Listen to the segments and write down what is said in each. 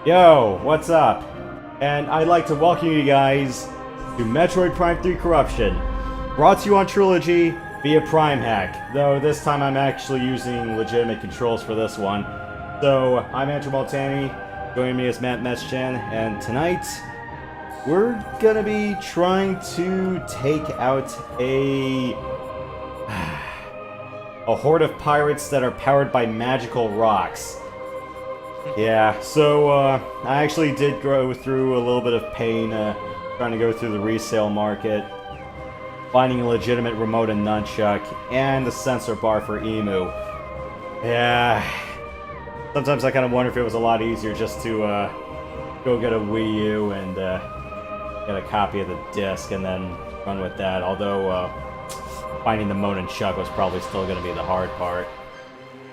Yo, what's up? And I'd like to welcome you guys to Metroid Prime 3 Corruption, brought to you on Trilogy via PrimeHack, though this time I'm actually using legitimate controls for this one. So, I'm Andrew Maltani, joining me is Matt Meschan, and tonight we're gonna be trying to take out a horde of pirates that are powered by magical rocks. Yeah, so I actually did go through a little bit of pain trying to go through the resale market, finding a legitimate remote and nunchuck, and the sensor bar for Emu. Yeah, sometimes I kind of wonder if it was a lot easier just to go get a Wii U and get a copy of the disc and then run with that, although finding the remote and chuck was probably still going to be the hard part.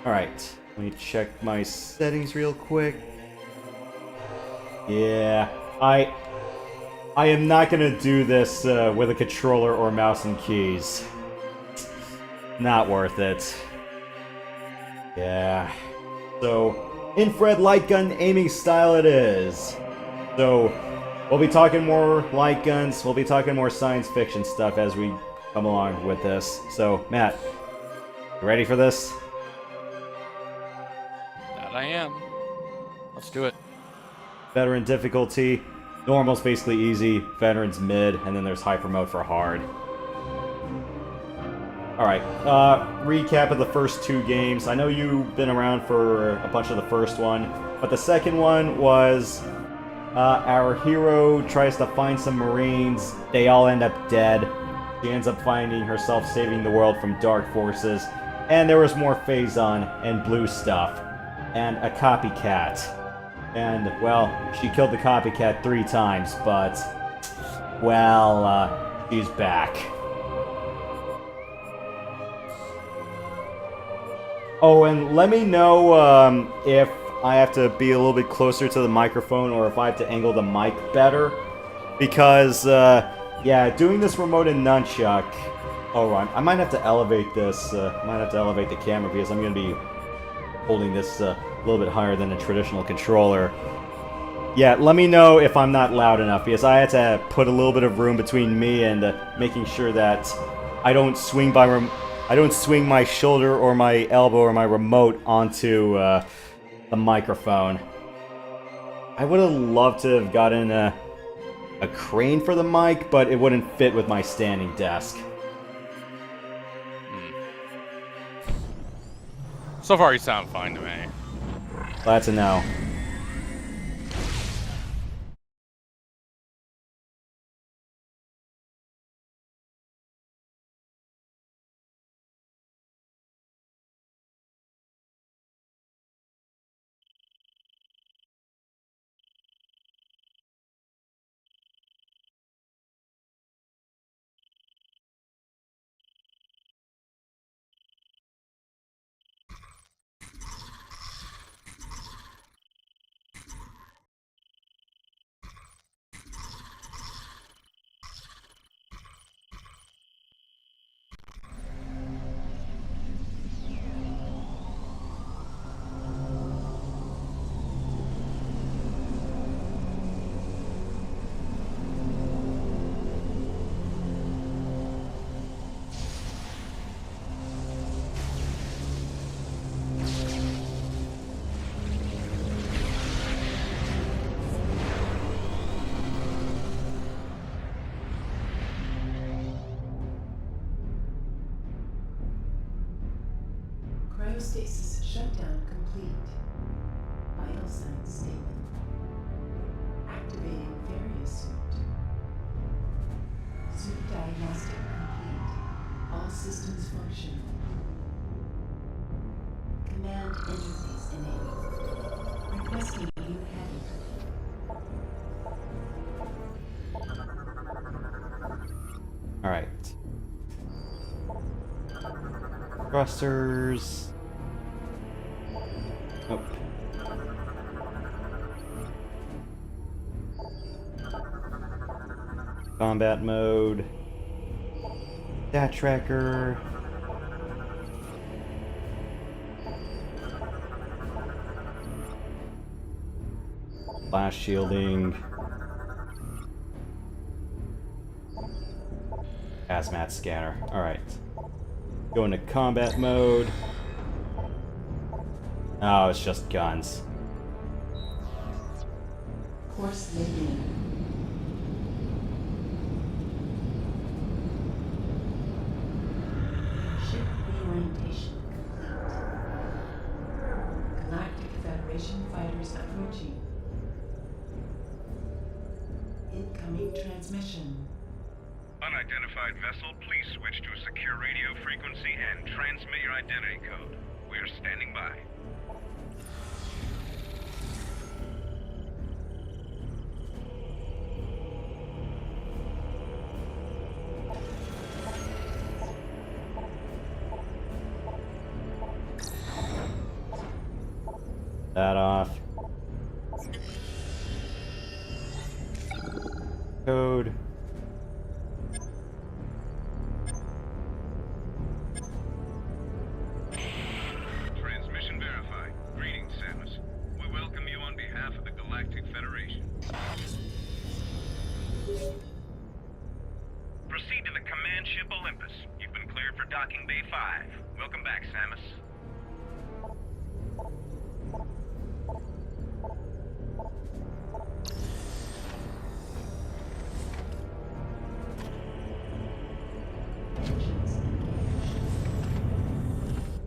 Alright. Let me check my settings real quick. Yeah, I am not gonna do this with a controller or mouse and keys. Not worth it. Yeah. So, infrared light gun aiming style it is. So, we'll be talking more light guns, we'll be talking more science fiction stuff as we come along with this. So, Matt, you ready for this? I am. Let's do it. Veteran difficulty. Normal's basically easy, veteran's mid, and then there's hyper mode for hard. Alright, recap of the first two games. I know you've been around for a bunch of the first one, but the second one was our hero tries to find some Marines. They all end up dead. She ends up finding herself saving the world from dark forces. And there was more Phazon and blue stuff. And a copycat. And, well, she killed the copycat 3 times, but, well, she's back. Oh, and let me know if I have to be a little bit closer to the microphone or if I have to angle the mic better. Because, yeah, doing this remote and nunchuck... Oh, I might have to elevate this, I might have to elevate the camera because I'm going to be holding this a little bit higher than a traditional controller. Yeah, let me know if I'm not loud enough, because I had to put a little bit of room between me and making sure that I don't swing my shoulder or my elbow or my remote onto the microphone. I would have loved to have gotten a crane for the mic, but it wouldn't fit with my standing desk. So far, you sound fine to me. Glad to know. Cryostasis shutdown complete. Vital signs stable. Activating various suit. Suit diagnostic complete. All systems functional. Command interface enabled. Requesting new heading. Alright. Thrusters. Oh. Combat mode. Stat tracker. Blast shielding. Hazmat scanner. Alright. Go into combat mode. Oh, it's just guns. Course labeling. Ship reorientation complete. Galactic Federation fighters approaching. Incoming transmission. Unidentified vessel, please switch to a secure radio frequency and transmit your identity code. We are standing by. That off. Code. Transmission verified. Greetings, Samus. We welcome you on behalf of the Galactic Federation. Proceed to the command ship Olympus. You've been cleared for docking bay 5. Welcome back, Samus.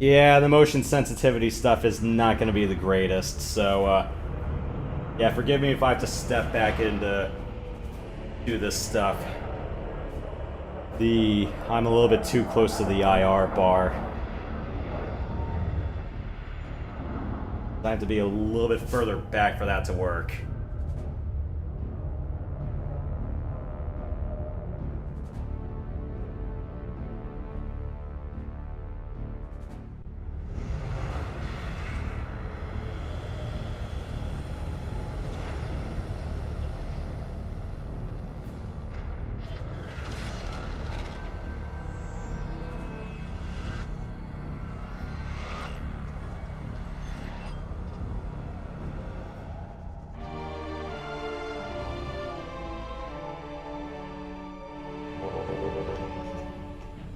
Yeah, the motion sensitivity stuff is not going to be the greatest, so, yeah, forgive me if I have to step back into do this stuff. I'm a little bit too close to the IR bar. I have to be a little bit further back for that to work.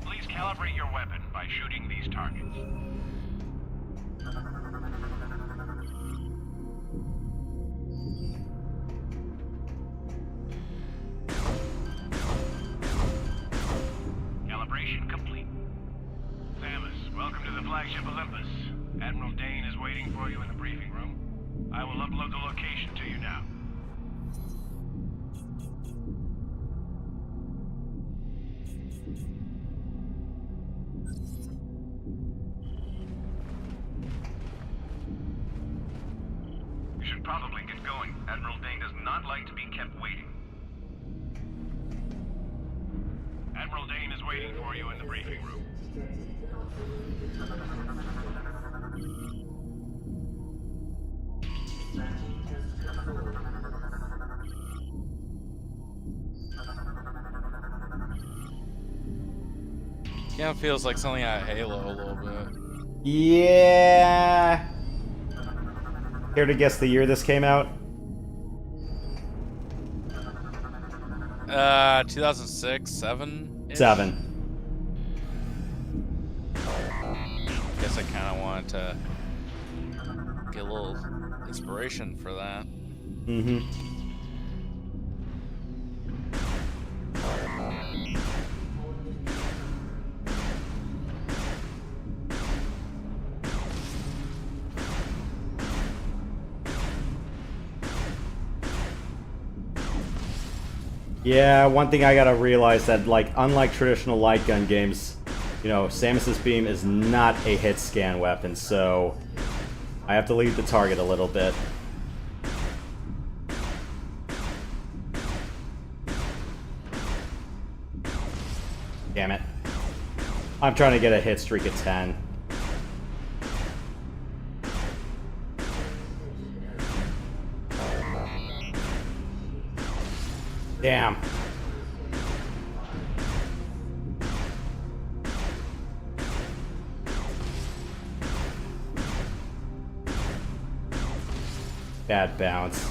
Please calibrate your weapon by shooting these targets. Calibration complete. Samus, welcome to the flagship Olympus. Admiral Dane is waiting for you in the briefing room. I will upload the location to you now. You should probably get going. Admiral Dane does not like to be kept waiting. Admiral Dane is waiting for you in the briefing room. Kind of feels like something out of Halo a little bit. Yeah. Care to guess the year this came out? 2006, 7? 7. Guess I kind of wanted to get a little inspiration for that. Mm-hmm. Yeah, one thing I gotta realize that, like, unlike traditional light gun games, you know, Samus's beam is not a hit scan weapon, so I have to leave the target a little bit. Damn it. I'm trying to get a hit streak of 10. Damn. Bad bounce.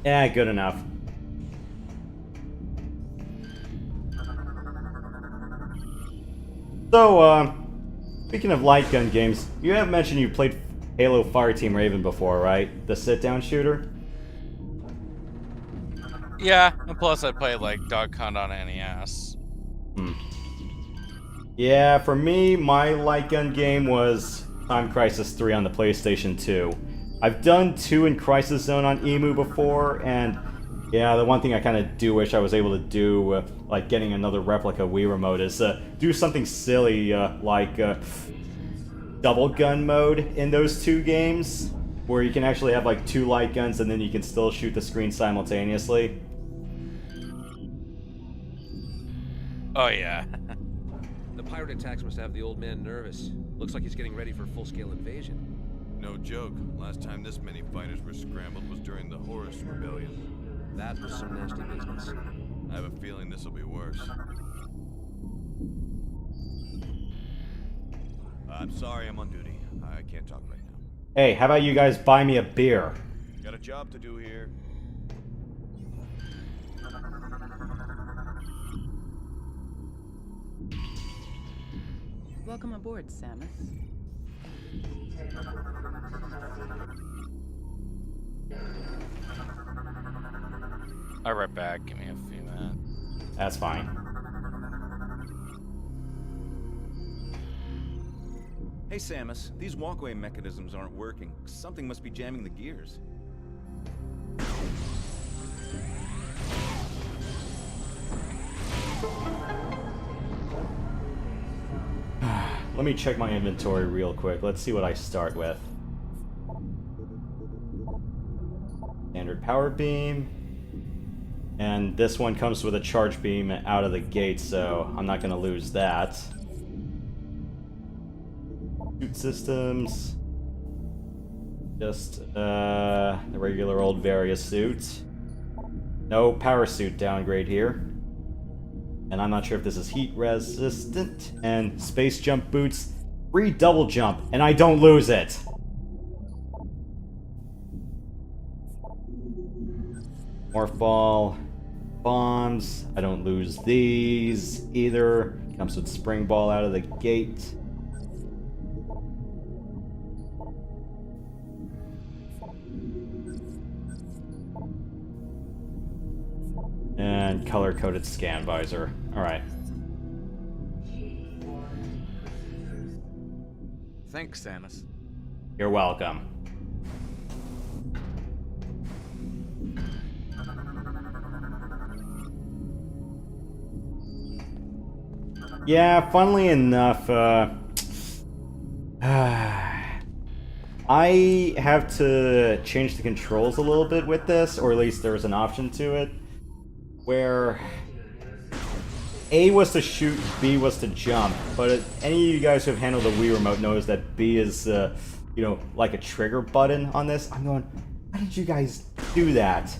Yeah, good enough. So, speaking of light gun games, you have mentioned you played Halo Fireteam Raven before, right? The sit-down shooter? Yeah, and plus I play like Dog Hunt on NES. Yeah, for me, my light gun game was Time Crisis 3 on the PlayStation 2. I've done 2 in Crisis Zone on EMU before, and yeah, the one thing I kind of do wish I was able to do, like getting another replica Wii Remote, is do something silly like double gun mode in those 2 games, where you can actually have like 2 light guns and then you can still shoot the screen simultaneously. Oh yeah. The pirate attacks must have the old man nervous. Looks like he's getting ready for full-scale invasion. No joke. Last time this many fighters were scrambled was during the Horus Rebellion. That was some nasty business. I have a feeling this will be worse. I'm sorry, I'm on duty. I can't talk right now. Hey, how about you guys buy me a beer? Got a job to do here. Welcome aboard, Samus. I'll be right back. Give me a few minutes. That's fine. Hey Samus, these walkway mechanisms aren't working. Something must be jamming the gears. Let me check my inventory real quick. Let's see what I start with. Standard power beam. And this one comes with a charge beam out of the gate, so I'm not going to lose that. Suit systems. Just the regular old Various suit. No power suit downgrade here. And I'm not sure if this is heat resistant. And space jump boots, free double jump, and I don't lose it. Morph ball, bombs, I don't lose these either. Comes with spring ball out of the gate. And color-coded scan visor. Alright. Thanks, Samus. You're welcome. Yeah, funnily enough, I have to change the controls a little bit with this, or at least there was an option to it, where A was to shoot, B was to jump, but any of you guys who have handled the Wii Remote knows that B is, you know, like a trigger button on this. I'm going, why did you guys do that?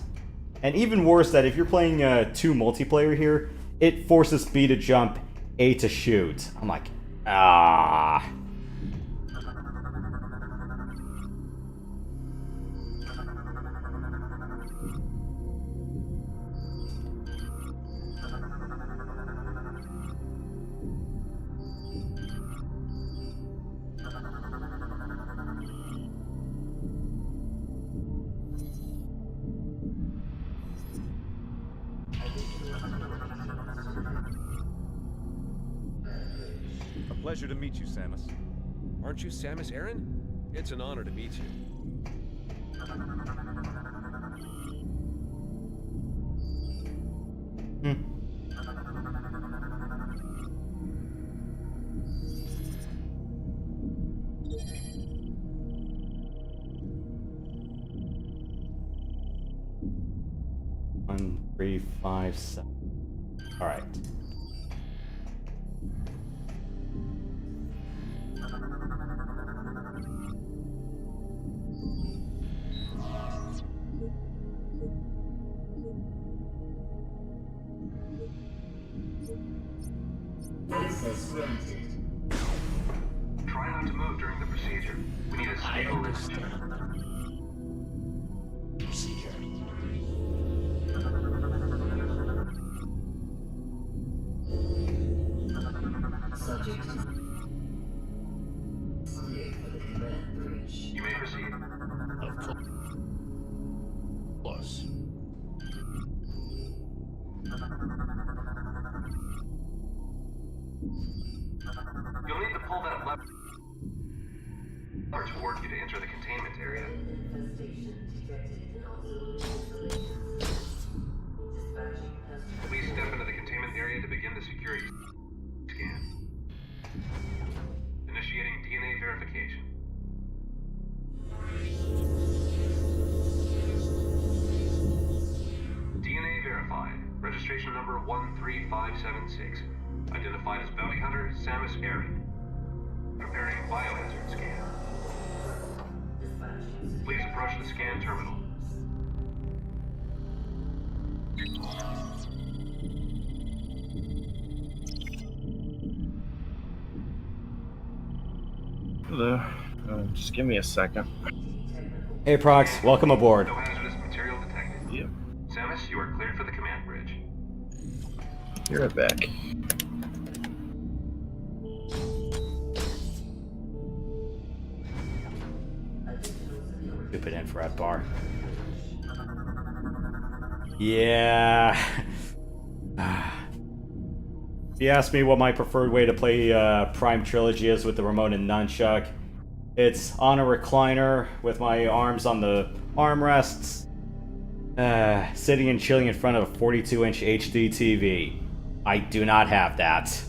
And even worse, that if you're playing 2 multiplayer here, it forces B to jump, A to shoot. I'm like, ah. Pleasure to meet you, Samus. Aren't you Samus Aran? It's an honor to meet you. One, 3, 5, 7. All right. Try not to move during the procedure. We need a stable Procedure. Please step into the containment area to begin the security scan. Initiating DNA verification. DNA verified. Registration number 13576. Identified as bounty hunter Samus Aran. Preparing biohazard scan. Please approach the scan terminal. Hello. Just give me a second. Hey, Prox, welcome aboard. No hazardous material detected. Yep. Samus, you are cleared for the command bridge. You're back. Stupid infrared bar. Yeah. If you ask me what my preferred way to play Prime Trilogy is with the remote and nunchuck, it's on a recliner with my arms on the armrests, sitting and chilling in front of a 42-inch HD TV. I do not have that.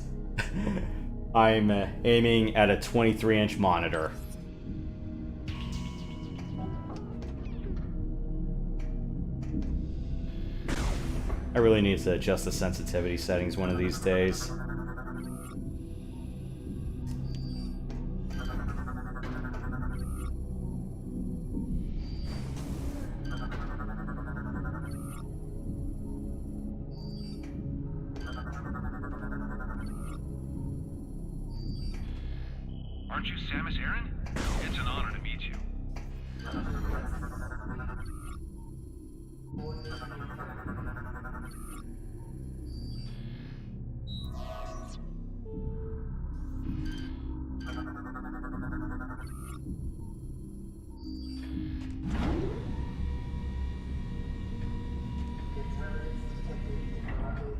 I'm aiming at a 23-inch monitor. I really need to adjust the sensitivity settings one of these days. Aren't you Samus Aran? It's an honor to meet you.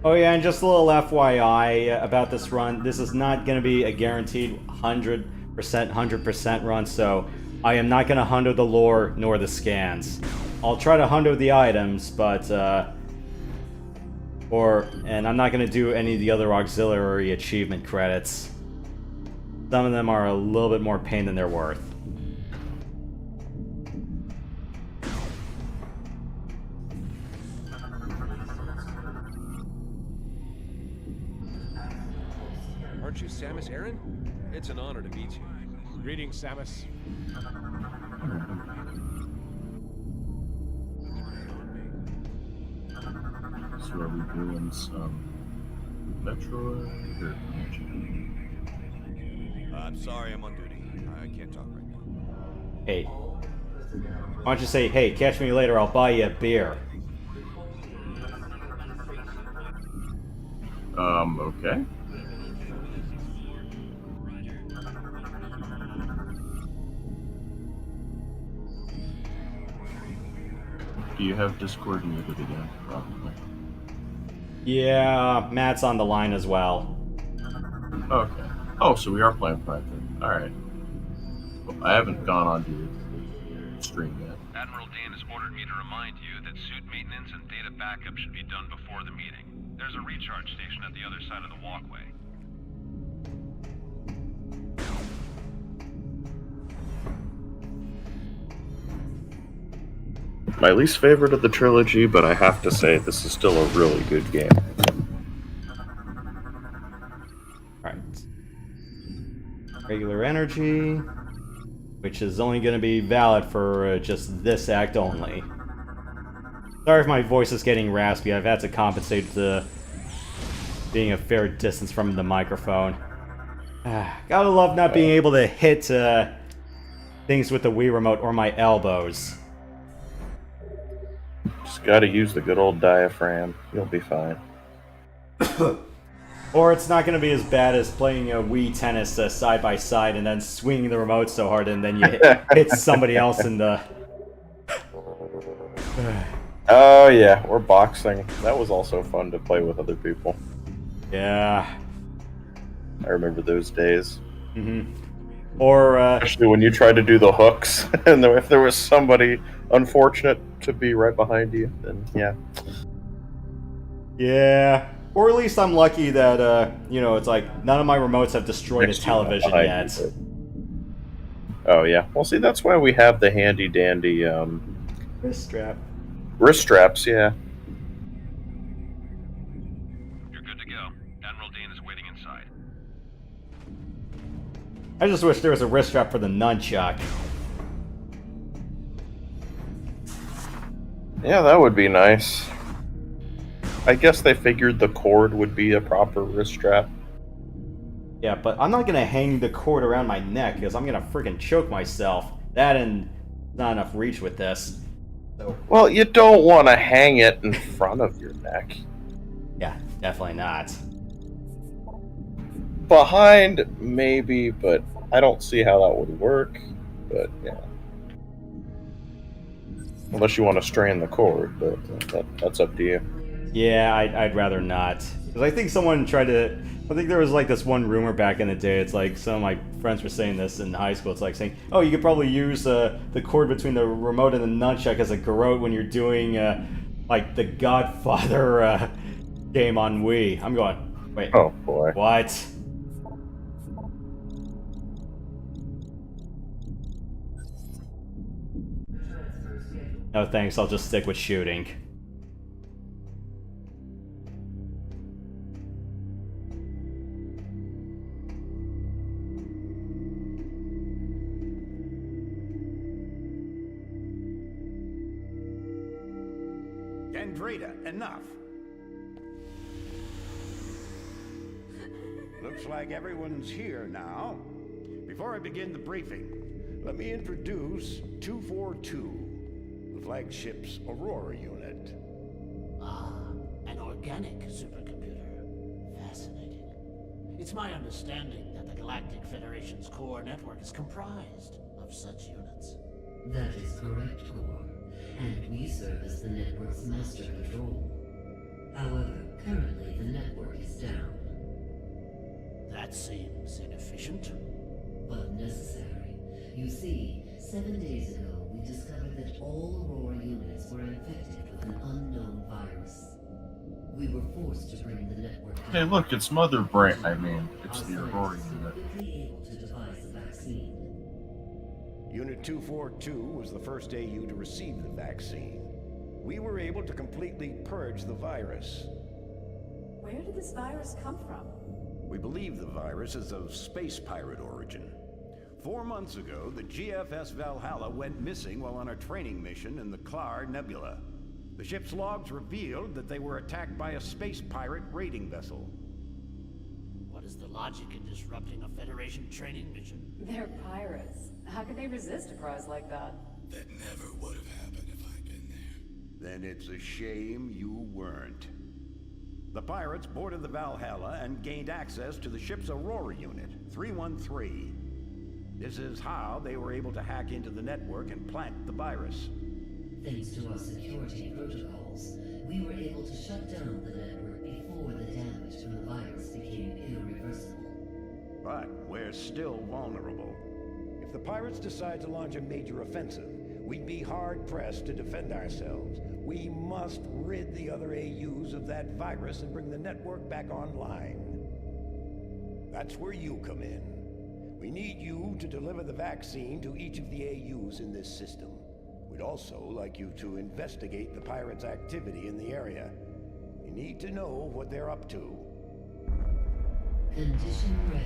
Oh yeah, and just a little FYI about this run. This is not going to be a guaranteed 100% run, so I am not going to hundo the lore nor the scans. I'll try to hundo the items, but and I'm not going to do any of the other auxiliary achievement credits. Some of them are a little bit more pain than they're worth. Aren't you Samus Aran? It's an honor to meet you. Greetings, Samus. So are we doing some Metroid or I'm sorry, I'm on duty. I can't talk right now. Hey, why don't you say, hey, catch me later, I'll buy you a beer. Okay. Do you have Discord muted again? Probably. Yeah, Matt's on the line as well. Okay. Oh, so we are playing Prime. Alright. Well, I haven't gone on to the stream yet. Admiral Dane has ordered me to remind you that suit maintenance and data backup should be done before the meeting. There's a recharge station at the other side of the walkway. My least favorite of the trilogy, but I have to say this is still a really good game. Alright. Regular energy, which is only going to be valid for just this act only. Sorry if my voice is getting raspy, I've had to compensate to being a fair distance from the microphone. Gotta love not being able to hit things with the Wii remote or my elbows. Just gotta use the good old diaphragm. You'll be fine. Or it's not going to be as bad as playing a Wii tennis side by side and then swinging the remote so hard and then you hit somebody else in the... Oh yeah, or boxing. That was also fun to play with other people. Yeah. I remember those days. Or Especially when you try to do the hooks, and if there was somebody unfortunate to be right behind you, then yeah. yeah. Or at least I'm lucky that it's like none of my remotes have destroyed a Next to you, not television behind yet. you, but- Oh yeah. Well, see, that's why we have the handy dandy Wrist strap. wrist straps. Yeah. You're good to go. Admiral Dane is waiting inside. I just wish there was a wrist strap for the nunchuck. Yeah, that would be nice. I guess they figured the cord would be a proper wrist strap. Yeah, but I'm not gonna hang the cord around my neck because I'm gonna freaking choke myself. That and not enough reach with this. So Well, you don't want to hang it in front of your neck. yeah, definitely not. Behind, maybe, but I don't see how that would work. But yeah. Unless you want to strain the cord, but that's up to you. Yeah, I'd rather not. Because I think someone tried to... I think there was like this one rumor back in the day. It's like some of my friends were saying this in high school. It's like saying, oh, you could probably use the cord between the remote and the nunchuck as a garrote when you're doing like the Godfather game on Wii. I'm going, wait. Oh, boy. What? No thanks, I'll just stick with shooting. Andreda, enough. Looks like everyone's here now. Before I begin the briefing, let me introduce 242, the flagship's Aurora unit. Ah, an organic supercomputer. Fascinating. It's my understanding that the Galactic Federation's core network is comprised of such units. That is correct, Core. And we serve as the network's master control. However, currently the network is down. That seems inefficient. But necessary. You see, 7 days ago, we discovered that all Aurora units were infected with an unknown virus. We were forced to bring the network down. Hey, look, it's Mother Brain. I mean, it's the Our Aurora scientists unit. were quickly able to devise a vaccine. Unit 242 was the first AU to receive the vaccine. We were able to completely purge the virus. Where did this virus come from? We believe the virus is of space pirate origin. 4 months ago, the GFS Valhalla went missing while on a training mission in the Klar Nebula. The ship's logs revealed that they were attacked by a space pirate raiding vessel. What is the logic in disrupting a Federation training mission? They're pirates. How could they resist a prize like that? That never would have happened if I'd been there. Then it's a shame you weren't. The pirates boarded the Valhalla and gained access to the ship's Aurora unit, 313. This is how they were able to hack into the network and plant the virus. Thanks to our security protocols, we were able to shut down the network before the damage from the virus became irreversible. But we're still vulnerable. If the pirates decide to launch a major offensive, we'd be hard-pressed to defend ourselves. We must rid the other AUs of that virus and bring the network back online. That's where you come in. We need you to deliver the vaccine to each of the AUs in this system. We'd also like you to investigate the pirates' activity in the area. You need to know what they're up to. Condition red.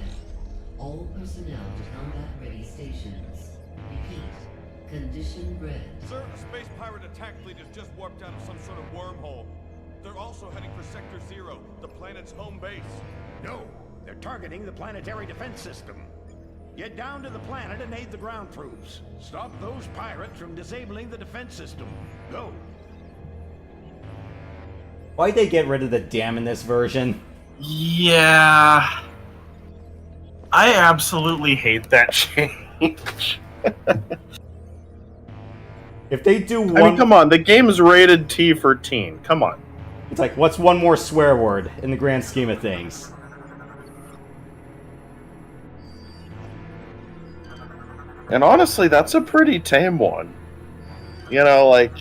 All personnel to combat-ready stations. Repeat. Condition red. Sir, a space pirate attack fleet has just warped out of some sort of wormhole. They're also heading for Sector 0, the planet's home base. No, they're targeting the planetary defense system. Get down to the planet and aid the ground troops. Stop those pirates from disabling the defense system. Go. Why'd they get rid of the dam in this version? Yeah. I absolutely hate that change. If they do one... I mean, come on, the game is rated T for teen. Come on. It's like, what's one more swear word in the grand scheme of things? And honestly, that's a pretty tame one. You know, like...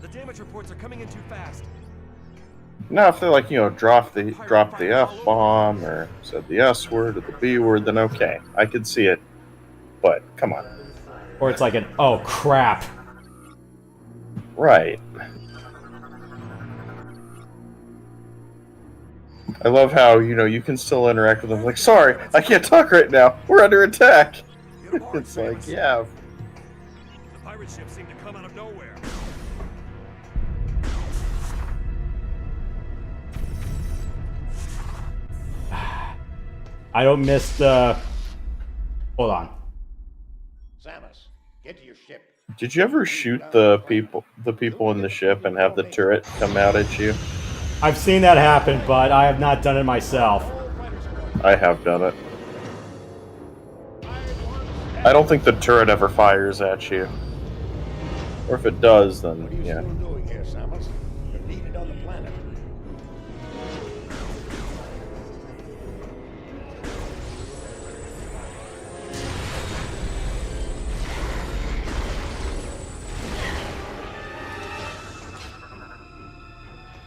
The damage reports are coming in too fast. Now, if they like, you know, drop the F-bomb or said the S word or the B word, then okay, I could see it. But come on. Or it's like an oh crap. Right. I love how, you know, you can still interact with them. Like, sorry, I can't talk right now. We're under attack. It's like, yeah. The pirate ships seem to come out of nowhere. I don't miss the... Hold on. Samus, get to your ship. Did you ever shoot the people in the ship and have the turret come out at you? I've seen that happen, but I have not done it myself. I have done it. I don't think the turret ever fires at you. Or if it does, then, yeah. What are you still doing here, Samus? You're needed on the planet.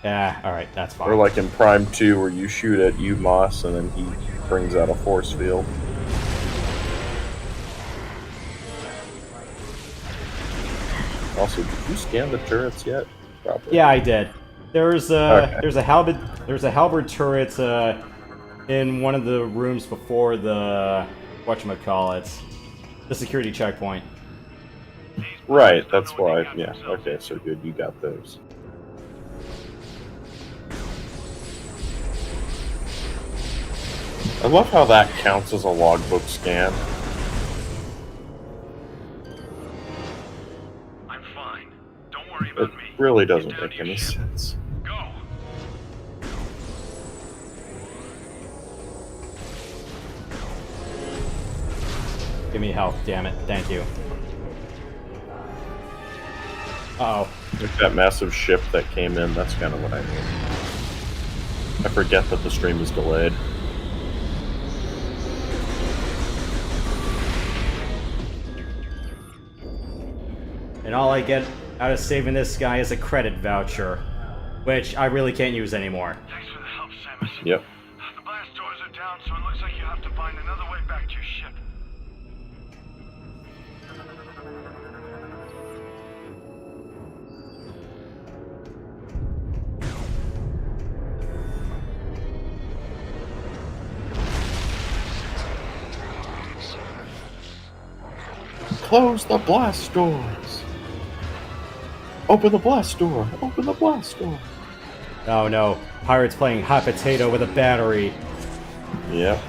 Yeah, alright, that's fine. Or like in Prime 2 where you shoot at Moss and then he brings out a force field. Also, did you scan the turrets yet? Probably. Yeah, I did. There's a halberd turret in one of the rooms before the whatchamacallit, the security checkpoint. Right, that's why. Yeah. Okay, so good. You got those. I love how that counts as a logbook scan. I'm fine. Don't worry It about me. really doesn't Get down make to your any ship. sense. Go. Give me health, damn it. Thank you. Uh-oh. Like that massive ship that came in, that's kind of what I mean. I forget that the stream is delayed. And all I get out of saving this guy is a credit voucher, which I really can't use anymore. Thanks for the help, Samus. Yep. The blast doors are down, so it looks like you have to find another way back to your ship. Close the blast doors! Open the blast door! Open the blast door! Oh no, pirates playing hot potato with a battery. Yep.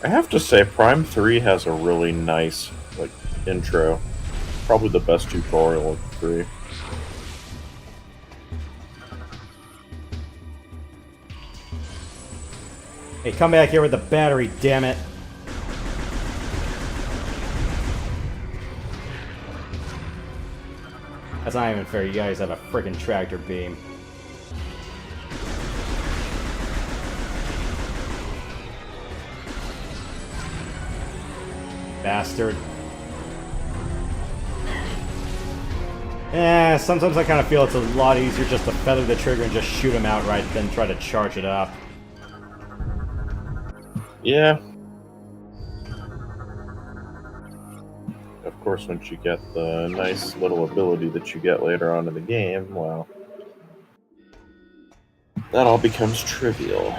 I have to say, Prime 3 has a really nice, like, intro. Probably the best tutorial of 3. Hey, come back here with the battery, damn it. That's not even fair, you guys have a freaking tractor beam. Bastard. Sometimes I kind of feel it's a lot easier just to feather the trigger and just shoot him outright than try to charge it up. Yeah. Of course, once you get the nice little ability that you get later on in the game, well, that all becomes trivial.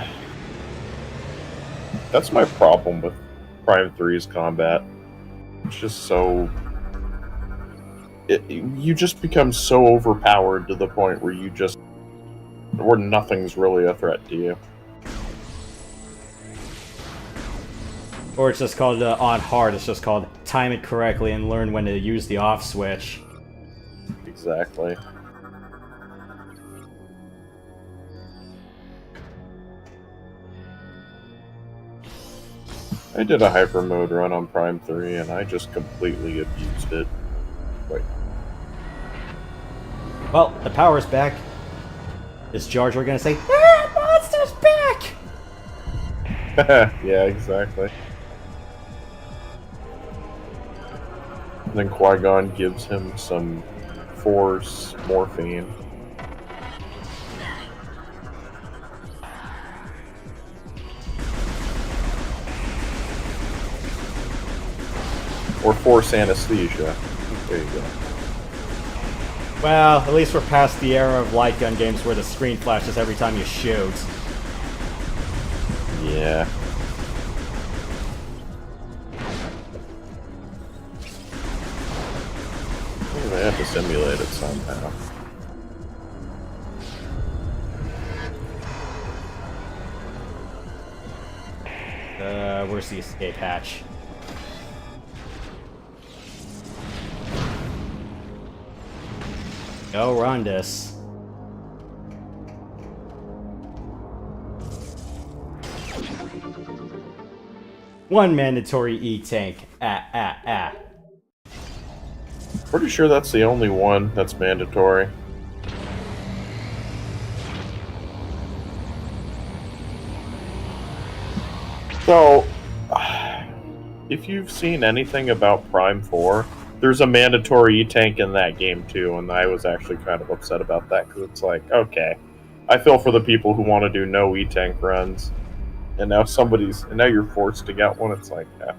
That's my problem with Prime 3's combat. It's just so... you just become so overpowered to the point where you just... where nothing's really a threat to you. Or it's just called, on hard, it's just called time it correctly and learn when to use the off switch. Exactly. I did a hyper mode run on Prime 3 and I just completely abused it. Wait. Well, the power's back. Is Jar Jar gonna say, "Ah, monster's back"? Yeah, exactly. And then Qui-Gon gives him some Force morphine. Or Force anesthesia. There you go. Well, at least we're past the era of light gun games where the screen flashes every time you shoot. Yeah. I have to simulate it somehow. Where's the escape hatch? Go Rondus. One mandatory E-tank. Pretty sure that's the only one that's mandatory. So, if you've seen anything about Prime 4, there's a mandatory E-tank in that game too, and I was actually kind of upset about that, because it's like, okay, I feel for the people who want to do no E-tank runs, and now now you're forced to get one. It's like, yeah.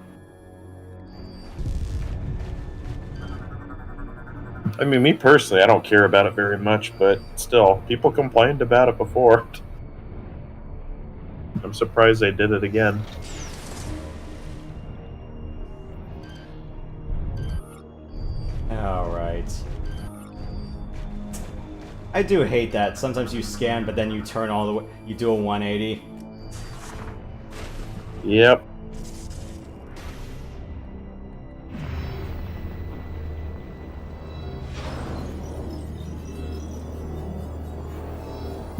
I mean, me personally, I don't care about it very much, but still, people complained about it before. I'm surprised they did it again. Alright. I do hate that. Sometimes you scan, but then you turn all the way, you do a 180. Yep.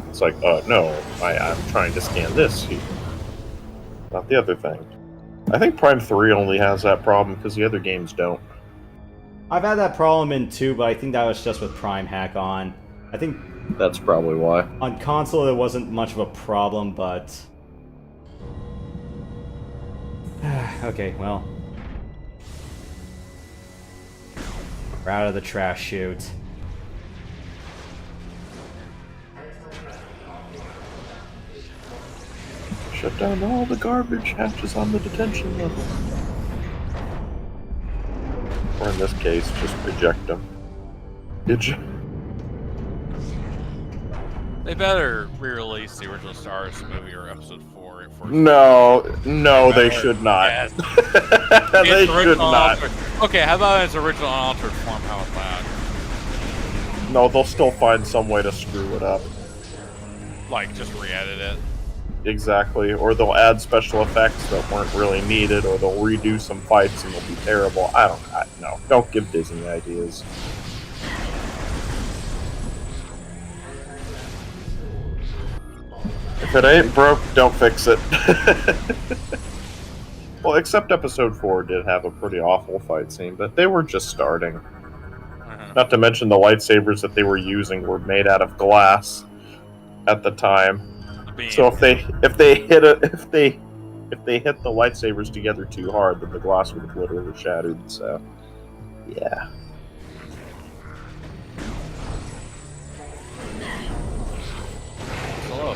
It's like, no, I'm trying to scan this here, not the other thing. I think Prime 3 only has that problem because the other games don't. I've had that problem in 2, but I think that was just with PrimeHack on. I think that's probably why. On console, it wasn't much of a problem, but... okay, well. We're out of the trash chute. Shut down all the garbage hatches on the detention level. Or in this case, just eject them. They better re-release the original Star Wars movie or Episode 4. No, they should not. Yes. They should not. Okay, how about its original unaltered form? How about that? No, they'll still find some way to screw it up. Like, just re-edit it. Exactly, or they'll add special effects that weren't really needed, or they'll redo some fights and they'll be terrible. No, don't give Disney ideas. If it ain't broke, don't fix it. Well, except Episode 4 did have a pretty awful fight scene, but they were just starting. Not to mention the lightsabers that they were using were made out of glass at the time. So if they hit the lightsabers together too hard, then the glass would have literally shattered. So, yeah. Hello.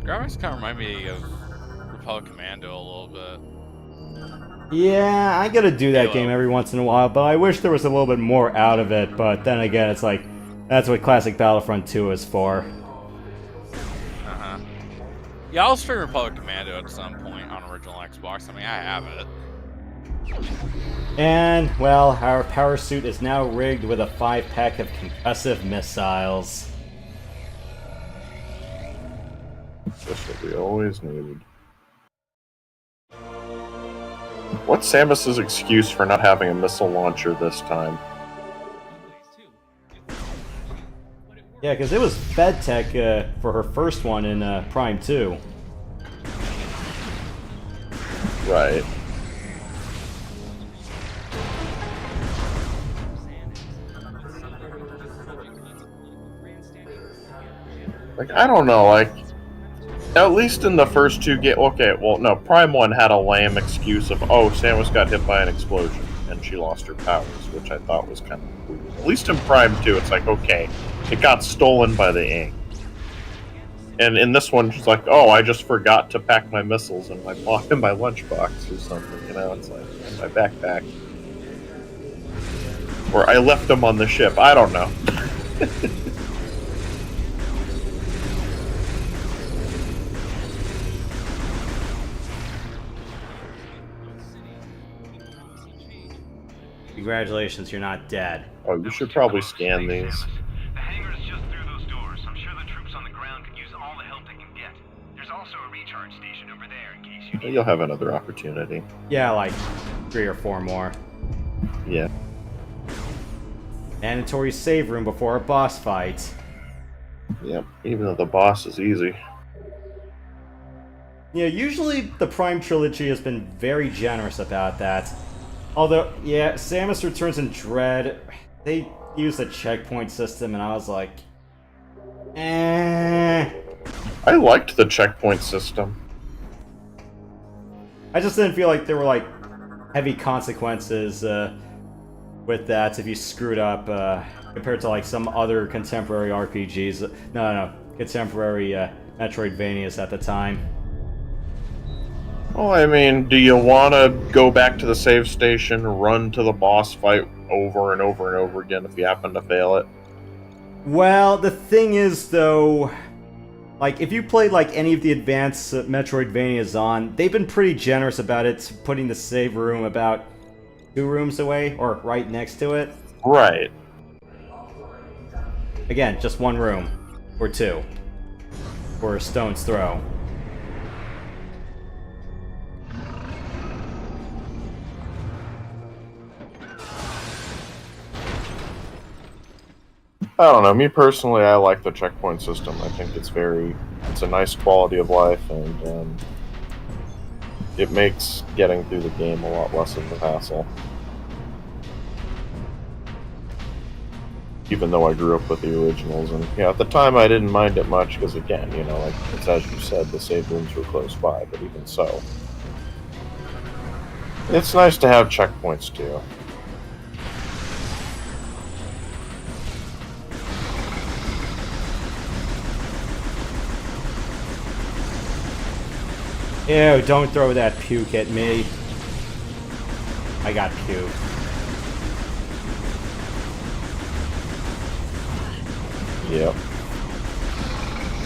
Graphics kind of remind me of Republic Commando a little bit. Yeah, I gotta do that game every once in a while, but I wish there was a little bit more out of it, but then again, it's like, that's what classic Battlefront 2 is for. Uh-huh. Yeah, I'll stream Republic Commando at some point on original Xbox. I mean, I have it. And, well, our power suit is now rigged with a 5-pack of concussive missiles. Just what we always needed. What's Samus's excuse for not having a missile launcher this time? Yeah, because it was fed tech for her first one in Prime 2. Right. Like, I don't know, like, at least in the first two okay, well, no, Prime 1 had a lame excuse of, oh, Samus got hit by an explosion, and she lost her powers, which I thought was kind of weird. At least in Prime 2, it's like, okay, it got stolen by the ink. And in this one, she's like, oh, I just forgot to pack my missiles in my lunchbox or something, you know, it's like, in my backpack. Or I left them on the ship, I don't know. Congratulations, you're not dead. Oh, you should probably scan these. The hangar is just through those doors. I'm sure the troops on the ground could use all the help they can get. There's also a recharge station over there in case you need. You'll have another opportunity. Yeah, like 3 or 4 more. Yeah. Mandatory save room before a boss fight. Yep, even though the boss is easy. Yeah, usually the Prime Trilogy has been very generous about that. Although, yeah, Samus Returns and Dread, they used a checkpoint system, and I was like, eh. I liked the checkpoint system. I just didn't feel like there were, like, heavy consequences with that if you screwed up compared to, like, some other contemporary RPGs. No, contemporary Metroidvanias at the time. Well, I mean, do you want to go back to the save station, run to the boss fight over and over and over again if you happen to fail it? Well, the thing is, though, like, if you played, like, any of the advanced Metroidvanias on, they've been pretty generous about it, putting the save room about 2 rooms away, or right next to it. Right. Again, just 1 room, or 2, or a stone's throw. I don't know, me personally, I like the checkpoint system. I think it's a nice quality of life, and it makes getting through the game a lot less of a hassle. Even though I grew up with the originals, and yeah, at the time I didn't mind it much, because again, you know, like, it's as you said, the save rooms were close by, but even so. It's nice to have checkpoints, too. Ew, don't throw that puke at me. I got puke. Yep.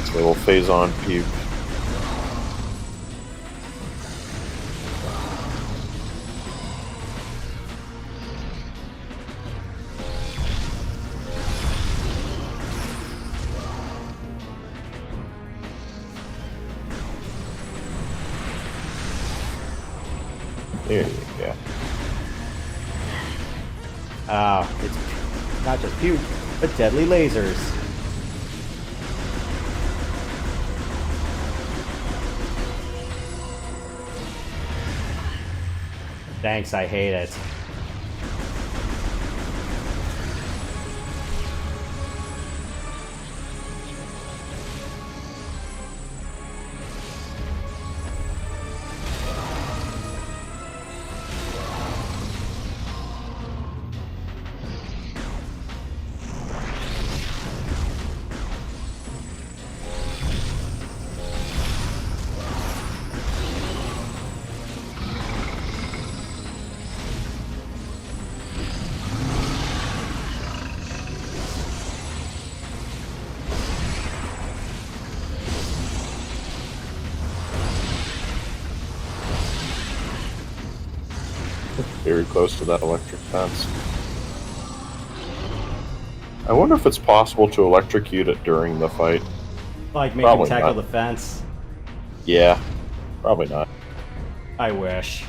It's a little phase-on puke. There you go. It's not just puke, but deadly lasers. Thanks, I hate it. Very close to that electric fence. I wonder if it's possible to electrocute it during the fight. Like, make him tackle the fence? Yeah, probably not. I wish.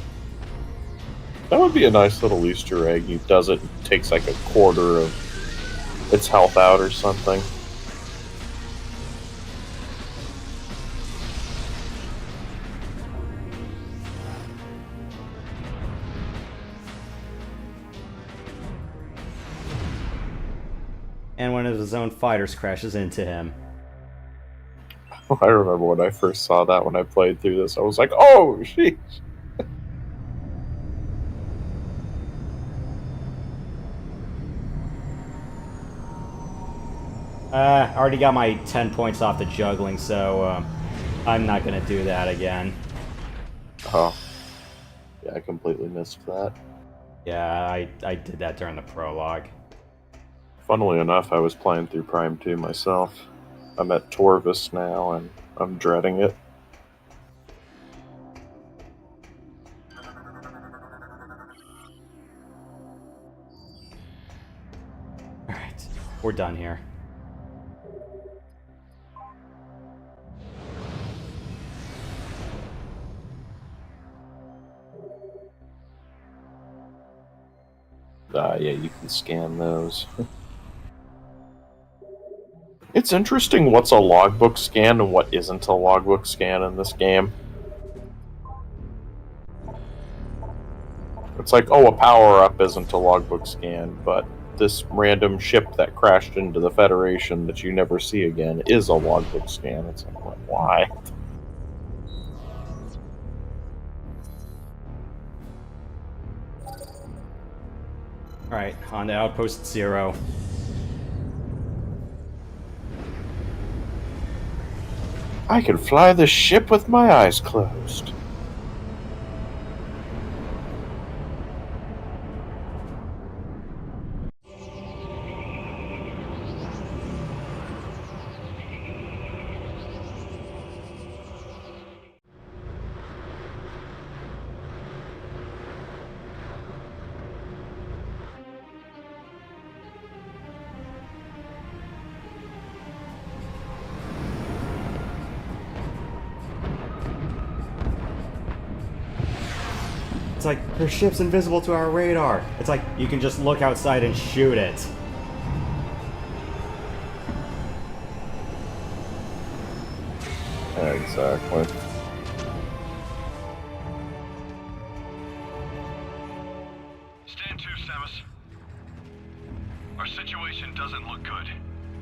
That would be a nice little Easter egg. He does it, takes like a quarter of its health out or something. And one of his own fighters crashes into him. I remember when I first saw that when I played through this. I was like, oh, sheesh. I already got my 10 points off the juggling, so I'm not going to do that again. Oh. Yeah, I completely missed that. Yeah, I did that during the prologue. Funnily enough, I was playing through Prime 2 myself. I'm at Torvis now, and I'm dreading it. Alright, we're done here. Yeah, you can scan those. It's interesting what's a logbook scan and what isn't a logbook scan in this game. It's like, oh, a power-up isn't a logbook scan, but this random ship that crashed into the Federation that you never see again is a logbook scan. It's like, why? Alright, on to Outpost 0. I can fly this ship with my eyes closed. It's like, her ship's invisible to our radar. It's like, you can just look outside and shoot it. Exactly. Stand to, Samus. Our situation doesn't look good.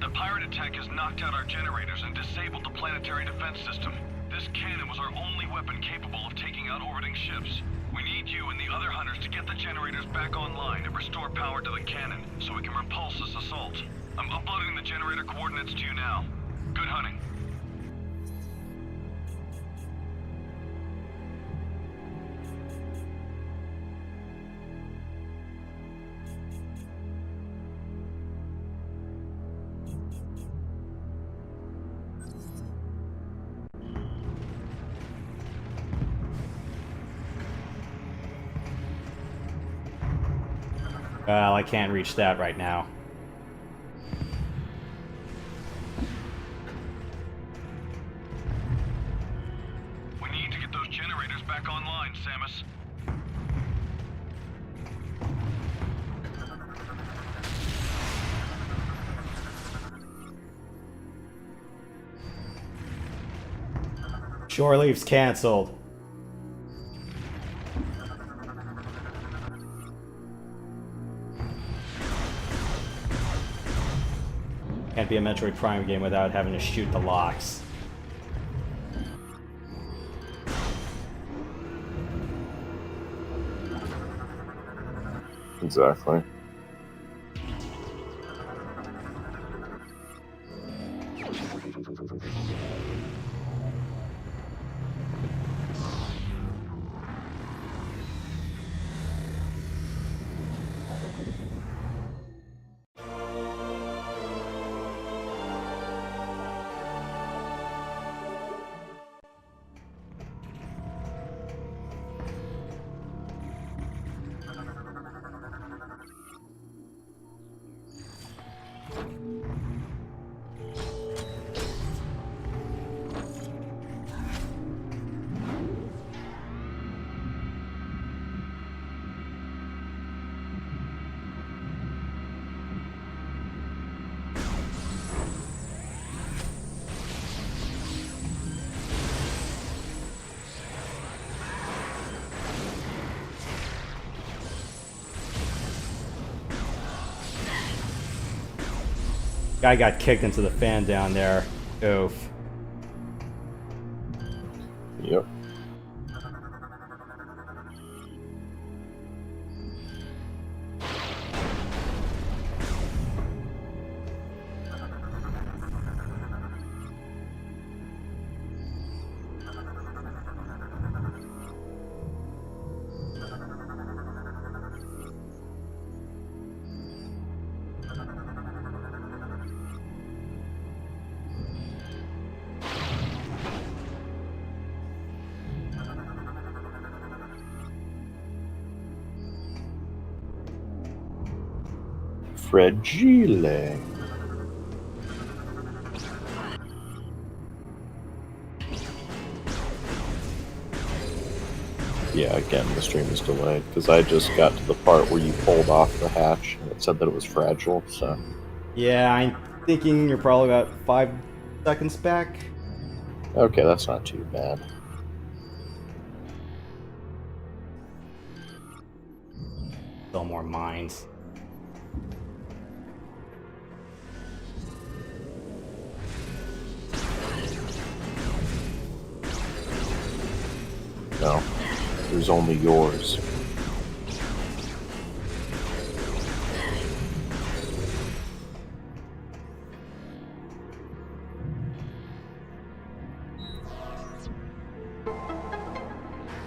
The pirate attack has knocked out our generators and disabled the planetary defense system. This cannon was our only weapon capable of taking out orbiting ships. We need you and the other hunters to get the generators back online and restore power to the cannon, so we can repulse this assault. I'm uploading the generator coordinates to you now. Good hunting. Well, I can't reach that right now. We need to get those generators back online, Samus. Shore leave's cancelled. Can't be a Metroid Prime game without having to shoot the locks. Exactly. Guy got kicked into the fan down there. Oof. Yep. Fragile. Yeah, again, the stream is delayed because I just got to the part where you pulled off the hatch and it said that it was fragile, so. Yeah, I'm thinking you're probably about 5 seconds back. Okay, that's not too bad. Still more mines. No, there's only yours.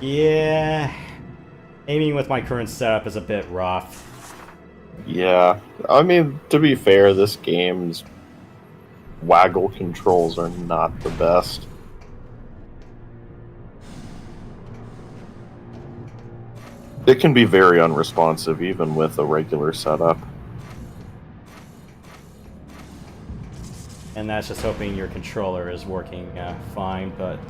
Yeah, aiming with my current setup is a bit rough. Yeah, I mean, to be fair, this game's waggle controls are not the best. It can be very unresponsive, even with a regular setup. And that's just hoping your controller is working fine, but...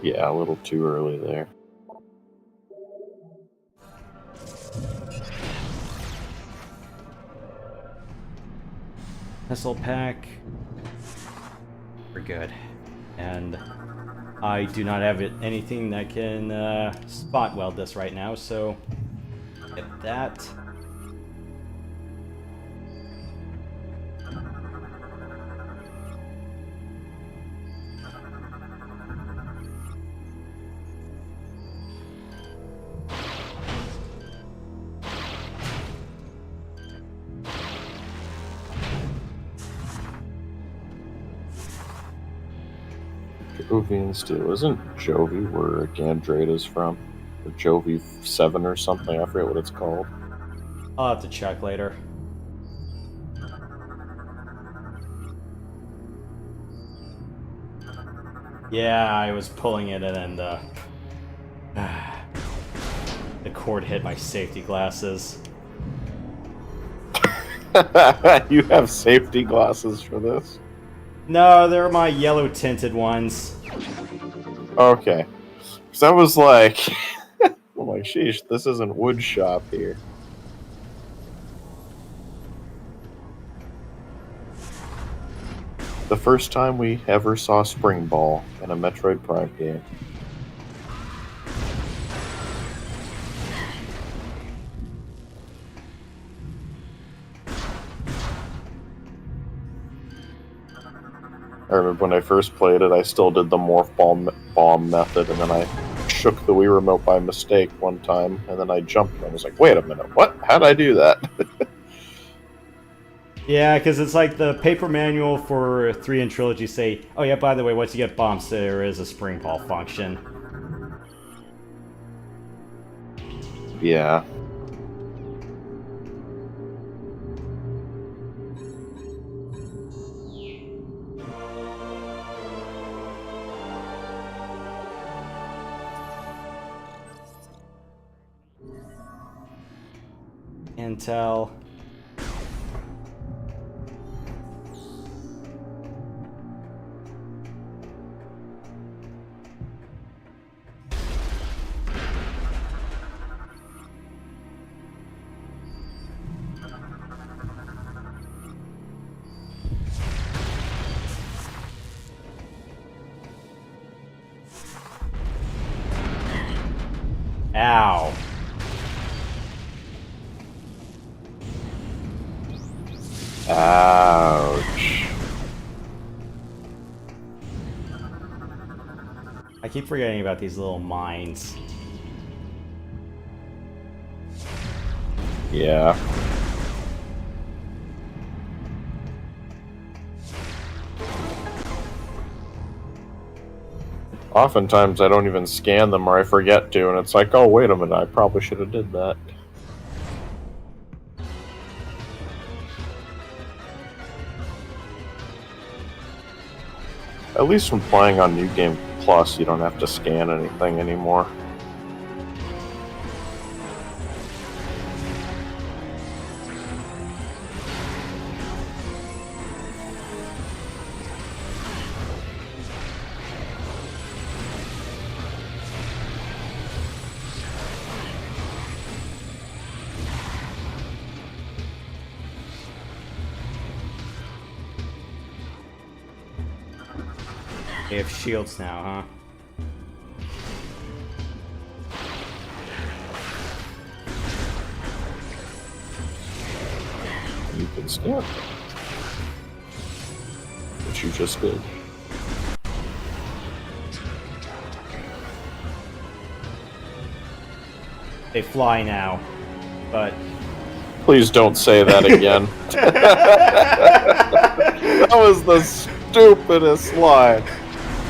Yeah, a little too early there. Missile pack. We're good. And I do not have anything that can spot weld this right now, so get that. Jovian Steel. Isn't Jovi where Gandrada's from? Or Jovi 7 or something? I forget what it's called. I'll have to check later. Yeah, I was pulling it and the cord hit my safety glasses. You have safety glasses for this? No, they're my yellow tinted ones. Okay. Because I was like, I'm like, sheesh, this isn't wood shop here. The first time we ever saw Spring Ball in a Metroid Prime game. I remember when I first played it, I still did the morph bomb method, and then I shook the Wii remote by mistake one time, and then I jumped and I was like, wait a minute, what? How'd I do that? Yeah, because it's like the paper manual for 3 and Trilogy say, oh yeah, by the way, once you get bombs, there is a spring ball function. Yeah. Intel. Ow. Ouch. I keep forgetting about these little mines. Yeah. Oftentimes I don't even scan them or I forget to, and it's like, oh, wait a minute, I probably should have did that. At least when playing on New Game Plus, you don't have to scan anything anymore. They have shields now, huh? You can scan, which you just did. They fly now, but... Please don't say that again. That was the stupidest line.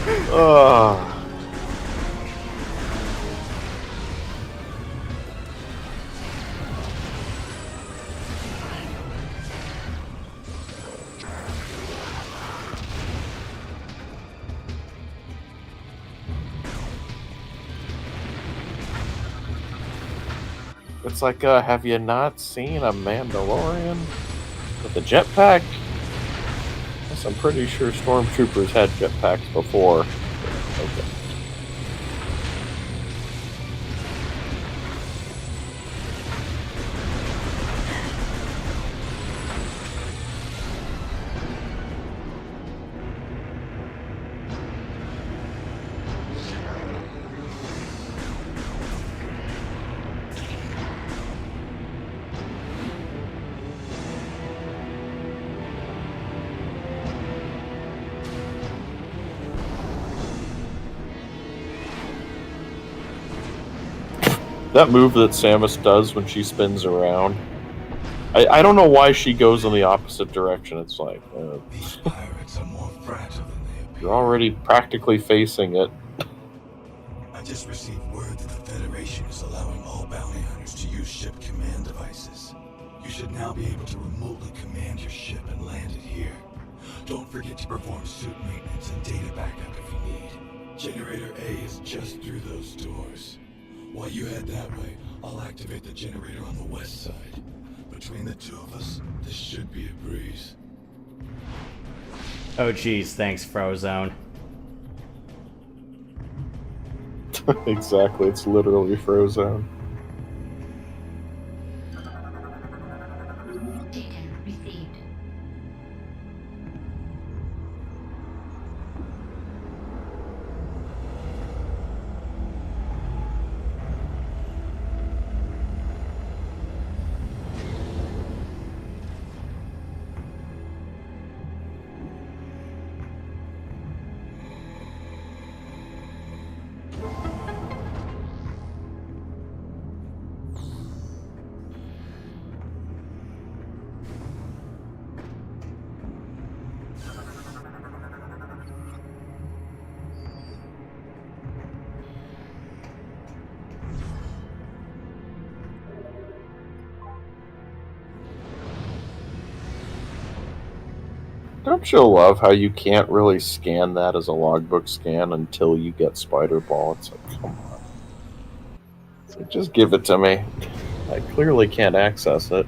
Ugh. It's like, have you not seen a Mandalorian with a jetpack? Yes, I'm pretty sure stormtroopers had jetpacks before. Okay. That move that Samus does when she spins around, I don't know why she goes in the opposite direction. It's like, these pirates are more fragile than they appear. You're already practically facing it. I just received word that the Federation is allowing all bounty hunters to use ship command devices. You should now be able to remotely command your ship and land it here. Don't forget to perform suit maintenance and data backup if you need. Generator A is just through those doors. While you head that way, I'll activate the generator on the west side. Between the two of us, this should be a breeze. Oh geez, thanks, Frozone. Exactly, it's literally Frozone. Don't you love how you can't really scan that as a logbook scan until you get Spider Ball? It's like, come on. It's like, just give it to me. I clearly can't access it.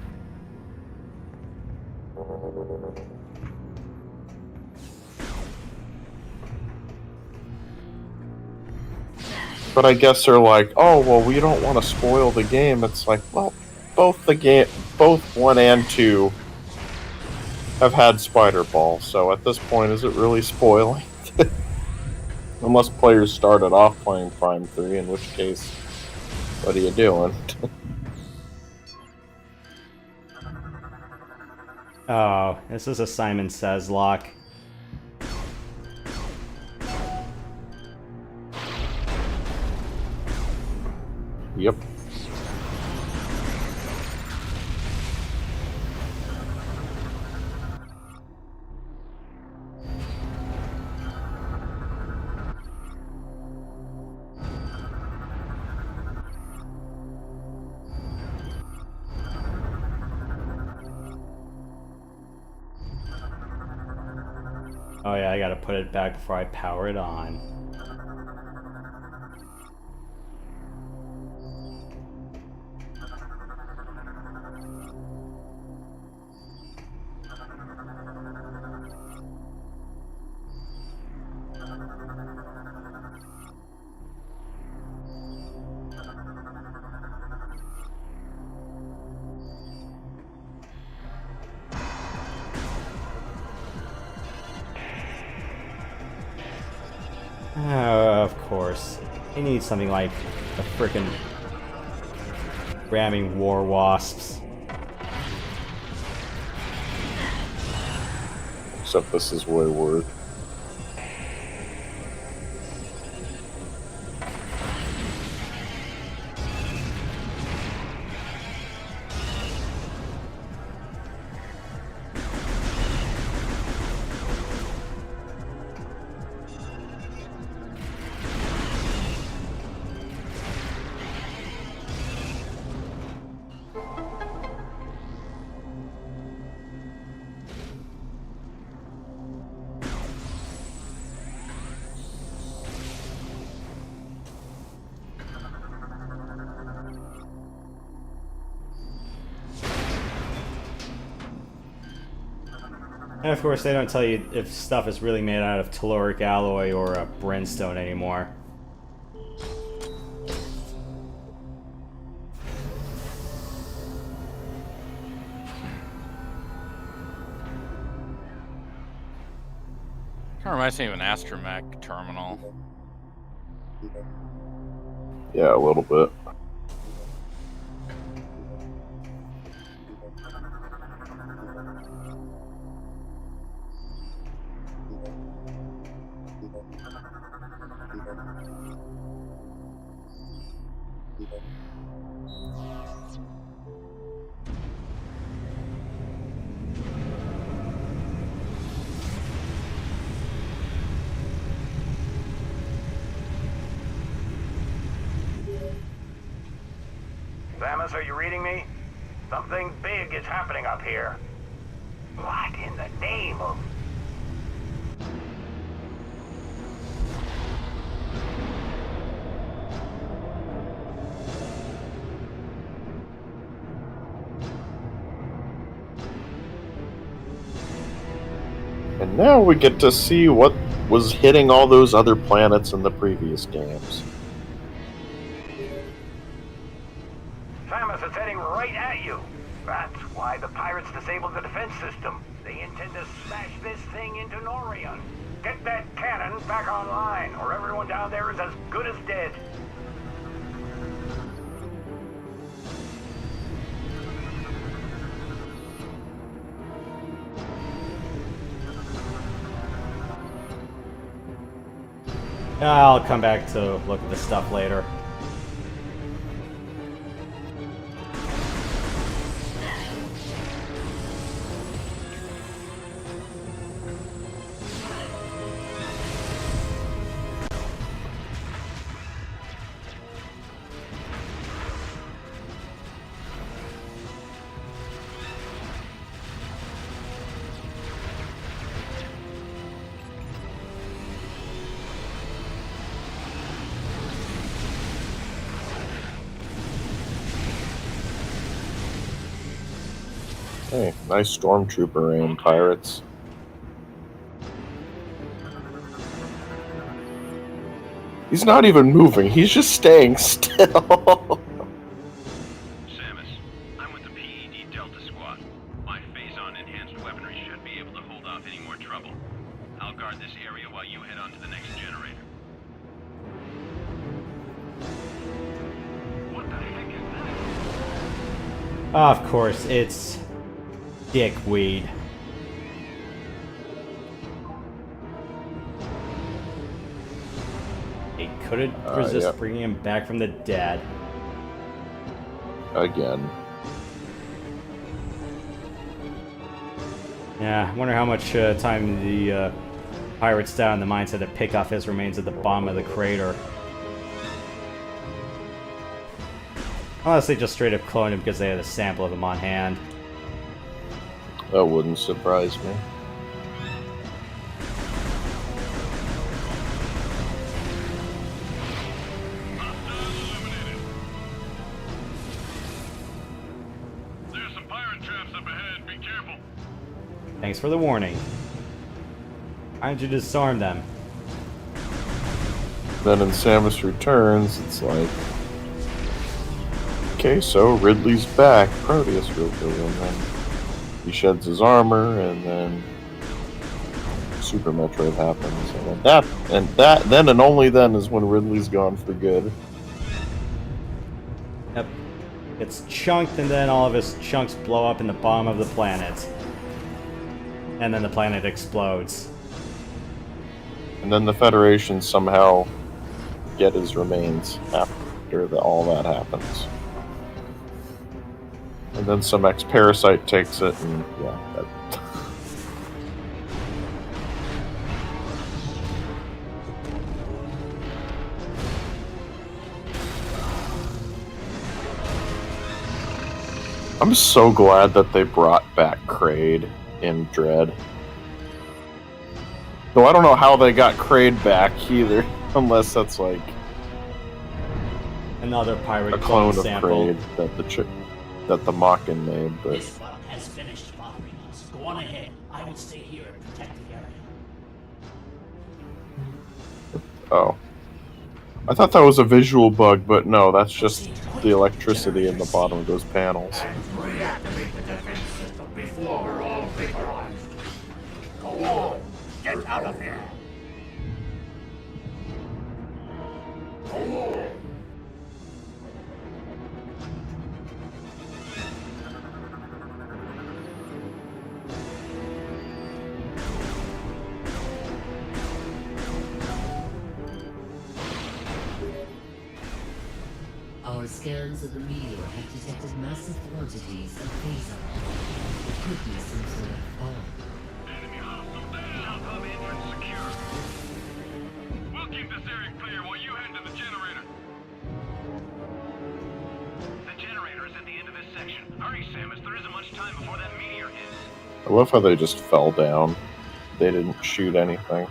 But I guess they're like, oh, well, we don't want to spoil the game. It's like, well, both 1 and 2 have had Spider Ball, so at this point, is it really spoiling? Unless players started off playing Prime 3, in which case What are you doing? Oh, this is a Simon Says lock. Yep. Oh yeah, I gotta put it back before I power it on. Of course. He needs something like the frickin' ramming war wasps. Except this is way worse. And of course, they don't tell you if stuff is really made out of telluric alloy or brimstone anymore. Kind of reminds me of an astromech terminal. Yeah, a little bit. Samus, are you reading me? Something big is happening up here. What in the name of... And now we get to see what was hitting all those other planets in the previous games. Samus, it's heading right at you. That's why the pirates disabled the defense system. They intend to smash this thing into Norion. Get that cannon back online, or everyone down there is as good as dead. I'll come back to look at this stuff later. Hey, nice stormtrooper aim, pirates. He's not even moving, he's just staying still. Samus, I'm with the PED Delta Squad. My phase-on enhanced weaponry should be able to hold off any more trouble. I'll guard this area while you head on to the next generator. What the Of course, it's dickweed. He couldn't resist yep. bringing him back from the dead. Again. Yeah, I wonder how much time the pirates down in the mines had to pick off his remains at the bottom of the crater. Unless they just straight up cloned him because they had a sample of him on hand. That wouldn't surprise me. There's some pirate traps up ahead. Be careful. Thanks for the warning. Why don't you disarm them? Then in Samus Returns, it's like, okay, so Ridley's back, Proteus Ridley, and then he sheds his armor, and then Super Metroid happens, and then and only then is when Ridley's gone for good. Yep. It's chunked, and then all of his chunks blow up in the bottom of the planet. And then the planet explodes. And then the Federation somehow get his remains after all that happens. And then some ex-parasite takes it, and yeah. I'm so glad that they brought back Kraid in Dread. Though I don't know how they got Kraid back either, unless that's like another pirate a clone of sample. Kraid that the Mockin made. But This bug has finished bothering us. Go on ahead. I will stay here and protect the area. oh, I thought that was a visual bug, but no, that's just the electricity in the bottom of those panels. Reactivate the defense system before we're all vaporized. Go on. Get out of here. Go on. Our scans of the meteor have detected massive quantities of phasar. It could be some sort of bomb. Enemy hostile down. Hub entrance secure. We'll keep this area clear while you head to the generator. The generator is at the end of this section. Hurry, Samus. There isn't much time before that meteor hits. I love how they just fell down. They didn't shoot anything.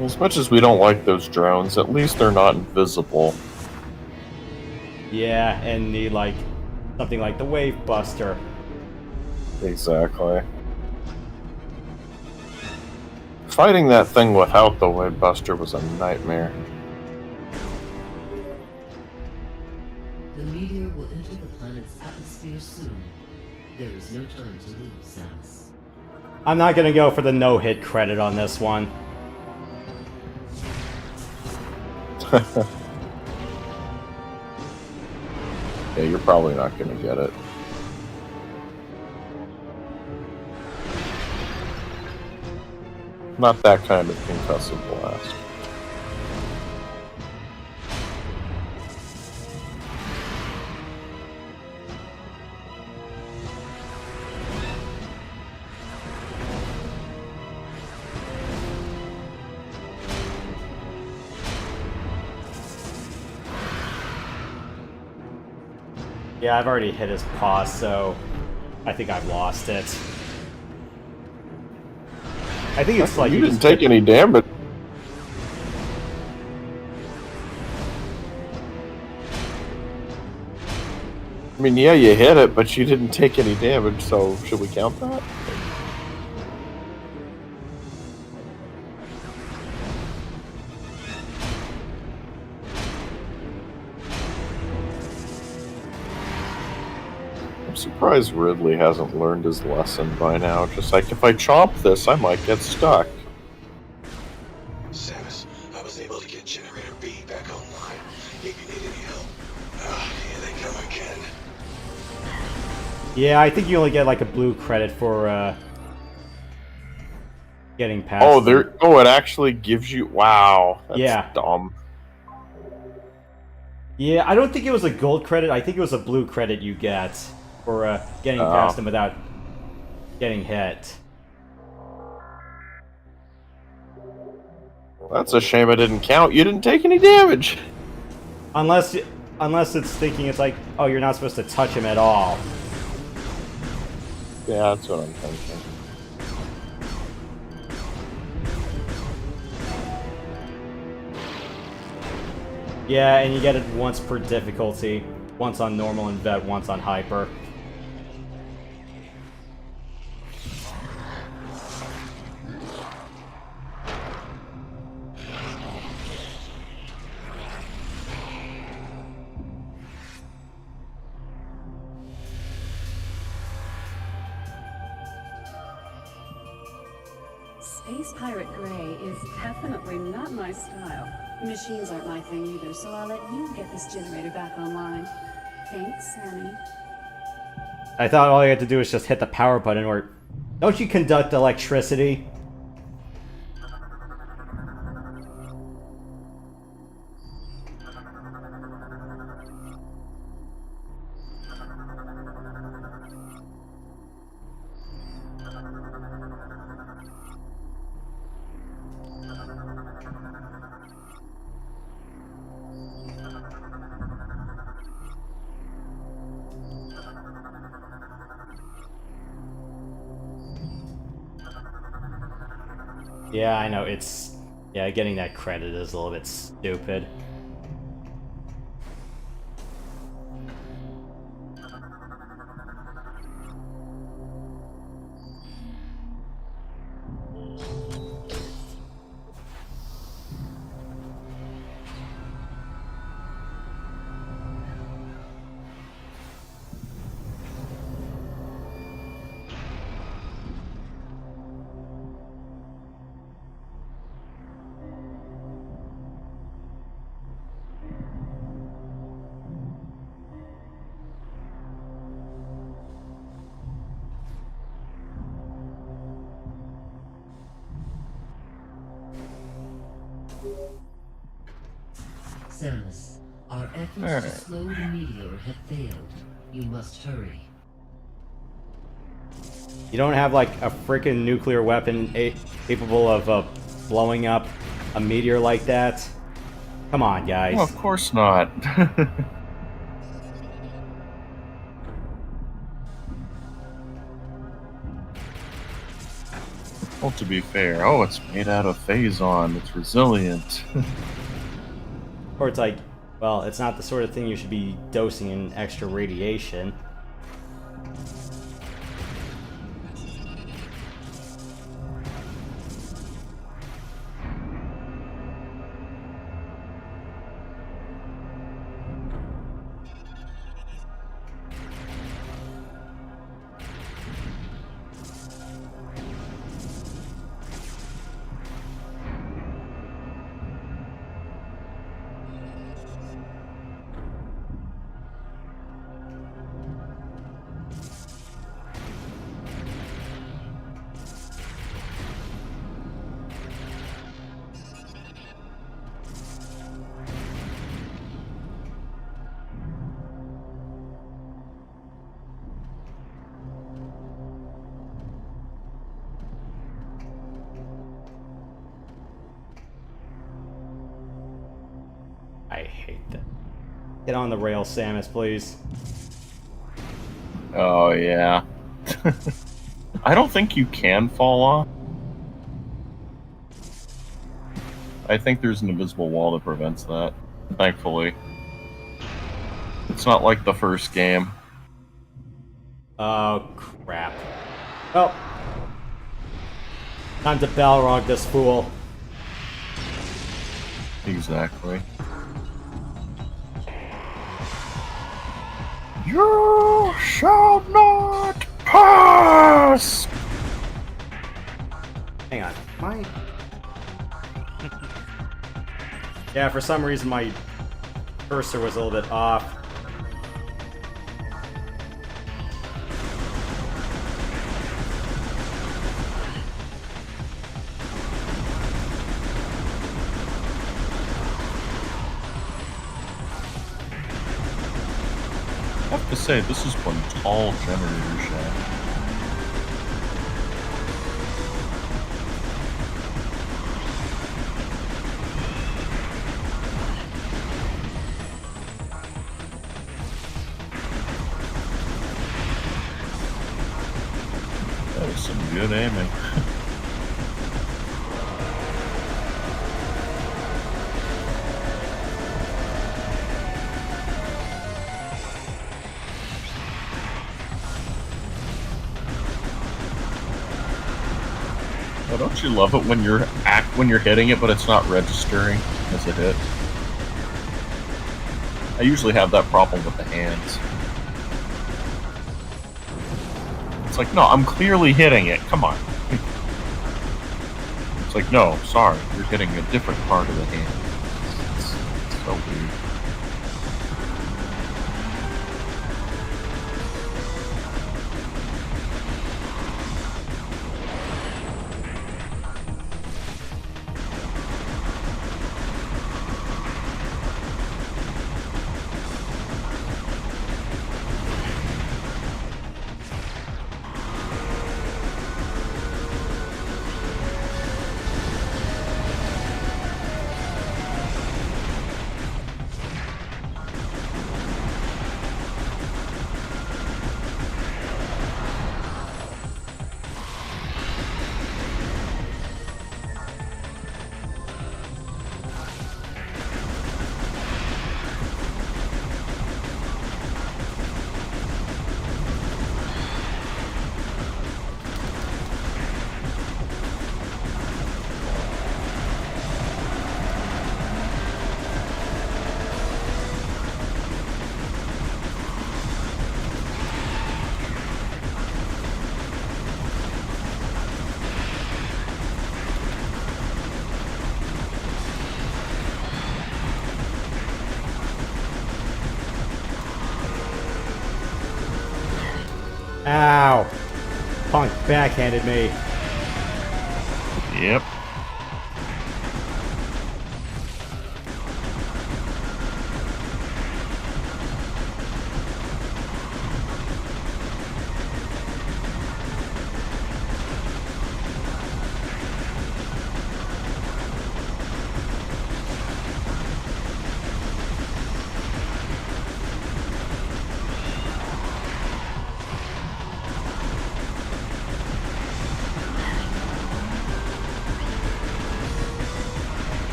As much as we don't like those drones, at least they're not invisible. Yeah, and need like something like the Wave Buster. Exactly. Fighting that thing without the Wave Buster was a nightmare. The meteor will enter the planet's atmosphere soon. There is no time to lose, Samus. I'm not gonna go for the no-hit credit on this one. Yeah, you're probably not gonna get it. Not that kind of concussive blast. Yeah, I've already hit his paw, so I think I've lost it. I think it's like you didn't take any damage. I mean, yeah, you hit it, but you didn't take any damage, so should we count that? I'm surprised Ridley hasn't learned his lesson by now. Just like, if I chomp this, I might get stuck. Samus, I was able to get Generator B back online. If you need any help. Here they come again. Yeah, I think you only get like a blue credit for getting past. Oh, there. Oh, it actually gives you. Wow. That's dumb. Yeah, I don't think it was a gold credit. I think it was a blue credit you get for getting past them without getting hit. Well, that's a shame I didn't count. You didn't take any damage. Unless it's thinking it's like, oh, you're not supposed to touch him at all. Yeah, that's what I'm thinking. Yeah, and you get it once per difficulty. Once on normal and vet, once on hyper. Space Pirate Grey is definitely not my style. Machines aren't my thing either, so I'll let you get this generator back online. Thanks, Sammy. I thought all you had to do was just hit the power button, or... Don't you conduct electricity? Yeah, I know, it's... Yeah, getting that credit is a little bit stupid. Samus, our efforts to slow the meteor have failed. You must hurry. You don't have, like, a freaking nuclear weapon capable of blowing up a meteor like that? Come on, guys. Well, of course not. Well, to be fair, oh, it's made out of phazon. It's resilient. Or it's like, well, it's not the sort of thing you should be dosing in extra radiation. I hate that. Get on the rail, Samus, please. Oh, yeah. I don't think you can fall off. I think there's an invisible wall that prevents that, thankfully. It's not like the first game. Oh, crap. Oh. Time to Balrog this fool. Exactly. You shall not pass! Hang on. My... yeah, for some reason my cursor was a little bit off. I have to say, this is one tall generator shaft. That was some good aiming. Oh, don't you love it when you're hitting it, but it's not registering as a hit? I usually have that problem with the hands. It's like, no, I'm clearly hitting it. Come on. It's like, no, sorry, you're hitting a different part of the hand. It's so weird. Ow! Punk backhanded me. Yep.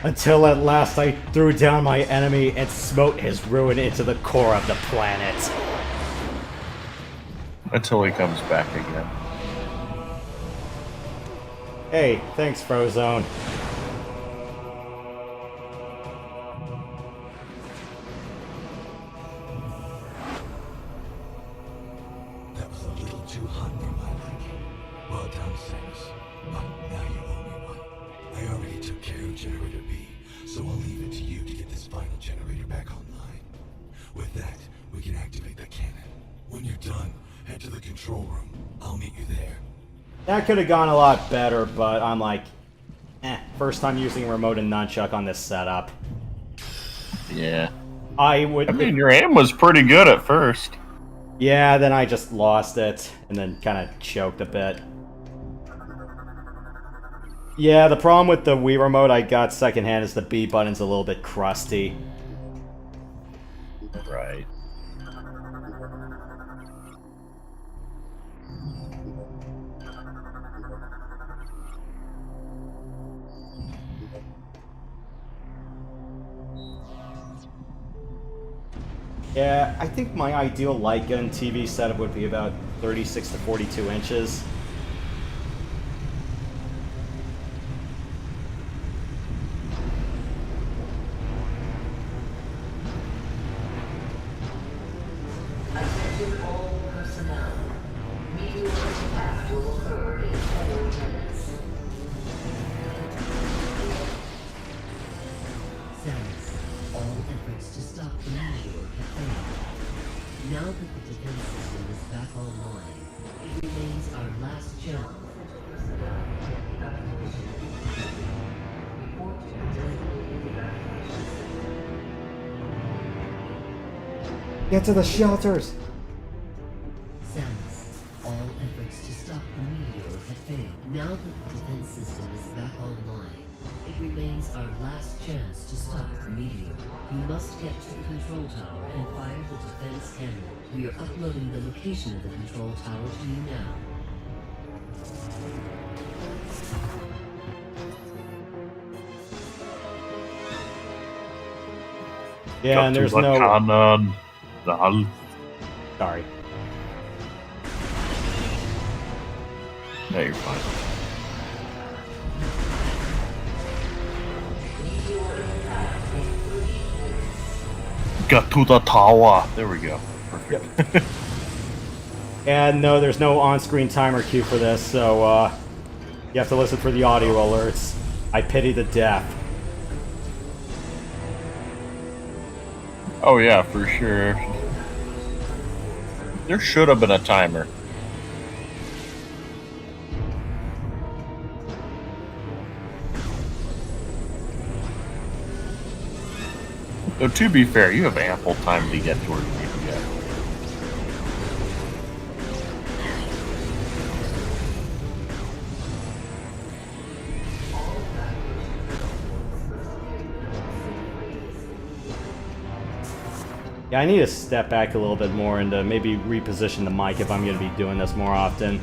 Until at last I threw down my enemy and smote his ruin into the core of the planet. Until he comes back again. Hey, thanks, Frozone. That was a little too hot for my liking. Well done, Samus. But now you owe me one. I already took care of Generator B, so I'll leave it to you to get this final generator back online. With that, we can activate the cannon. When you're done, head to the control room. I'll meet you there. That could have gone a lot better, but I'm like, first time using a remote and nunchuck on this setup. Yeah. I mean, your aim was pretty good at first. Yeah, then I just lost it, and then kind of choked a bit. Yeah, the problem with the Wii Remote I got secondhand is the B button's a little bit crusty. Right. Yeah, I think my ideal light gun TV setup would be about 36 to 42 inches. Attention all personnel. Meteor attack will occur in 4 minutes. Samus, all efforts to stop the meteor have failed. Now that the defense system is back online, it remains our last chance. Report to designated evacuation center. Get to the shelters! Samus, all efforts to stop the meteor have failed. Now that the defense system is back online, it remains our last chance to stop the meteor. You must get to the control tower and fire the defense cannon. We are uploading the location of the control tower to you now. Yeah, and there's no... cannon. The hull. Sorry. No, you're fine. Get to the tower. There we go. Perfect. Yep. And no, there's no on-screen timer cue for this, so you have to listen for the audio alerts. I pity the deaf. Oh yeah, for sure. There should have been a timer. Though to be fair, you have ample time to get to where you need to get. Yeah, I need to step back a little bit more and maybe reposition the mic if I'm going to be doing this more often.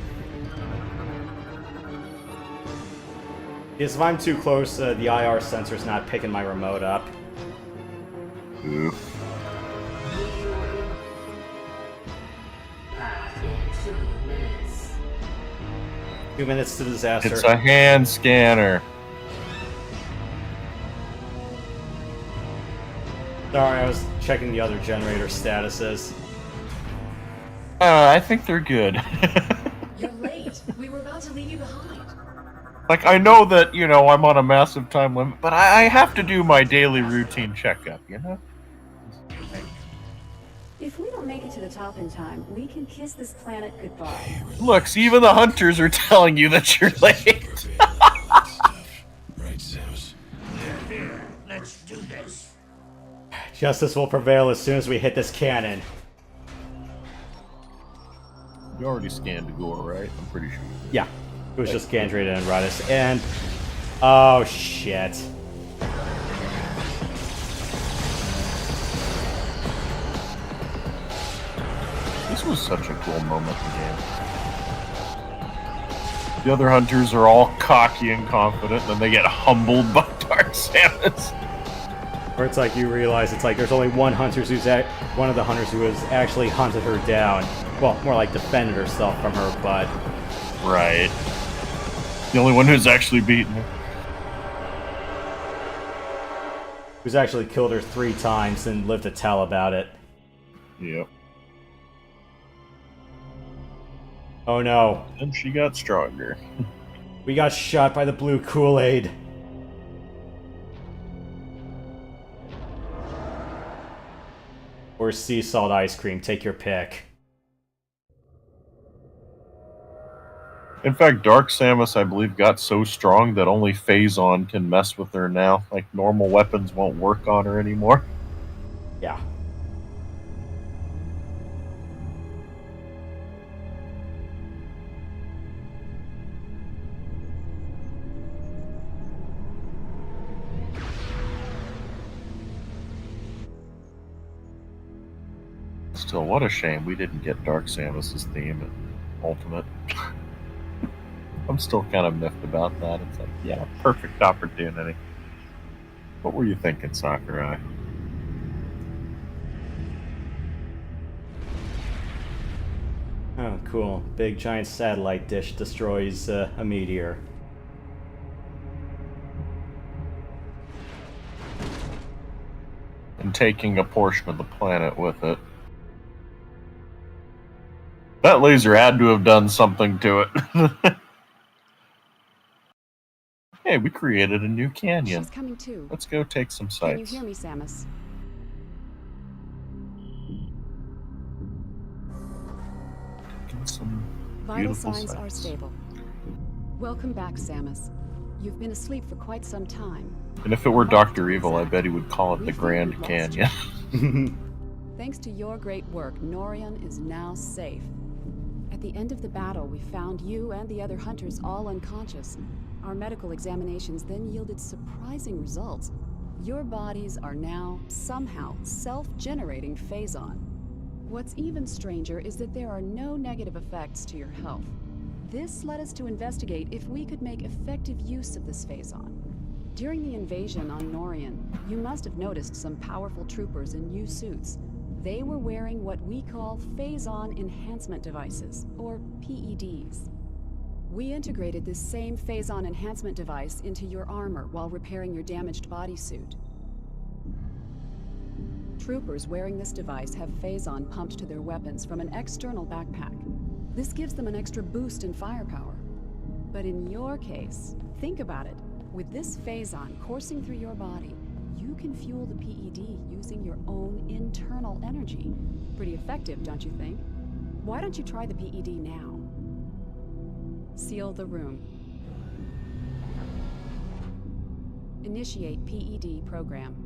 Because if I'm too close, the IR sensor's not picking my remote up. Ooh. 2 minutes to disaster. It's a hand scanner. Sorry, I was checking the other generator statuses. I think they're good. You're late. We were about to leave you behind. Like, I know that, you know, I'm on a massive time limit, but I have to do my daily routine checkup, you know? If we don't make it to the top in time, we can kiss this planet goodbye. Look, even the hunters are telling you that you're late. Right, Samus? Here, let's do this. Justice will prevail as soon as we hit this cannon. You already scanned Gore, right? I'm pretty sure. Yeah. It was just Gandrita and Radis. And... oh, shit. This was such a cool moment in the game. The other hunters are all cocky and confident, and then they get humbled by Dark Samus. Or it's like you realize it's like there's only one hunter one of the hunters who has actually hunted her down. Well, more like defended herself from her butt. Right. The only one who's actually beaten her. Who's actually killed her 3 times and lived to tell about it. Yep. Oh no. And she got stronger. We got shot by the blue Kool-Aid. Or sea salt ice cream, take your pick. In fact, Dark Samus, I believe, got so strong that only Phazon can mess with her now. Like, normal weapons won't work on her anymore. Yeah. Still, what a shame we didn't get Dark Samus's theme in Ultimate. I'm still kind of miffed about that. It's like, yeah, perfect opportunity. What were you thinking, Sakurai? Oh, cool. Big giant satellite dish destroys a meteor. And taking a portion of the planet with it. That laser had to have done something to it. Hey, we created a new canyon. She's coming too. Let's go take some sights. Can you hear me, Samus? Some Vital beautiful signs sights. are stable. Welcome back, Samus. You've been asleep for quite some time. And if it were Dr. Evil, I bet he would call it the Grand Canyon. Thanks to your great work, Norion is now safe. At the end of the battle, we found you and the other hunters all unconscious. Our medical examinations then yielded surprising results. Your bodies are now, somehow, self-generating phazon. What's even stranger is that there are no negative effects to your health. This led us to investigate if we could make effective use of this phazon. During the invasion on Norion, you must have noticed some powerful troopers in new suits. They were wearing what we call phazon enhancement devices, or PEDs. We integrated this same phazon enhancement device into your armor while repairing your damaged bodysuit. Troopers wearing this device have phazon pumped to their weapons from an external backpack. This gives them an extra boost in firepower. But in your case, think about it. With this phazon coursing through your body, you can fuel the PED using your own internal energy. Pretty effective, don't you think? Why don't you try the PED now? Seal the room. Initiate PED program.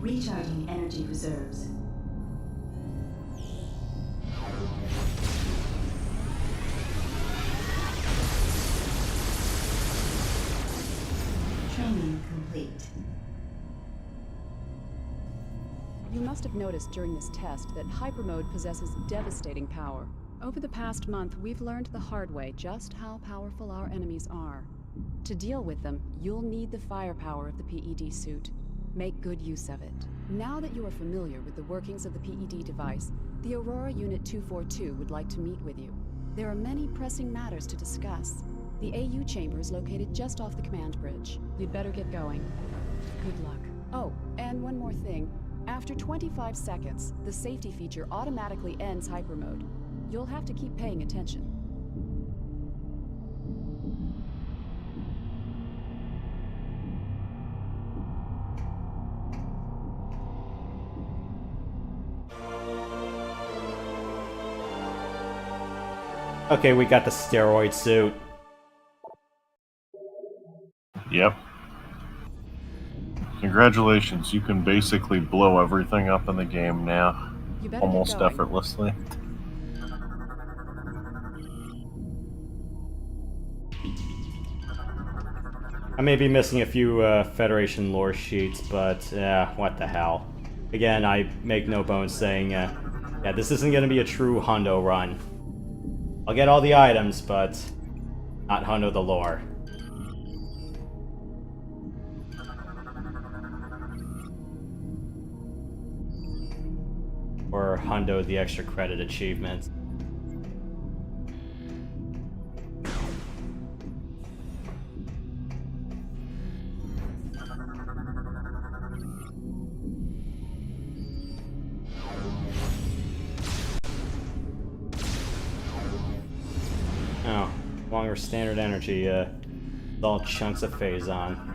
Recharging energy reserves. Training complete. You must have noticed during this test that hypermode possesses devastating power. Over the past month, we've learned the hard way just how powerful our enemies are. To deal with them, you'll need the firepower of the PED suit. Make good use of it. Now that you are familiar with the workings of the PED device, the Aurora Unit 242 would like to meet with you. There are many pressing matters to discuss. The AU chamber is located just off the command bridge. You'd better get going. Good luck. Oh, and one more thing. After 25 seconds, the safety feature automatically ends hypermode. You'll have to keep paying attention. Okay, we got the steroid suit. Yep. Congratulations, you can basically blow everything up in the game now. Almost effortlessly. I may be missing a few Federation lore sheets, but what the hell. Again, I make no bones saying, yeah, this isn't going to be a true Hundo run. I'll get all the items, but not Hundo the lore. Or Hundo the extra credit achievement. Oh, longer standard energy, with all chunks of phazon.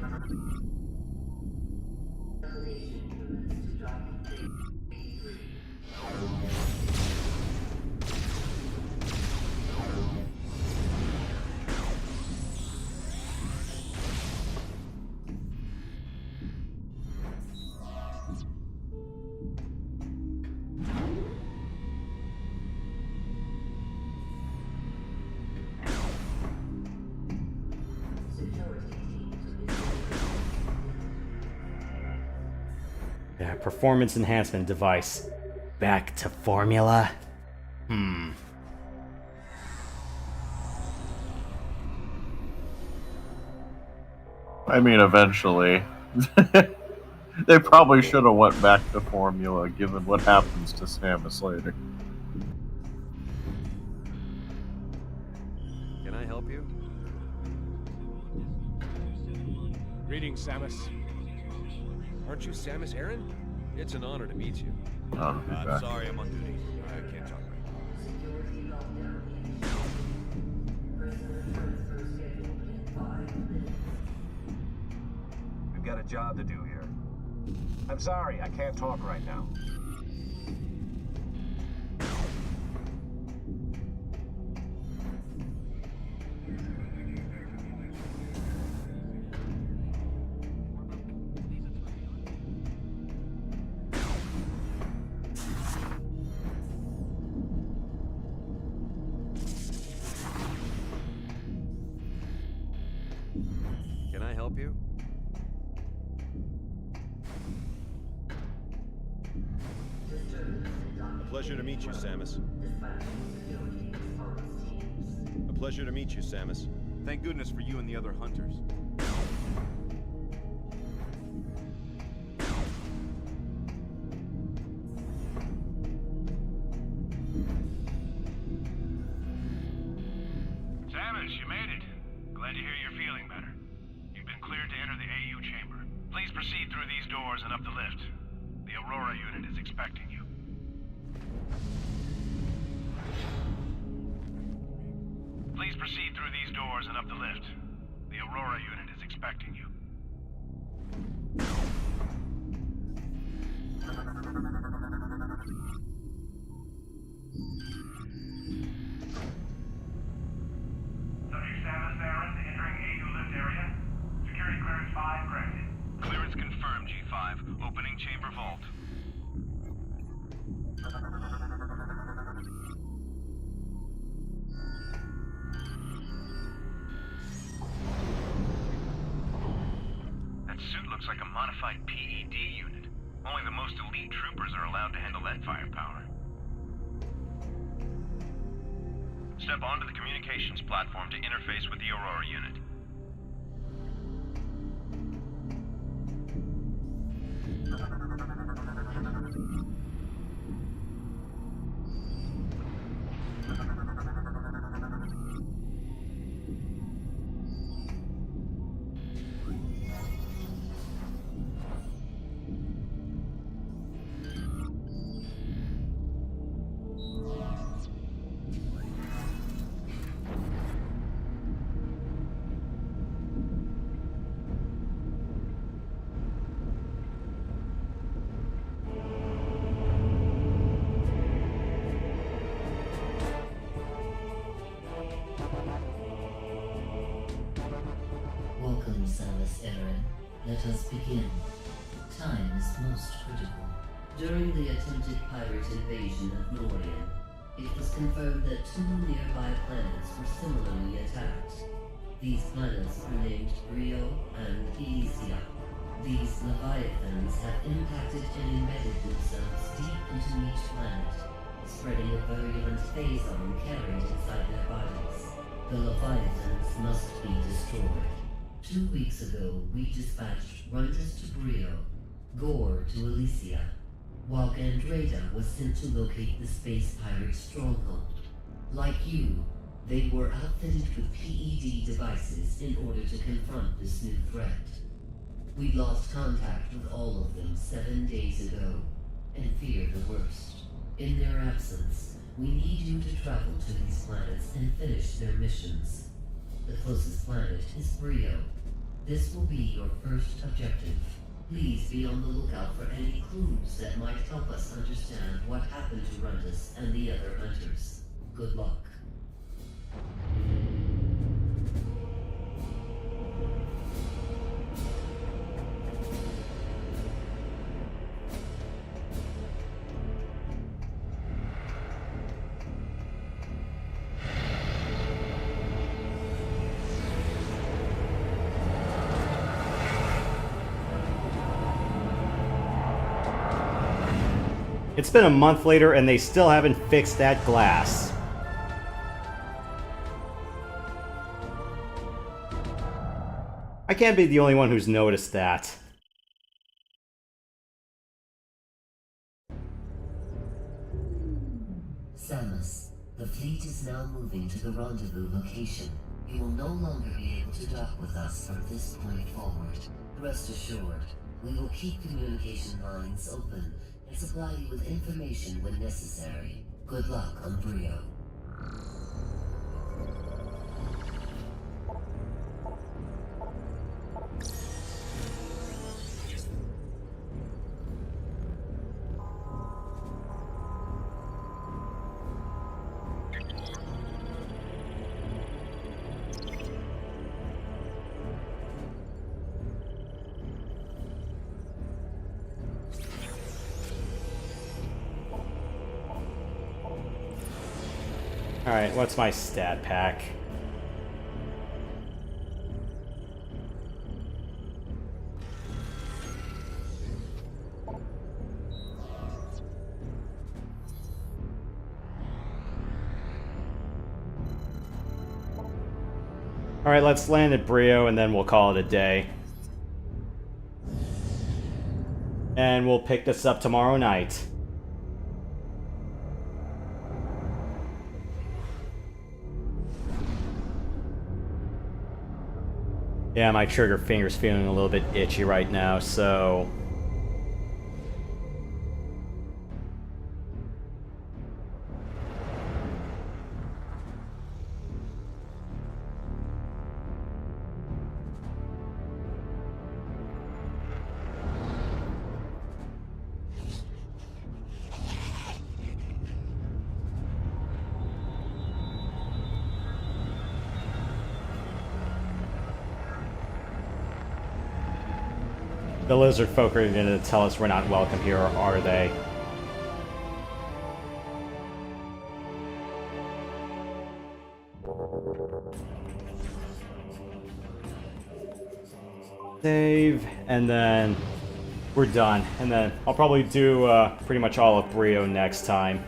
Yeah, performance enhancement device. Back to formula? I mean, eventually. They probably should have went back to formula, given what happens to Samus later. Can I help you? Greetings, Samus. Aren't you Samus Aran? It's an honor to meet you. I'm sorry, I'm on duty. I can't talk We've got a job to do here. I'm sorry, I can't talk right now. Can I help you? A pleasure to meet you, Samus. A pleasure to meet you, Samus. Thank goodness for you and the other hunters. Samus, you made it. Glad to hear you're feeling better. You've been cleared to enter the AU chamber. Please proceed through these doors and up the lift. The Aurora unit is expecting you. Please proceed through these doors and up the lift. The Aurora unit is expecting you. Samus Aran entering AU lift area. Security clearance 5 granted. Clearance confirmed, G5. Opening chamber vault. That suit looks like a modified PED unit. Only the most elite troopers are allowed to handle that firepower. Step onto the communications platform to interface with the Aurora unit. Welcome, Samus Aran. Let us begin. Time is most critical. During the attempted pirate invasion of Norion, it was confirmed that 2 nearby planets were similarly attacked. These planets were named Brio and Elysia. These Leviathans have impacted and embedded themselves deep into each planet, spreading a virulent phazon carried inside their bodies. The Leviathans must be destroyed. 2 weeks ago, we dispatched Runters to Brio, Gore to Elysia, while Gandreda was sent to locate the space pirate stronghold. Like you, they were outfitted with PED devices in order to confront this new threat. We lost contact with all of them 7 days ago, and fear the worst. In their absence, we need you to travel to these planets and finish their missions. The closest planet is Brio. This will be your first objective. Please be on the lookout for any clues that might help us understand what happened to Runtus and the other hunters. Good luck. It's been a month later and they still haven't fixed that glass. I can't be the only one who's noticed that. Samus, the fleet is now moving to the rendezvous location. You will no longer be able to dock with us from this point forward. Rest assured, we will keep communication lines open and supply you with information when necessary. Good luck on Brio. Alright, what's my stat pack? Alright, let's land at Brio and then we'll call it a day. And we'll pick this up tomorrow night. Yeah, my trigger finger's feeling a little bit itchy right now, so... The lizard folk are going to tell us we're not welcome here, or are they? Save, and then we're done. And then I'll probably do pretty much all of Brio next time.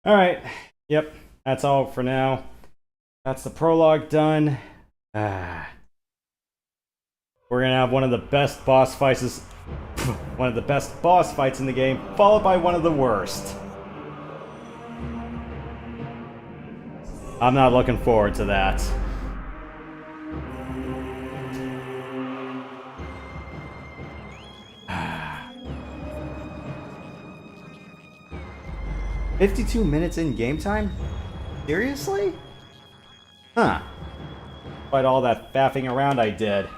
Alright, yep, that's all for now. That's the prologue done. We're gonna have one of the best boss fights in the game, followed by one of the worst. I'm not looking forward to that. 52 minutes in game time? Seriously? Huh. Despite all that faffing around I did.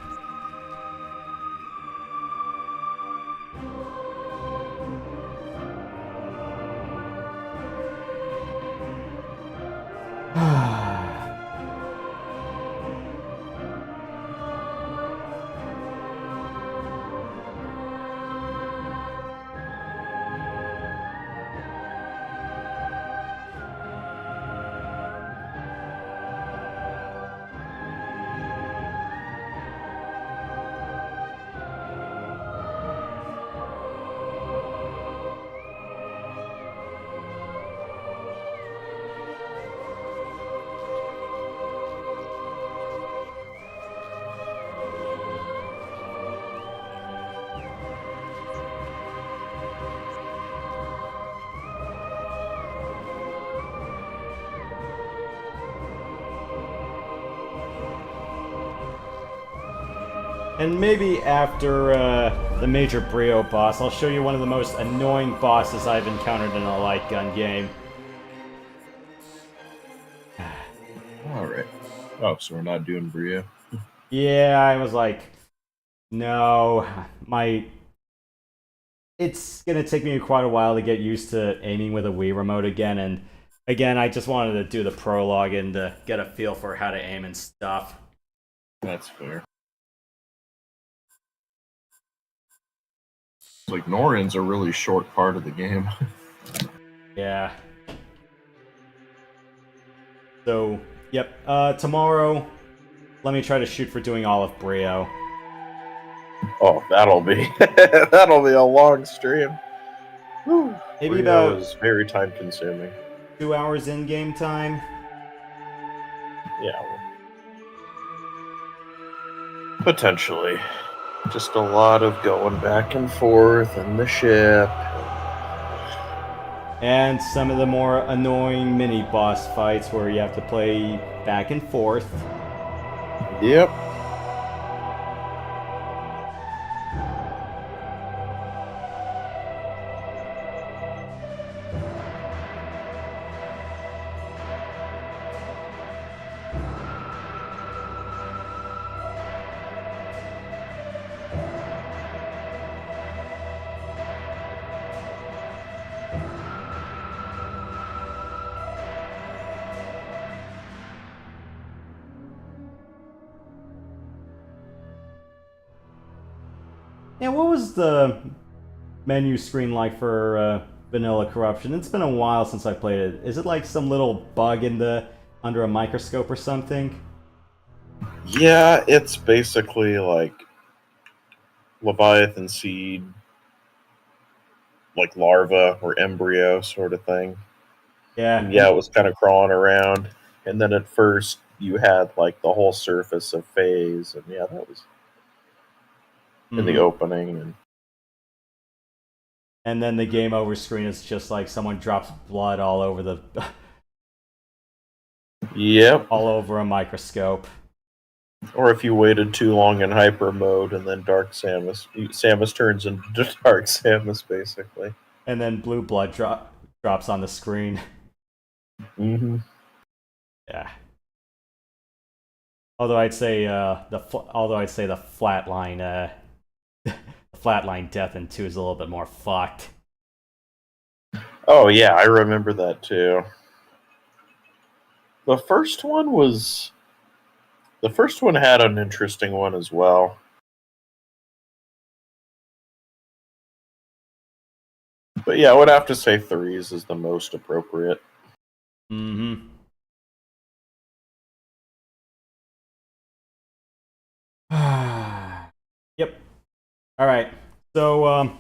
And maybe after the major Brio boss, I'll show you one of the most annoying bosses I've encountered in a light gun game. Alright. Oh, so we're not doing Brio? Yeah, I was like, no, it's gonna take me quite a while to get used to aiming with a Wii remote again, and again, I just wanted to do the prologue and to get a feel for how to aim and stuff. That's fair. Like, Norion's a really short part of the game. Yeah. So, yep, tomorrow, let me try to shoot for doing all of Brio. Oh, that'll be a long stream. Whew. Maybe Brio about is very time consuming. 2 hours in game time. Yeah. Potentially. Just a lot of going back and forth in the ship. And some of the more annoying mini-boss fights where you have to play back and forth. Yep. Yeah, what was the menu screen like for Vanilla Corruption? It's been a while since I played it. Is it like some little bug in the under a microscope or something? Yeah, it's basically like Leviathan seed, like larva or embryo sort of thing. Yeah. And yeah, it was kind of crawling around. And then at first you had like the whole surface of phase, and yeah, that was in the opening. And then the game over screen is just like someone drops blood all over the... Yep. All over a microscope. Or if you waited too long in hyper mode, and then Dark Samus turns into Dark Samus, basically. And then blue blood drops on the screen. Mm-hmm. Yeah. Although I'd say the flatline flatline death in 2 is a little bit more fucked. Oh yeah, I remember that too. The first one had an interesting one as well. But yeah, I would have to say 3's is the most appropriate. Mm-hmm. Yep. Alright. So,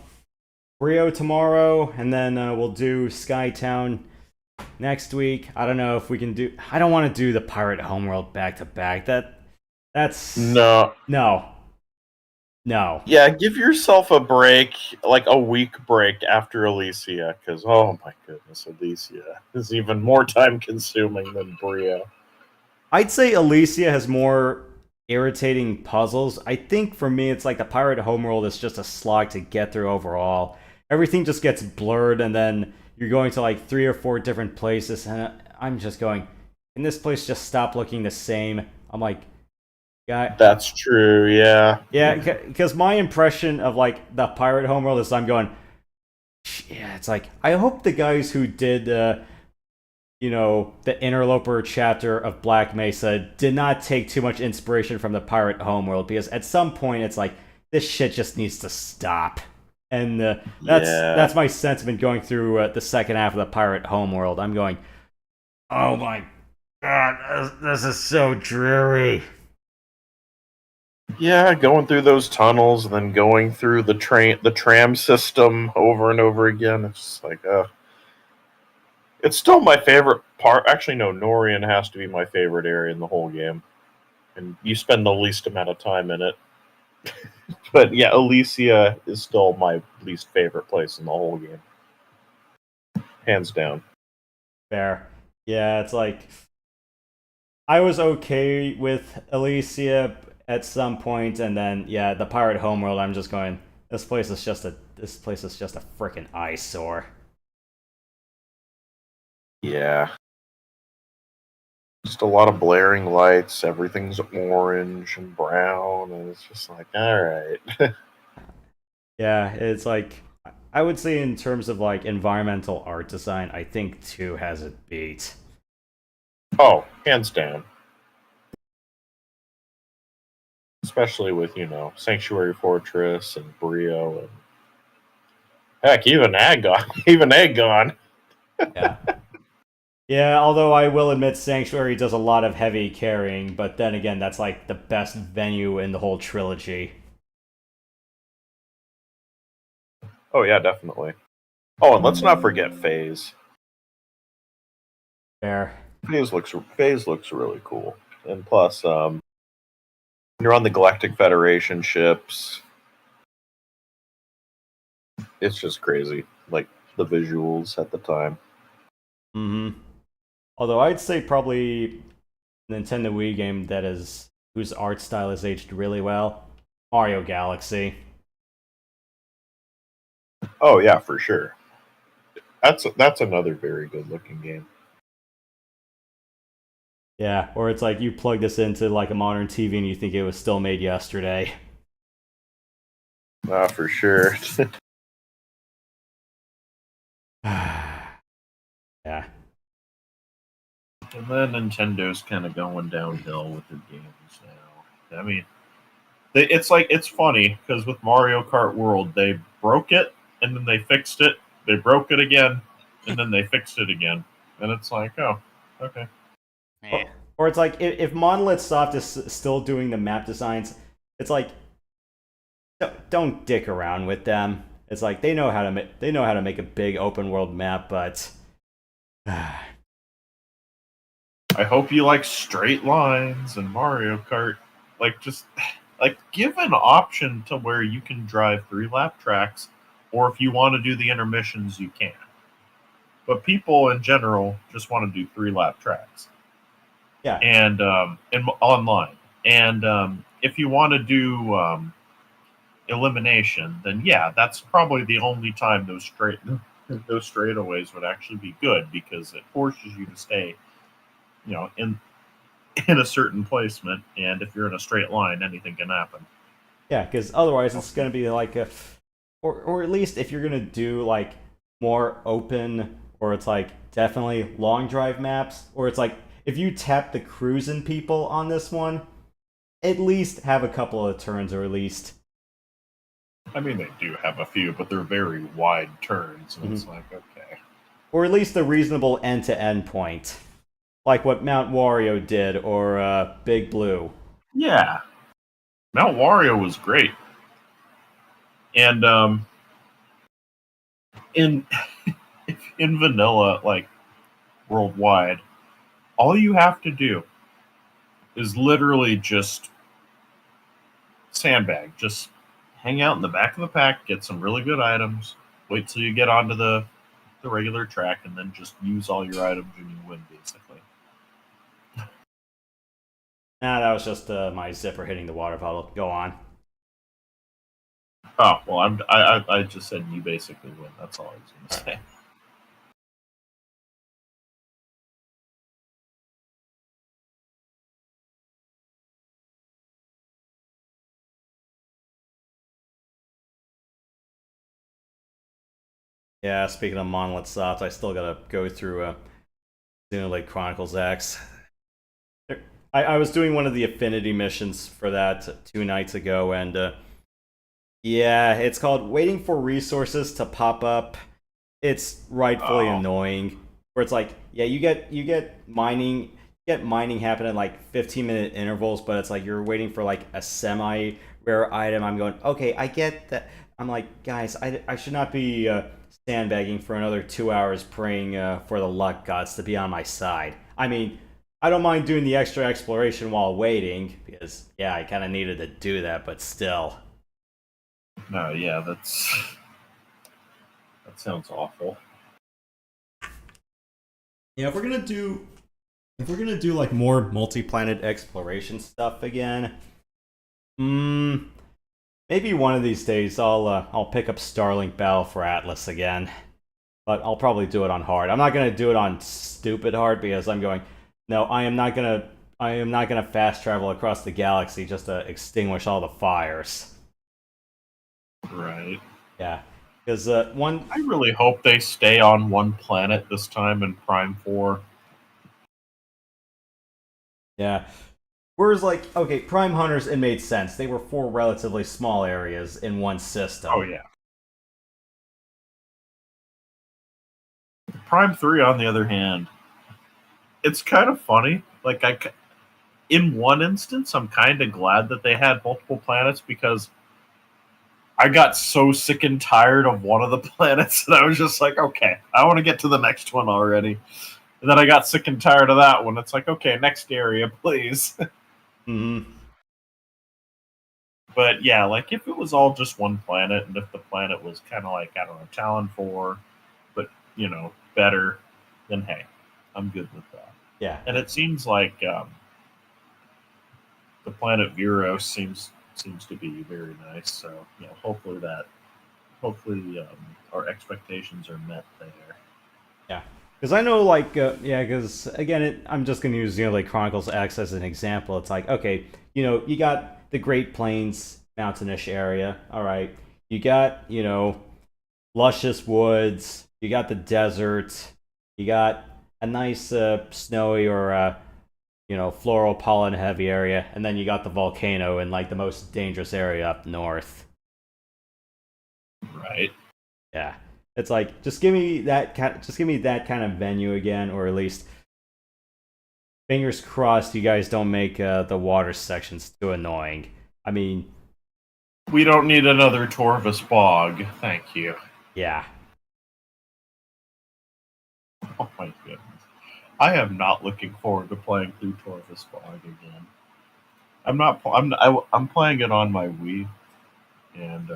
Rio tomorrow, and then we'll do Skytown next week. I don't know if we can do... I don't want to do the Pirate Homeworld back-to-back. That's... No. Yeah, give yourself a break, like a week break after Elysia, because, oh my goodness, Elysia is even more time-consuming than Brio. I'd say Elysia has more irritating puzzles. I think for me, it's like the Pirate Homeworld is just a slog to get through overall. Everything just gets blurred, and then you're going to like 3 or 4 different places, and I'm just going, can this place just stop looking the same? I'm like, yeah. That's true, yeah. Yeah, because my impression of like the pirate homeworld is I'm going, yeah, it's like, I hope the guys who did, you know, the Interloper chapter of Black Mesa did not take too much inspiration from the pirate homeworld, because at some point it's like, this shit just needs to stop. And that's my sentiment going through the second half of the pirate homeworld. I'm going, oh my god, this is so dreary. Yeah, going through those tunnels and then going through the tram system over and over again. It's just like, it's still my favorite part. Actually, no, Norion has to be my favorite area in the whole game. And you spend the least amount of time in it. But yeah, Elysia is still my least favorite place in the whole game. Hands down. Fair. Yeah, it's like, I was okay with Elysia at some point, and then yeah, the pirate homeworld, I'm just going, this place is just a freaking eyesore. Yeah. Just a lot of blaring lights, everything's orange and brown, and it's just like, alright. Yeah, it's like, I would say in terms of like environmental art design, I think 2 has it beat. Oh, hands down. Especially with, you know, Sanctuary Fortress and Brio and heck, even Agon. Yeah. Yeah, although I will admit Sanctuary does a lot of heavy carrying, but then again, that's like the best venue in the whole trilogy. Oh yeah, definitely. Oh, and let's not forget Phase. Fair. Phase looks really cool. And plus, you're on the Galactic Federation ships. It's just crazy. Like the visuals at the time. Mm-hmm. Although I'd say probably Nintendo Wii game whose art style has aged really well, Mario Galaxy. Oh yeah, for sure. That's another very good looking game. Yeah, or it's like you plug this into like a modern TV and you think it was still made yesterday. Ah, for sure. Yeah. And then Nintendo's kind of going downhill with their games now. I mean, it's funny because with Mario Kart World, they broke it and then they fixed it. They broke it again and then they fixed it again. And it's like, oh, okay. Or it's like if Monolith Soft is still doing the map designs, it's like don't dick around with them. It's like they know how to make a big open world map, but I hope you like straight lines and Mario Kart. Like, just like give an option to where you can drive 3-lap tracks, or if you want to do the intermissions, you can. But people in general just want to do 3-lap tracks. Yeah. And online. And if you want to do elimination, then yeah, that's probably the only time those straightaways would actually be good, because it forces you to stay, you know, in a certain placement, and if you're in a straight line, anything can happen. Yeah, because otherwise it's going to be like or at least if you're going to do like more open, or it's like definitely long drive maps, or it's like if you tap the cruising people on this one, at least have a couple of turns, or at least. I mean, they do have a few, but they're very wide turns, and it's like, okay. Or at least a reasonable end-to-end point. Like what Mount Wario did, or Big Blue. Yeah. Mount Wario was great. And in vanilla, like worldwide, all you have to do is literally just sandbag. Just hang out in the back of the pack, get some really good items, wait till you get onto the regular track, and then just use all your items and you win, basically. Nah, that was just my zipper hitting the water bottle. Go on. Oh, well, I just said you basically win. That's all I was going to say. Yeah, speaking of Monolith Soft, I still gotta go through Xenoblade Chronicles X. I was doing one of the Affinity missions for that 2 nights ago, and yeah, it's called Waiting for Resources to Pop Up. It's rightfully annoying. Where it's like, yeah, you get mining happen at like 15-minute intervals, but it's like you're waiting for like a semi-rare item. I'm going, okay, I get that. I'm like, guys, I should not be sandbagging for another 2 hours praying for the luck gods to be on my side. I mean, I don't mind doing the extra exploration while waiting, because, yeah, I kind of needed to do that, but still. No, yeah, that sounds awful. Yeah, if we're gonna do like more multi-planet exploration stuff again, maybe one of these days I'll pick up Starlink Battle for Atlas again, but I'll probably do it on hard. I'm not gonna do it on stupid hard because I'm going, no, I am not gonna fast travel across the galaxy just to extinguish all the fires. Right. Yeah. Because I really hope they stay on one planet this time in Prime 4. Yeah. Whereas, like, okay, Prime Hunters, it made sense. They were 4 relatively small areas in one system. Oh, yeah. Prime 3, on the other hand, it's kind of funny. Like, in one instance, I'm kind of glad that they had multiple planets because I got so sick and tired of one of the planets that I was just like, okay, I want to get to the next one already. And then I got sick and tired of that one. It's like, okay, next area, please. But yeah, like if it was all just one planet, and if the planet was kind of like, I don't know, Talon 4, but, you know, better, then hey, I'm good with that. Yeah. And it seems like the planet Viros seems to be very nice. So, you know, hopefully our expectations are met there. Yeah. Because I know, like, because, again, I'm just going to use, like, Chronicles X as an example. It's like, okay, you know, you got the Great Plains mountainish area, all right. You got, you know, luscious woods. You got the desert. You got a nice snowy or, you know, floral pollen heavy area. And then you got the volcano in, like, the most dangerous area up north. Right. Yeah. It's like, just give me that kind of venue again, or at least fingers crossed you guys don't make the water sections too annoying. I mean, we don't need another Torvus bog, thank you. Yeah. Oh my goodness, I am not looking forward to playing through Torvus bog again. I'm playing it on my Wii, and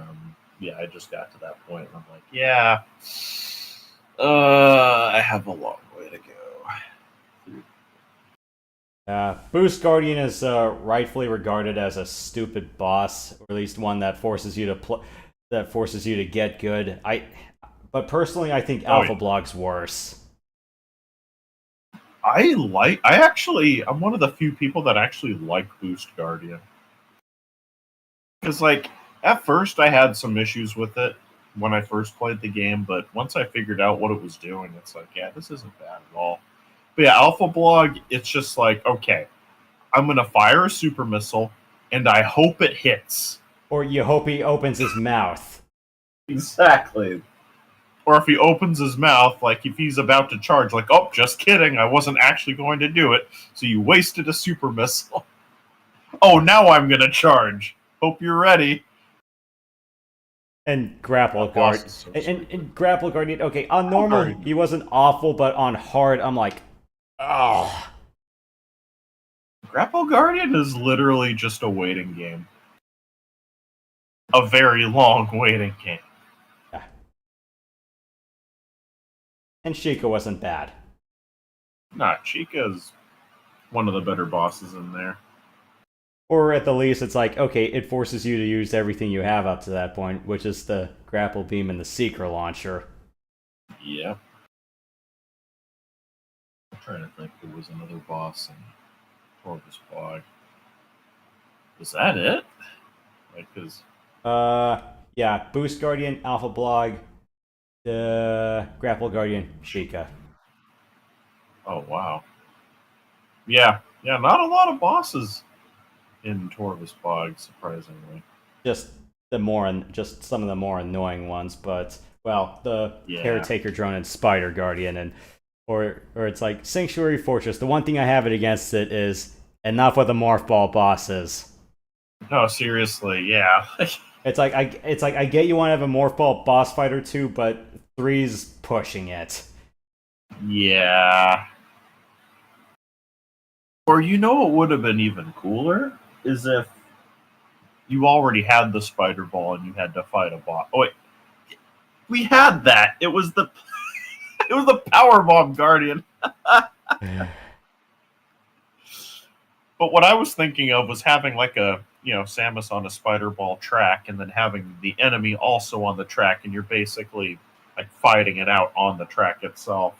yeah, I just got to that point, and I'm like, yeah, I have a long way to go. Boost Guardian is rightfully regarded as a stupid boss, or at least one that forces you to get good. But personally, I think Alpha Blog's worse. I'm one of the few people that actually like Boost Guardian. Because, like, at first I had some issues with it when I first played the game, but once I figured out what it was doing, it's like, yeah, this isn't bad at all. But yeah, Alpha Blog, it's just like, okay, I'm going to fire a super missile, and I hope it hits. Or you hope he opens his mouth. Exactly. Or if he opens his mouth, like if he's about to charge, like, oh, just kidding, I wasn't actually going to do it, so you wasted a super missile. Oh, now I'm going to charge. Hope you're ready. And Grapple Guard. So and Grapple Guardian, okay, on normal, he wasn't awful, but on hard, I'm like, oh. Grapple Guardian is literally just a waiting game. A very long waiting game. Yeah. And Sheikah wasn't bad. Nah, Sheikah's one of the better bosses in there. Or at the least, it's like, okay, it forces you to use everything you have up to that point, which is the grapple beam and the Seeker launcher. Yep. I'm trying to think there was another boss in Torvus Bog. Was that it? Like, cause... yeah, Boost Guardian, Alpha Blog, Grapple Guardian Sheikah. Oh wow. Yeah, not a lot of bosses in Torvus Bog, surprisingly. Just some of the more annoying ones, but well, the Caretaker Drone and Spider Guardian, and or it's like Sanctuary Fortress. The one thing I have it against it is enough with the Morph Ball bosses. No, seriously, yeah. It's like I get you want to have a Morph Ball boss fight or two, but 3's pushing it. Yeah. Or you know what would have been even cooler is if you already had the Spider Ball and you had to fight a boss. Oh wait, we had that. It was the Power Bomb Guardian. But what I was thinking of was having like a Samus on a Spider Ball track, and then having the enemy also on the track, and you're basically like fighting it out on the track itself.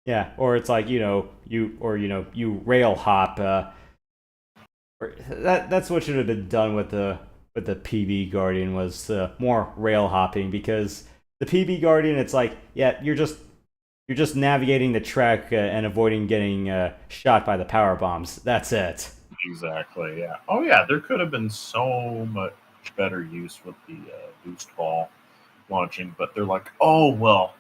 Yeah, or it's like you rail hop. That's what should have been done with the PB Guardian, was more rail hopping, because the PB Guardian, it's like, yeah, you're just navigating the track and avoiding getting shot by the power bombs. That's it. Exactly. Yeah. Oh yeah, there could have been so much better use with the boost ball launching, but they're like, oh well,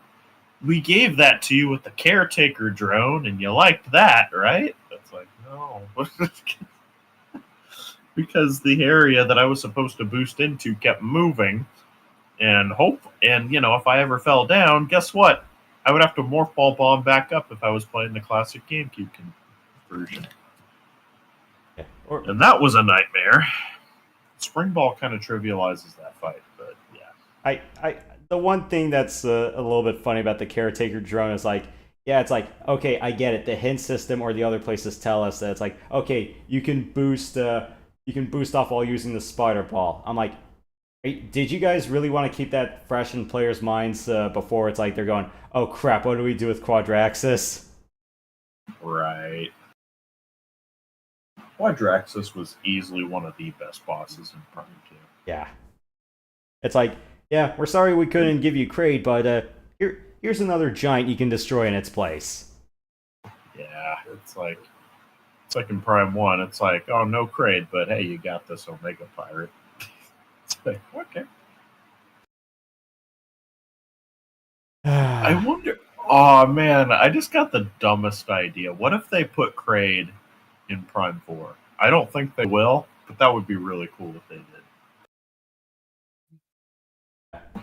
we gave that to you with the Caretaker Drone, and you liked that, right? It's like, no. Because the area that I was supposed to boost into kept moving, and if I ever fell down, guess what? I would have to Morph Ball bomb back up if I was playing the classic GameCube version. Yeah. And that was a nightmare. Spring Ball kind of trivializes that fight, but yeah. The one thing that's a little bit funny about the Caretaker Drone is like, yeah, it's like, okay, I get it. The hint system or the other places tell us that it's like, okay, you can boost off while using the Spider Ball. I'm like, did you guys really want to keep that fresh in players' minds before it's like they're going, oh crap, what do we do with Quadraxis? Right. Quadraxis was easily one of the best bosses in Prime 2. Yeah. It's like, yeah, we're sorry we couldn't give you Kraid, but here's another giant you can destroy in its place. Yeah, it's like in Prime 1, it's like, oh, no Kraid, but hey, you got this Omega Pirate. It's like, okay. I wonder, oh man, I just got the dumbest idea. What if they put Kraid in Prime 4? I don't think they will, but that would be really cool if they did.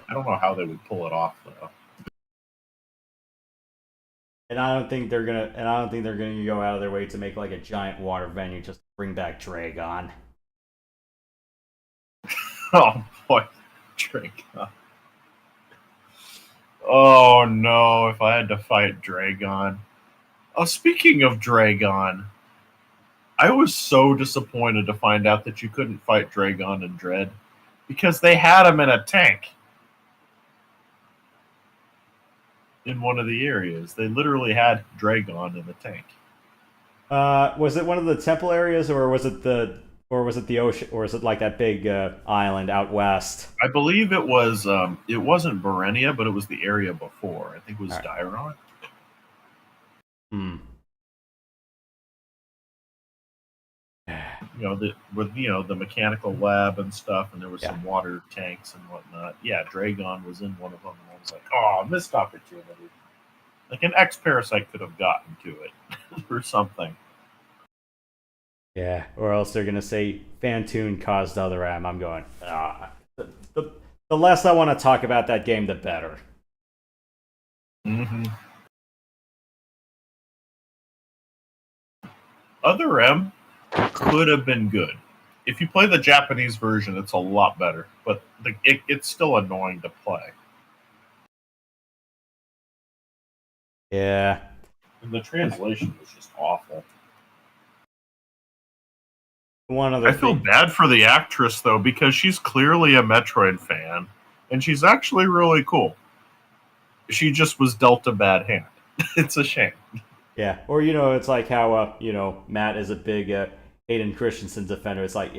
I don't know how they would pull it off though. And I don't think they're gonna go out of their way to make like a giant water venue just to bring back Dragon. Oh boy, Dragon. Oh no, if I had to fight Dragon. Oh, speaking of Dragon, I was so disappointed to find out that you couldn't fight Dragon in Dread, because they had him in a tank. In one of the areas, they literally had Dragon in the tank. Was it one of the temple areas, or was it the ocean, or is it like that big island out west? I believe it was. It wasn't Berenia, but it was the area before. I think it was right. Dairon. The mechanical lab and stuff, and there was some water tanks and whatnot. Yeah, Dragon was in one of them, and I was like, oh, missed opportunity. Like an X-Parasite could have gotten to it or something. Yeah, or else they're gonna say Fantoon caused other M. I'm going, the less I want to talk about that game, the better. Mm-hmm. Other M could have been good. If you play the Japanese version, it's a lot better, but it's still annoying to play. Yeah. And the translation was just awful. I feel bad for the actress, though, because she's clearly a Metroid fan, and she's actually really cool. She just was dealt a bad hand. It's a shame. Yeah, or it's like how Matt is a big Hayden Christensen defender. It's like,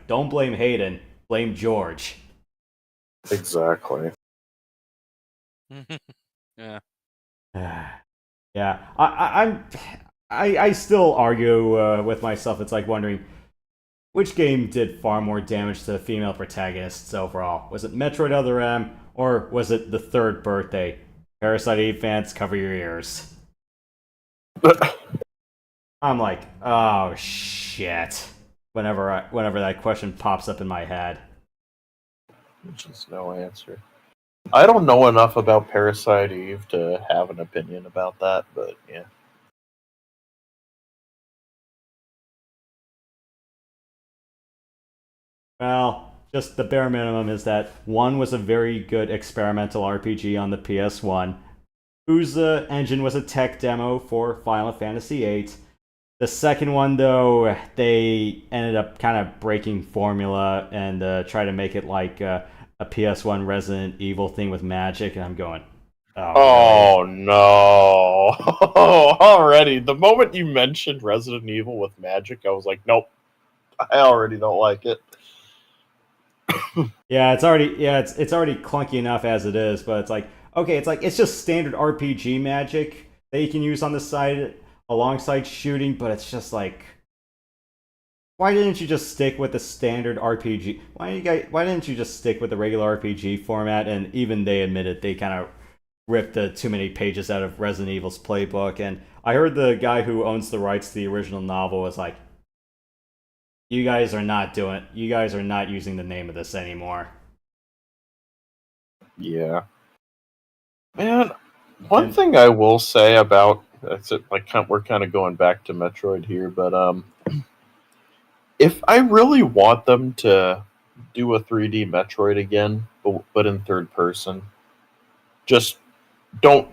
don't blame Hayden, blame George. Exactly. Yeah. Yeah, I still argue with myself. It's like wondering which game did far more damage to female protagonists overall. Was it Metroid Other M, or was it the third birthday? Parasite Eve fans, cover your ears. I'm like, oh shit. Whenever that question pops up in my head. Just no answer. I don't know enough about Parasite Eve to have an opinion about that, but yeah. Well, just the bare minimum is that one was a very good experimental RPG on the PS1, whose engine was a tech demo for Final Fantasy VIII. The second one, though, they ended up kind of breaking formula and try to make it like a PS1 Resident Evil thing with magic, and I'm going, oh no. Already, the moment you mentioned Resident Evil with magic, I was like, nope. I already don't like it. Yeah, it's already clunky enough as it is, but it's like, okay, it's just standard RPG magic that you can use on the side alongside shooting, but it's just like, why didn't you just stick with the standard RPG? Why didn't you just stick with the regular RPG format? And even they admitted they kind of ripped too many pages out of Resident Evil's playbook. And I heard the guy who owns the rights to the original novel was like, you guys are not using the name of this anymore. Yeah. Man, one thing I will say about that's it. Like we're kind of going back to Metroid here, but if I really want them to do a 3D Metroid again, but in third person, just don't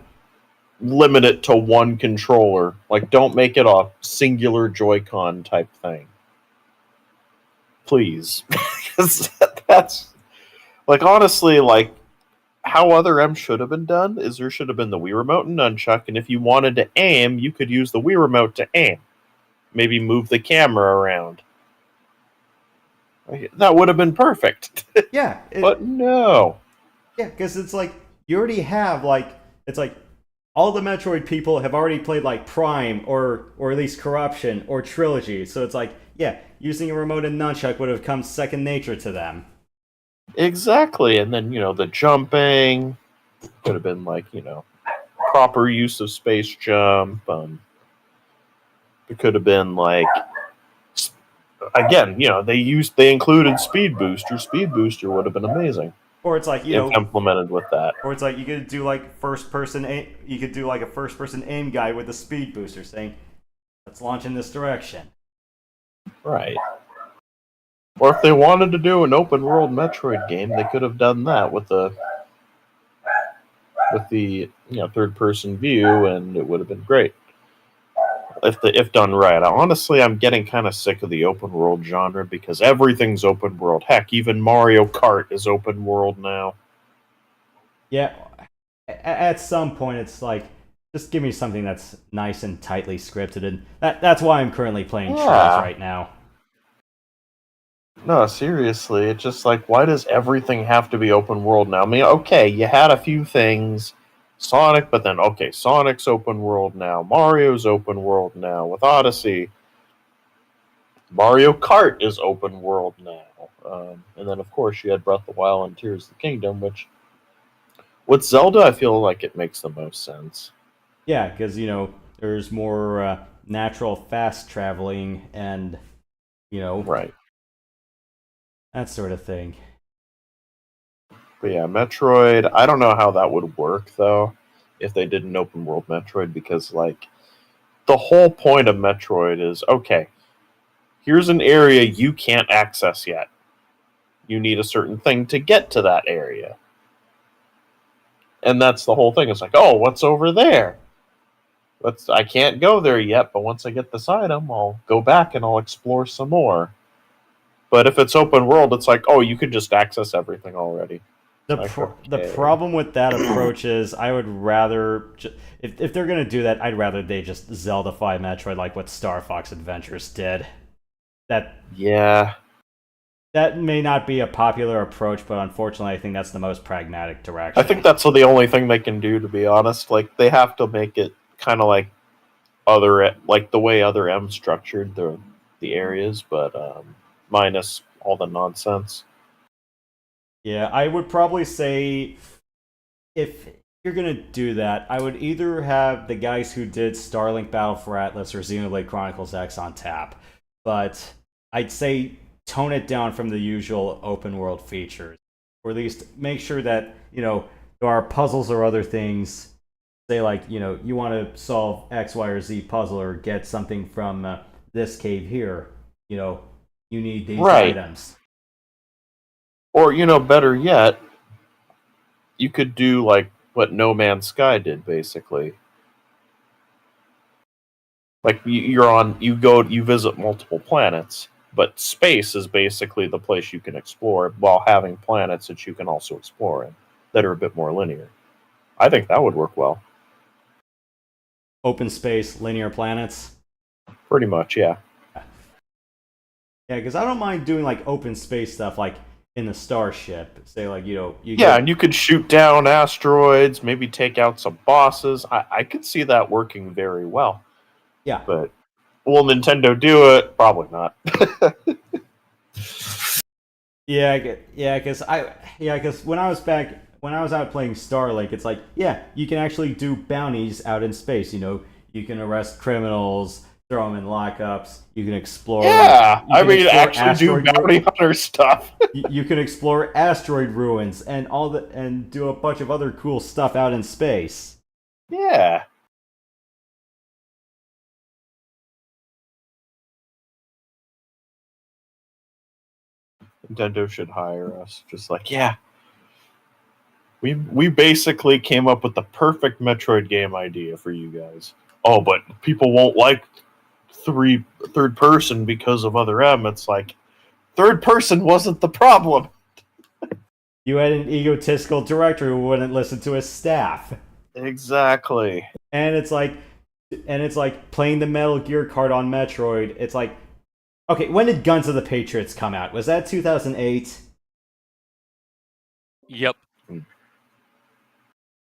limit it to one controller. Like, don't make it a singular Joy-Con type thing, please. Because that's like honestly like. How Other M should have been done is there should have been the Wii Remote and Nunchuck, and if you wanted to aim, you could use the Wii Remote to aim. Maybe move the camera around. That would have been perfect. Yeah. But no. Yeah, because it's like, you already have, it's like, all the Metroid people have already played, like, Prime, or at least Corruption, or Trilogy, so it's like, yeah, using a remote and nunchuck would have come second nature to them. Exactly, and then, the jumping could have been like, proper use of space jump. It could have been like, again, they included Speed Booster. Speed Booster would have been amazing. Or it's like, if implemented with that. Or it's like you could do like you could do like a first person aim guide with a speed booster saying, let's launch in this direction. Right. Or if they wanted to do an open world Metroid game, they could have done that with the third person view, and it would have been great. If done right. Honestly, I'm getting kind of sick of the open world genre because everything's open world. Heck, even Mario Kart is open world now. Yeah, at some point it's like, just give me something that's nice and tightly scripted, and that's why I'm currently playing Trilogy right now. No, seriously, it's just like, why does everything have to be open world now? I mean, okay, you had a few things, Sonic, but then, okay, Sonic's open world now, Mario's open world now, with Odyssey, Mario Kart is open world now, and then, of course, you had Breath of the Wild and Tears of the Kingdom, which, with Zelda, I feel like it makes the most sense. Yeah, because, there's more natural fast traveling and, Right. That sort of thing. But yeah, Metroid, I don't know how that would work, though, if they did an open world Metroid, because, like, the whole point of Metroid is, okay, here's an area you can't access yet. You need a certain thing to get to that area. And that's the whole thing. It's like, oh, what's over there? I can't go there yet, but once I get this item, I'll go back and I'll explore some more. But if it's open world, it's like, oh, you could just access everything already. The problem with that approach is, I would rather, if they're going to do that, I'd rather they just Zelda-fy Metroid like what Star Fox Adventures did. Yeah. that may not be a popular approach, but unfortunately, I think that's the most pragmatic direction. I think that's the only thing they can do, to be honest. Like, they have to make it kind of like the way other M structured the areas, but minus all the nonsense. Yeah, I would probably say if you're gonna do that, I would either have the guys who did Starlink Battle for Atlas or Xenoblade Chronicles X on tap, but I'd say tone it down from the usual open world features, or at least make sure that there are puzzles or other things. Say like you want to solve X, Y, or Z puzzle or get something from this cave here. You need these items. Or, better yet, you could do like what No Man's Sky did, basically. Like you visit multiple planets, but space is basically the place you can explore while having planets that you can also explore in that are a bit more linear. I think that would work well. Open space, linear planets? Pretty much, yeah. Yeah, because I don't mind doing like open space stuff like in the starship. Say like, and you could shoot down asteroids, maybe take out some bosses. I could see that working very well. Yeah. But will Nintendo do it? Probably not. Because when I was out playing Starlink, it's like, you can actually do bounties out in space. You can arrest criminals, throw them in lockups. You can explore. Yeah, actually do bounty hunter stuff. You can explore asteroid ruins and do a bunch of other cool stuff out in space. Yeah. Nintendo should hire us. Just like, we basically came up with the perfect Metroid game idea for you guys. Oh, but people won't like third person because of other M. It's like, third person wasn't the problem. You had an egotistical director who wouldn't listen to his staff. Exactly. And it's like playing the Metal Gear card on Metroid. It's like, okay, when did Guns of the Patriots come out? Was that 2008? Yep.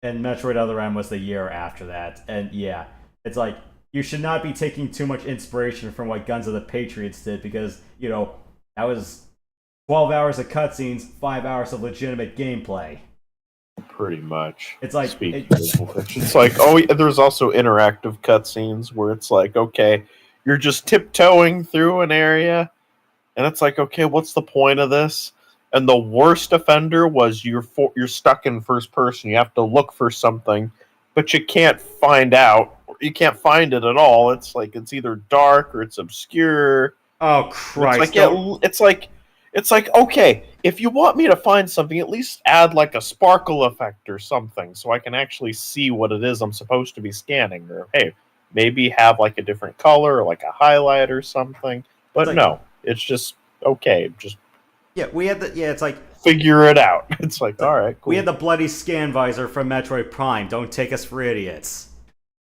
And Metroid Other M was the year after that. And it's like, you should not be taking too much inspiration from what Guns of the Patriots did, because, that was 12 hours of cutscenes, 5 hours of legitimate gameplay. Pretty much. It's like it's like, there's also interactive cutscenes where it's like, okay, you're just tiptoeing through an area, and it's like, okay, what's the point of this? And the worst offender was you're stuck in first person. You have to look for something, but you can't find out. You can't find it at all. It's like it's either dark or it's obscure. Oh Christ! It's like okay, if you want me to find something, at least add like a sparkle effect or something, so I can actually see what it is I'm supposed to be scanning. Or hey, maybe have like a different color or like a highlight or something. But no, it's just okay. Just it's like figure it out. It's like all right, cool. We had the bloody scan visor from Metroid Prime. Don't take us for idiots.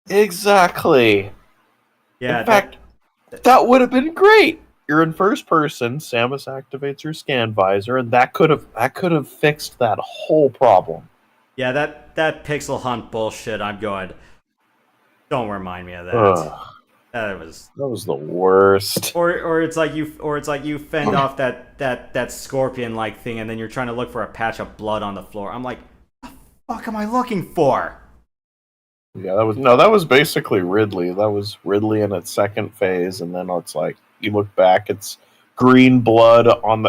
Exactly. Yeah. In fact, that would have been great. You're in first person. Samus activates her scan visor, and that could have fixed that whole problem. Yeah, that pixel hunt bullshit. I'm going. Don't remind me of that. That was the worst. Or it's like you fend off that scorpion like thing, and then you're trying to look for a patch of blood on the floor. I'm like, what the fuck am I looking for? Yeah, that was basically Ridley. That was Ridley in its second phase, and then it's like you look back, it's green blood on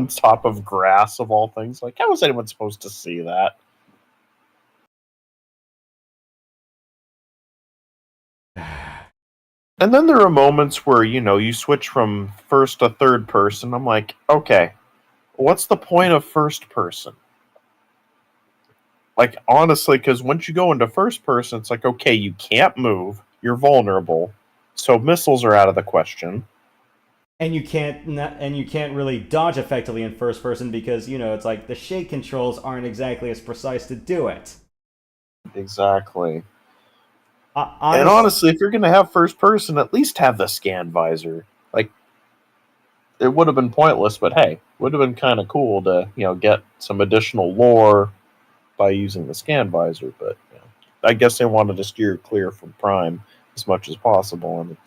top of grass of all things. Like, how was anyone supposed to see that? And then there are moments where, you switch from first to third person. I'm like, okay, what's the point of first person? Like, honestly, because once you go into first person, it's like, okay, you can't move, you're vulnerable, so missiles are out of the question. And you can't really dodge effectively in first person because, it's like the shake controls aren't exactly as precise to do it. Exactly. And honestly, if you're going to have first person, at least have the scan visor. Like, it would have been pointless, but hey, would have been kind of cool to get some additional lore by using the scan visor. But I guess they wanted to steer clear from Prime as much as possible, and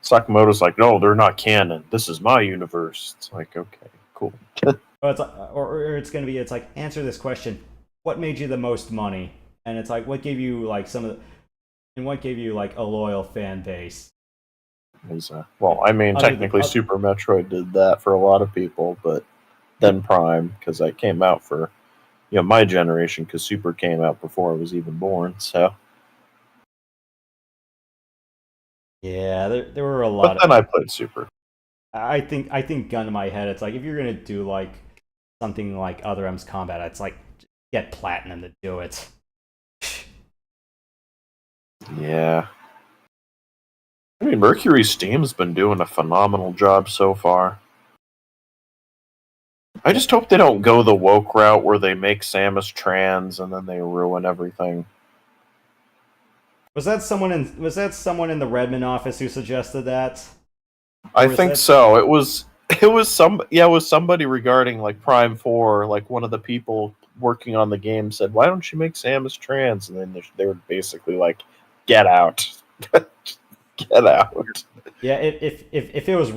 Sakamoto's like, no, they're not canon. This is my universe. It's like, okay, cool. Well, it's like, or it's gonna be, it's like, answer this question: what made you the most money? And it's like, what gave you like and what gave you like a loyal fan base? Well, I mean, technically, Super Metroid did that for a lot of people, but then Prime, because that came out for my generation, because Super came out before I was even born. So yeah, there were a lot. But then I played Super. I think gun to my head, it's like, if you're gonna do like something like Other M's Combat, it's like, get Platinum to do it. Yeah. I mean, Mercury Steam's been doing a phenomenal job so far. I just hope they don't go the woke route where they make Samus trans and then they ruin everything. Was that someone in the Redmond office who suggested that? I think so. It was somebody regarding like Prime 4, like one of the people working on the game said, "Why don't you make Samus trans?" And then they were basically like, "Get out." Get out. Yeah, if it was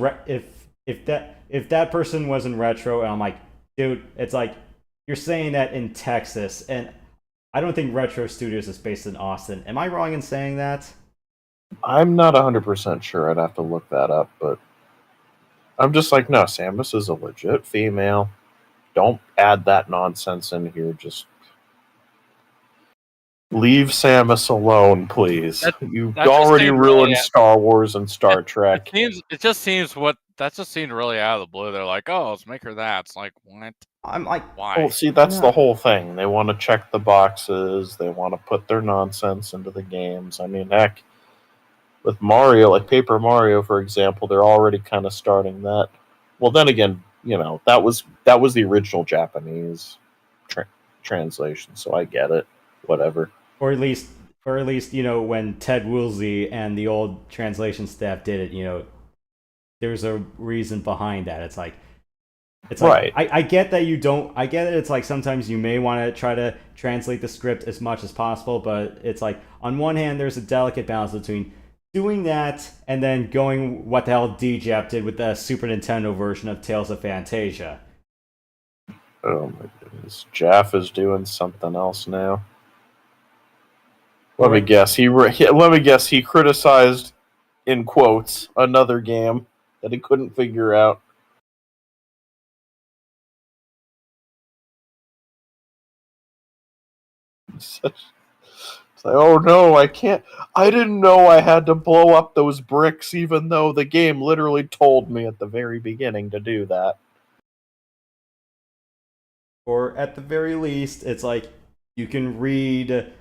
if that person was in retro, and I'm like, dude, it's like, you're saying that in Texas, and I don't think Retro Studios is based in Austin. Am I wrong in saying that? I'm not 100% sure. I'd have to look that up, but I'm just like, no, Samus is a legit female. Don't add that nonsense in here. Just leave Samus alone, please. You've already ruined Star Wars and Star Trek. It just seems that just seemed really out of the blue. They're like, oh, let's make her that. It's like, what? I'm like, why? Well, see, that's the whole thing. They want to check the boxes. They want to put their nonsense into the games. I mean, heck, with Mario, like Paper Mario, for example, they're already kind of starting that. Well, then again, that was the original Japanese translation, so I get it. Whatever. Or at least, when Ted Woolsey and the old translation staff did it, there's a reason behind that. It's like, right. I get that you don't. I get it. It's like, sometimes you may want to try to translate the script as much as possible, but it's like, on one hand, there's a delicate balance between doing that and then going what the hell DJAP did with the Super Nintendo version of Tales of Fantasia. Oh my goodness, Jaff is doing something else now. Let me guess. He criticized, in quotes, another game that he couldn't figure out. It's like, oh no, I can't. I didn't know I had to blow up those bricks, even though the game literally told me at the very beginning to do that. Or at the very least, it's like, you can read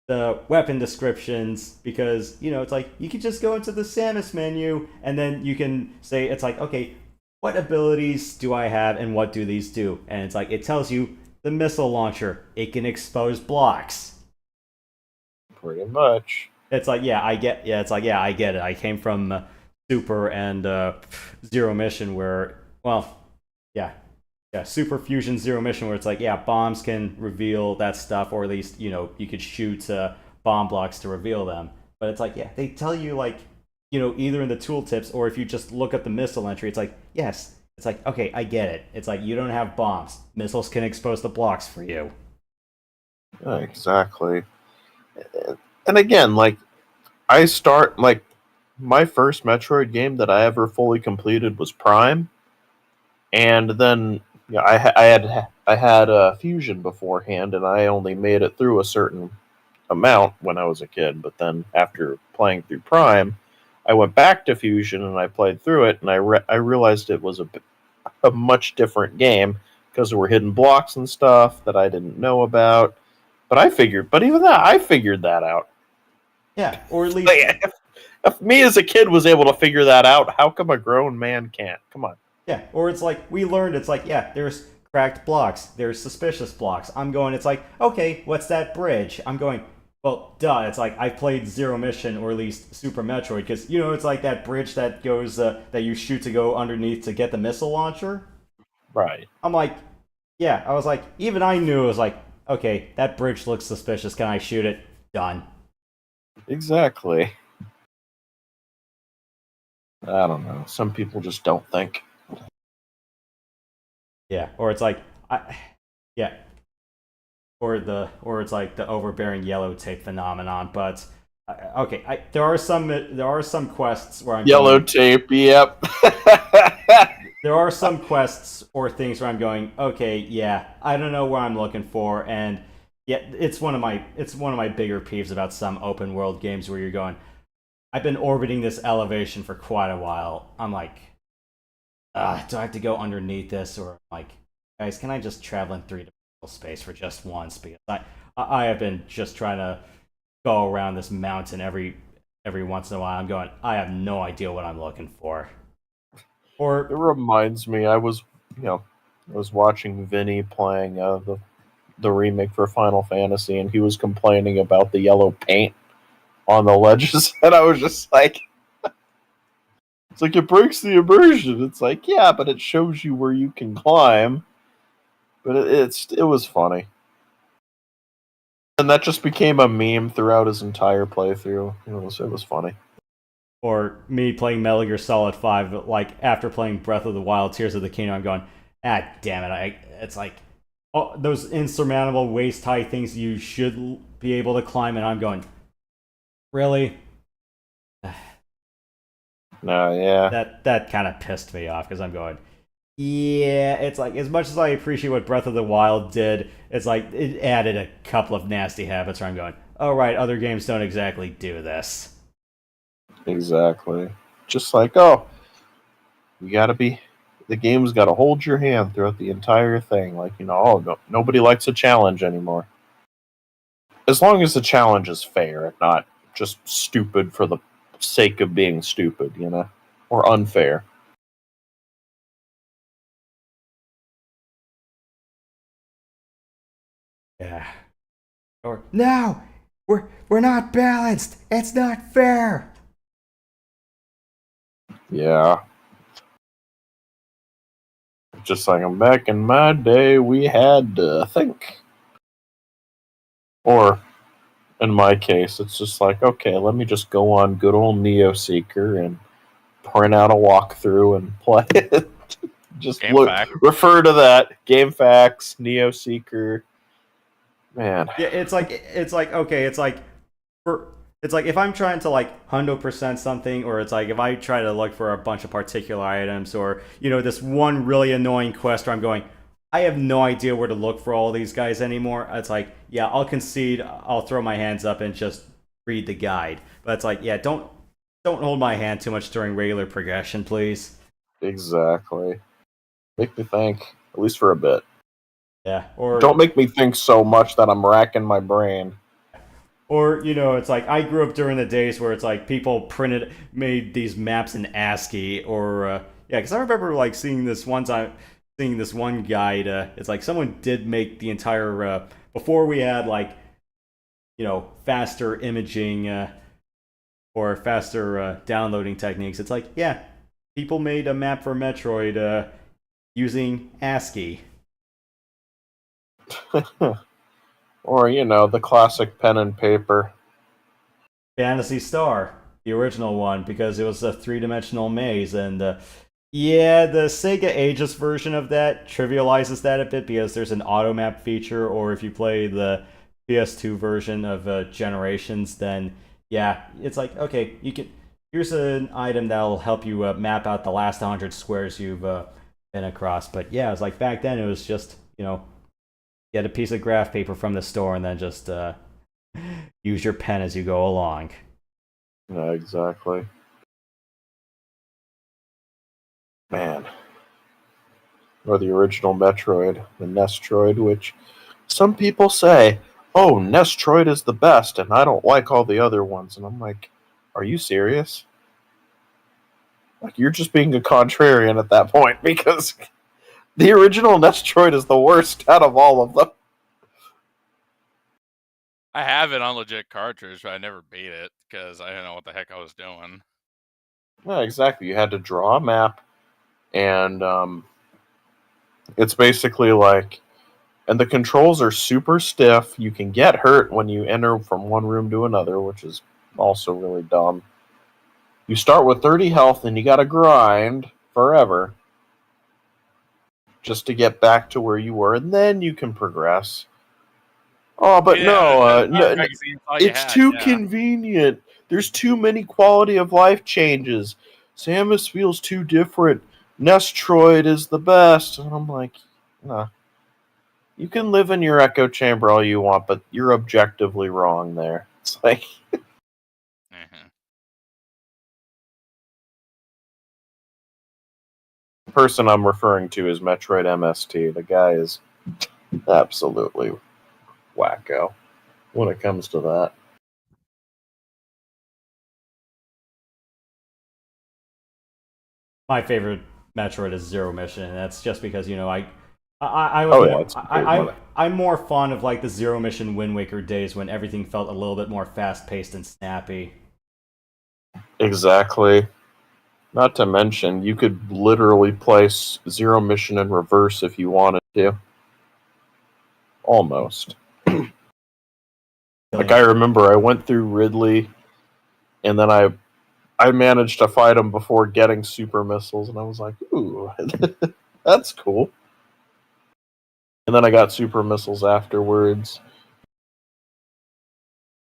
the weapon descriptions, because it's like, you can just go into the Samus menu and then you can say, it's like, okay, what abilities do I have and what do these do? And it's like, it tells you the missile launcher, it can expose blocks. Pretty much. It's like, I get it. I came from Super and Zero Mission where, Super Fusion Zero Mission, where it's like, bombs can reveal that stuff, or at least, you could shoot bomb blocks to reveal them. But it's like, they tell you, like, either in the tooltips, or if you just look up the missile entry, it's like, yes. It's like, okay, I get it. It's like, you don't have bombs. Missiles can expose the blocks for you. Yeah, exactly. And again, like, my first Metroid game that I ever fully completed was Prime. And then I had Fusion beforehand, and I only made it through a certain amount when I was a kid. But then after playing through Prime, I went back to Fusion and I played through it, and I realized it was a much different game because there were hidden blocks and stuff that I didn't know about. But I figured that out. Yeah, or at least if me as a kid was able to figure that out, how come a grown man can't? Come on. Yeah, or it's like, we learned, it's like, there's cracked blocks, there's suspicious blocks. I'm going, it's like, okay, what's that bridge? I'm going, Well, duh, it's like, I've played Zero Mission, or at least Super Metroid, because, you know, it's like that bridge that goes, that you shoot to go underneath to get the missile launcher? Right. I'm like, yeah, I was like, even I knew, it was like, okay, that bridge looks suspicious, can I shoot it? Done. Exactly. I don't know. Some people just don't think. Yeah, or it's like, yeah. Or it's like the overbearing yellow tape phenomenon, but okay, there are some quests where I'm Yellow going, tape, yep. there are some quests or things where I'm going, okay, yeah, I don't know what I'm looking for, and yeah, it's one of my bigger peeves about some open world games where you're going, I've been orbiting this elevation for quite a while. I'm like, do I have to go underneath this, or like, guys, can I just travel in 3-dimensional space for just once? Because I have been just trying to go around this mountain every once in a while. I'm going, I have no idea what I'm looking for. Or it reminds me, I was watching Vinny playing the remake for Final Fantasy, and he was complaining about the yellow paint on the ledges, and I was just like, it's like, it breaks the immersion. It's like, yeah, but it shows you where you can climb. But it was funny. And that just became a meme throughout his entire playthrough. It was funny. Or me playing Metal Gear Solid 5, like, after playing Breath of the Wild, Tears of the Kingdom, I'm going, damn it, it's like, oh, those insurmountable waist-high things you should be able to climb, and I'm going, really? No, yeah. That kind of pissed me off, because I'm going, yeah, it's like, as much as I appreciate what Breath of the Wild did, it's like, it added a couple of nasty habits where I'm going, oh right, other games don't exactly do this. Exactly. Just like, oh, the game's got to hold your hand throughout the entire thing. Like, nobody likes a challenge anymore. As long as the challenge is fair and not just stupid for the sake of being stupid, or unfair. Yeah. Or, no! We're not balanced! It's not fair! Yeah. Just like, back in my day, we had to think. Or, in my case, it's just like, okay, let me just go on good old NeoSeeker and print out a walkthrough and play it. Just refer to that. GameFAQs, NeoSeeker. Man. Yeah, it's like okay, it's like if I'm trying to like 100% something, or it's like if I try to look for a bunch of particular items, or this one really annoying quest where I'm going, I have no idea where to look for all these guys anymore. It's like, yeah, I'll concede, I'll throw my hands up and just read the guide. But it's like, yeah, don't hold my hand too much during regular progression, please. Exactly. Make me think, at least for a bit. Yeah, or don't make me think so much that I'm racking my brain. Or, it's like, I grew up during the days where it's like people made these maps in ASCII, or, yeah, because I remember, like, seeing this one guide, it's like someone did make the entire, before we had, like, faster imaging, or faster downloading techniques, it's like, yeah, people made a map for Metroid, using ASCII. Or, the classic pen and paper. Phantasy Star, the original one, because it was a 3-dimensional maze, and yeah, the Sega Aegis version of that trivializes that a bit, because there's an auto map feature, or if you play the PS2 version of Generations, then yeah, it's like, okay, here's an item that'll help you map out the last 100 squares you've been across. But yeah, it was like, back then it was just, get a piece of graph paper from the store and then just use your pen as you go along. Yeah, exactly. Man. Or the original Metroid, the Nestroid, which some people say, oh, Nestroid is the best, and I don't like all the other ones. And I'm like, are you serious? Like, you're just being a contrarian at that point, because the original Nestroid is the worst out of all of them. I have it on legit cartridge, but I never beat it because I didn't know what the heck I was doing. Yeah, exactly. You had to draw a map, and it's basically like, and the controls are super stiff. You can get hurt when you enter from one room to another, which is also really dumb. You start with 30 health, and you gotta grind forever just to get back to where you were, and then you can progress. Oh, but it's too convenient. There's too many quality of life changes. Samus feels too different. Nestroid is the best. And I'm like, nah. You can live in your echo chamber all you want, but you're objectively wrong there. It's like... The person I'm referring to is Metroid MST. The guy is absolutely wacko when it comes to that. My favorite Metroid is Zero Mission, and that's just because, you know, I'm more fond of like the Zero Mission Wind Waker days when everything felt a little bit more fast-paced and snappy. Exactly. Not to mention, you could literally play Zero Mission in reverse if you wanted to. Almost. Like, I remember I went through Ridley, and then I managed to fight him before getting super missiles, and I was like, ooh, that's cool. And then I got super missiles afterwards.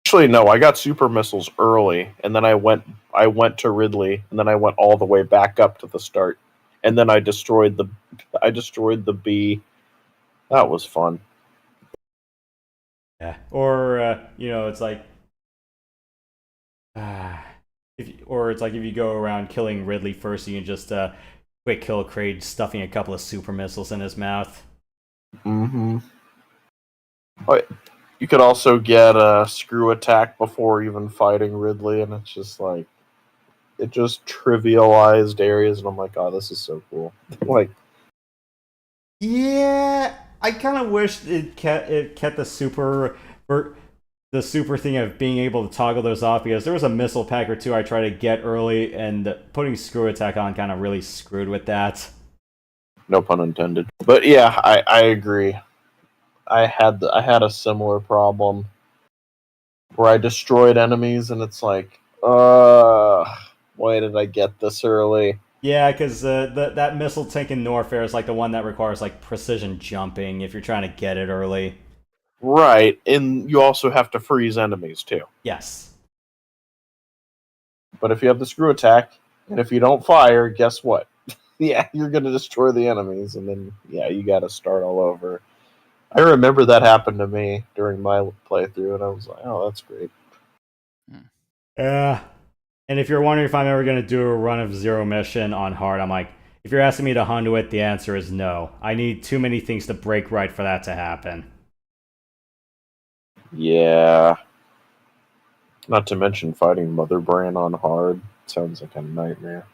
Actually, no, I got super missiles early, and then I went to Ridley, and then I went all the way back up to the start, and then I destroyed the bee. That was fun. Yeah, or you know, it's like, if you go around killing Ridley first, you can just quick kill Kraid, stuffing a couple of super missiles in his mouth. Mm-hmm. But you could also get a screw attack before even fighting Ridley, and it's just like, it just trivialized areas, and I'm like, oh, this is so cool. Like, yeah, I kind of wish it kept the super thing of being able to toggle those off, because there was a missile pack or two I tried to get early, and putting screw attack on kind of really screwed with that. No pun intended. But yeah, I agree. I had a similar problem where I destroyed enemies, and it's like, why did I get this early? Yeah, because that missile tank in Norfair is like the one that requires like precision jumping if you're trying to get it early. Right, and you also have to freeze enemies too. Yes. But if you have the screw attack, and if you don't fire, guess what? Yeah, you're going to destroy the enemies, and then, yeah, you got to start all over. I remember that happened to me during my playthrough, and I was like, oh, that's great. Yeah. And if you're wondering if I'm ever going to do a run of Zero Mission on hard, I'm like, if you're asking me to hundo it, the answer is no. I need too many things to break right for that to happen. Yeah. Not to mention fighting Mother Brain on hard. Sounds like a nightmare.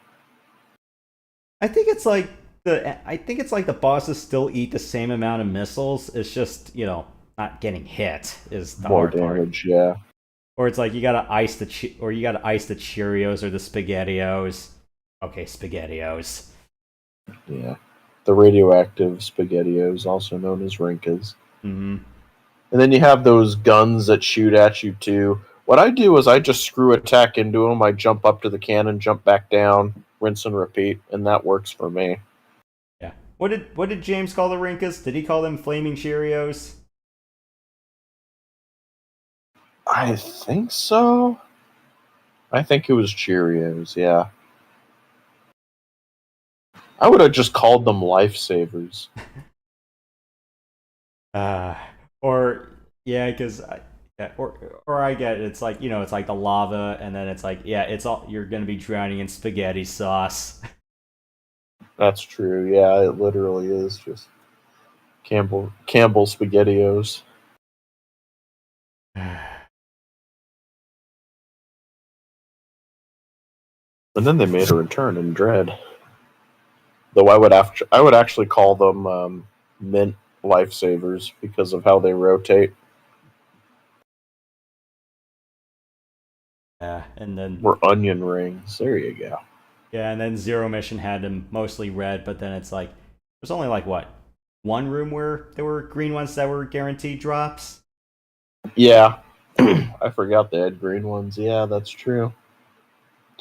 I think it's like the bosses still eat the same amount of missiles. It's just, you know, not getting hit is the More hard damage, part. yeah. Or it's like you gotta ice the Cheerios or the SpaghettiOs. Okay, SpaghettiOs. Yeah. The radioactive SpaghettiOs, also known as Rinkas. Mm-hmm. And then you have those guns that shoot at you too. What I do is I just screw attack into them. I jump up to the cannon, jump back down, rinse and repeat, and that works for me. Yeah. What did James call the Rinkas? Did he call them flaming Cheerios? I think so. I think it was Cheerios, yeah. I would have just called them lifesavers. Or yeah, because or I get it, it's like, you know, it's like the lava, and then it's like, yeah, it's all, you're gonna be drowning in spaghetti sauce. That's true. Yeah, it literally is just Campbell SpaghettiOs. And then they made a return in Dread. Though I would actually call them mint lifesavers because of how they rotate. Yeah, and then Or onion rings. There you go. Yeah, and then Zero Mission had them mostly red, but then it's like there's only like what, one room where there were green ones that were guaranteed drops. Yeah. I forgot they had green ones. Yeah, that's true.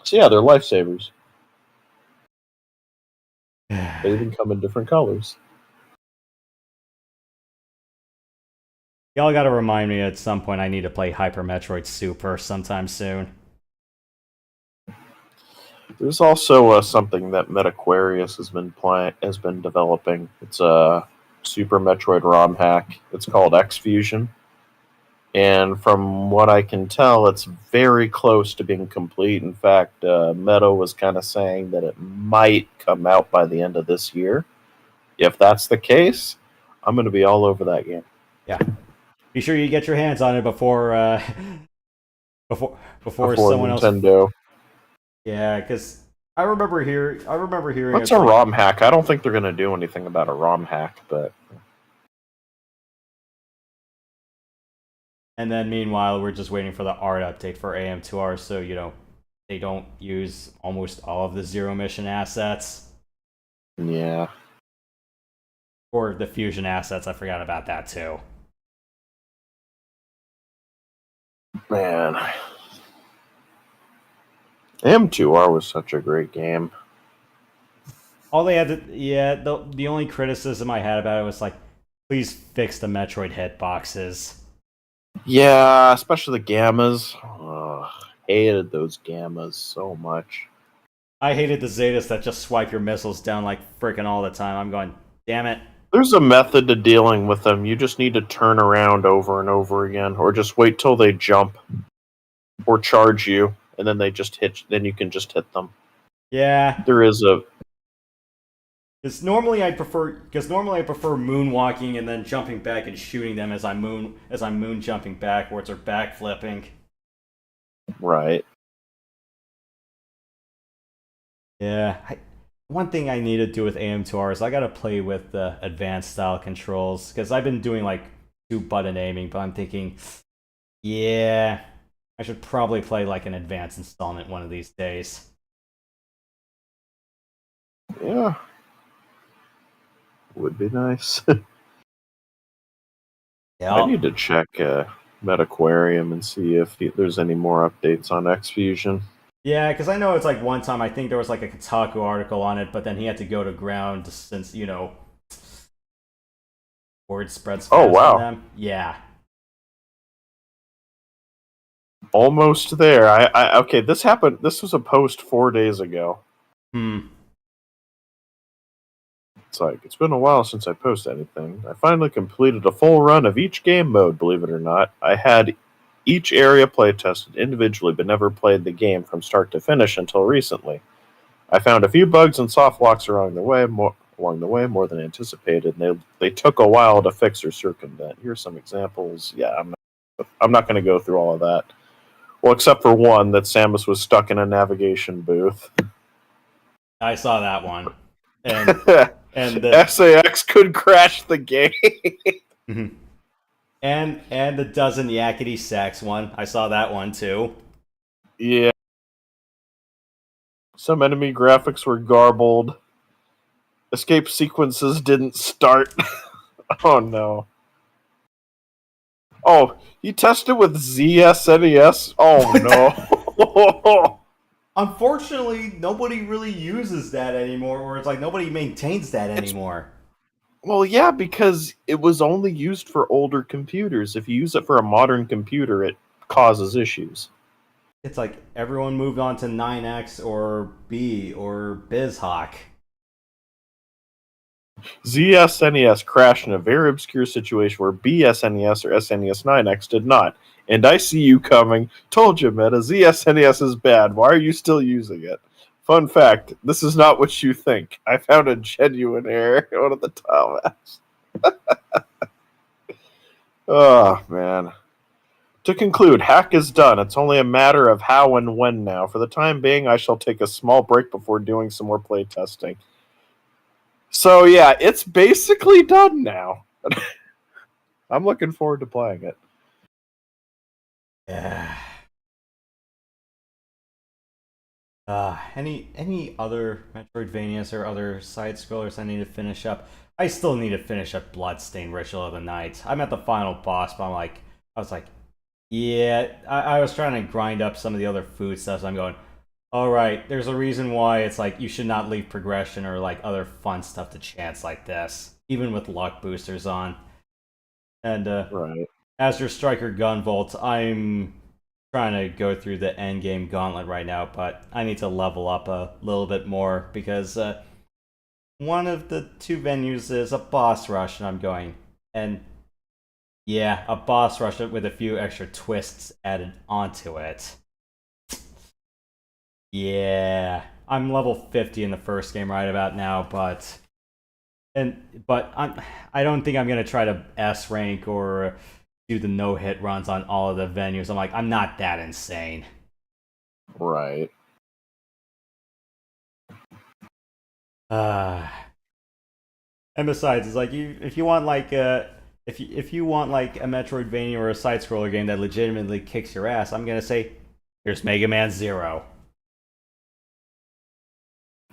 So yeah, they're lifesavers. They even come in different colors. Y'all got to remind me at some point I need to play Hyper Metroid Super sometime soon. There's also something that MetaQuarius has been developing. It's a Super Metroid ROM hack. It's called X Fusion, and from what I can tell, it's very close to being complete. In fact, Meta was kind of saying that it might come out by the end of this year. If that's the case, I'm going to be all over that game. Yeah, be sure you get your hands on it before someone Nintendo. else. Yeah, because I remember hearing. What's a ROM hack? I don't think they're going to do anything about a ROM hack, but. And then meanwhile, we're just waiting for the art update for AM2R, so they don't use almost all of the Zero Mission assets. Yeah. Or the Fusion assets. I forgot about that too. Man. AM2R was such a great game. All they had to, the only criticism I had about it was like, please fix the Metroid hitboxes. Yeah, especially the gammas. Ugh, hated those gammas so much. I hated the Zetas that just swipe your missiles down like freaking all the time. I'm going, damn it. There's a method to dealing with them. You just need to turn around over and over again, or just wait till they jump or charge you, and then they just hit. Then you can just hit them. Yeah, there is a. Because normally I prefer moonwalking and then jumping back and shooting them as I'm moon jumping backwards or backflipping. Right. Yeah. One thing I need to do with AM2R is I gotta play with the advanced style controls, because I've been doing like 2-button aiming, but I'm thinking, yeah, I should probably play like an advanced installment one of these days. Yeah. Would be nice. Yeah, I need to check MetaQuarium and see if there's any more updates on X Fusion. Yeah, because I know it's like one time I think there was like a Kotaku article on it, but then he had to go to ground since word spreads fast. Oh wow! On them. Yeah. Almost there. Okay. This happened. This was a post 4 days ago. It's like, it's been a while since I posted anything. I finally completed a full run of each game mode, believe it or not. I had each area play tested individually, but never played the game from start to finish until recently. I found a few bugs and soft locks along the way, more than anticipated, and they took a while to fix or circumvent. Here's some examples. Yeah, I'm not going to go through all of that. Well, except for one, that Samus was stuck in a navigation booth. I saw that one. And the SAX could crash the game. And the dozen yakety sax one. I saw that one too. Yeah. Some enemy graphics were garbled. Escape sequences didn't start. Oh no. Oh, he tested with ZSNES? Oh no. Unfortunately, nobody really uses that anymore, or it's like nobody maintains that anymore. Well, yeah, because it was only used for older computers. If you use it for a modern computer, it causes issues. It's like everyone moved on to 9X or B or BizHawk. ZSNES crashed in a very obscure situation where BSNES or SNES 9X did not. And I see you coming. Told you, Meta. ZSNES is bad. Why are you still using it? Fun fact, this is not what you think. I found a genuine error in one of the tile maps. Oh, man. To conclude, hack is done. It's only a matter of how and when now. For the time being, I shall take a small break before doing some more playtesting. So, yeah, it's basically done now. I'm looking forward to playing it. Yeah. Any other Metroidvanias or other side scrollers I need to finish up? I still need to finish up Bloodstained Ritual of the Night. I'm at the final boss, but I was like, yeah. I was trying to grind up some of the other food stuff. So I'm going, all right. There's a reason why it's like you should not leave progression or like other fun stuff to chance like this, even with luck boosters on. And right. As your Striker Gunvolt, I'm trying to go through the endgame gauntlet right now, but I need to level up a little bit more because one of the two venues is a boss rush, and I'm going, and yeah, a boss rush with a few extra twists added onto it. Yeah, I'm level 50 in the first game right about now, but I don't think I'm gonna try to S rank or do the no-hit runs on all of the venues. I'm not that insane. Right. And besides, it's like if you want like if you want like a Metroidvania or a side scroller game that legitimately kicks your ass, I'm gonna say here's Mega Man 0.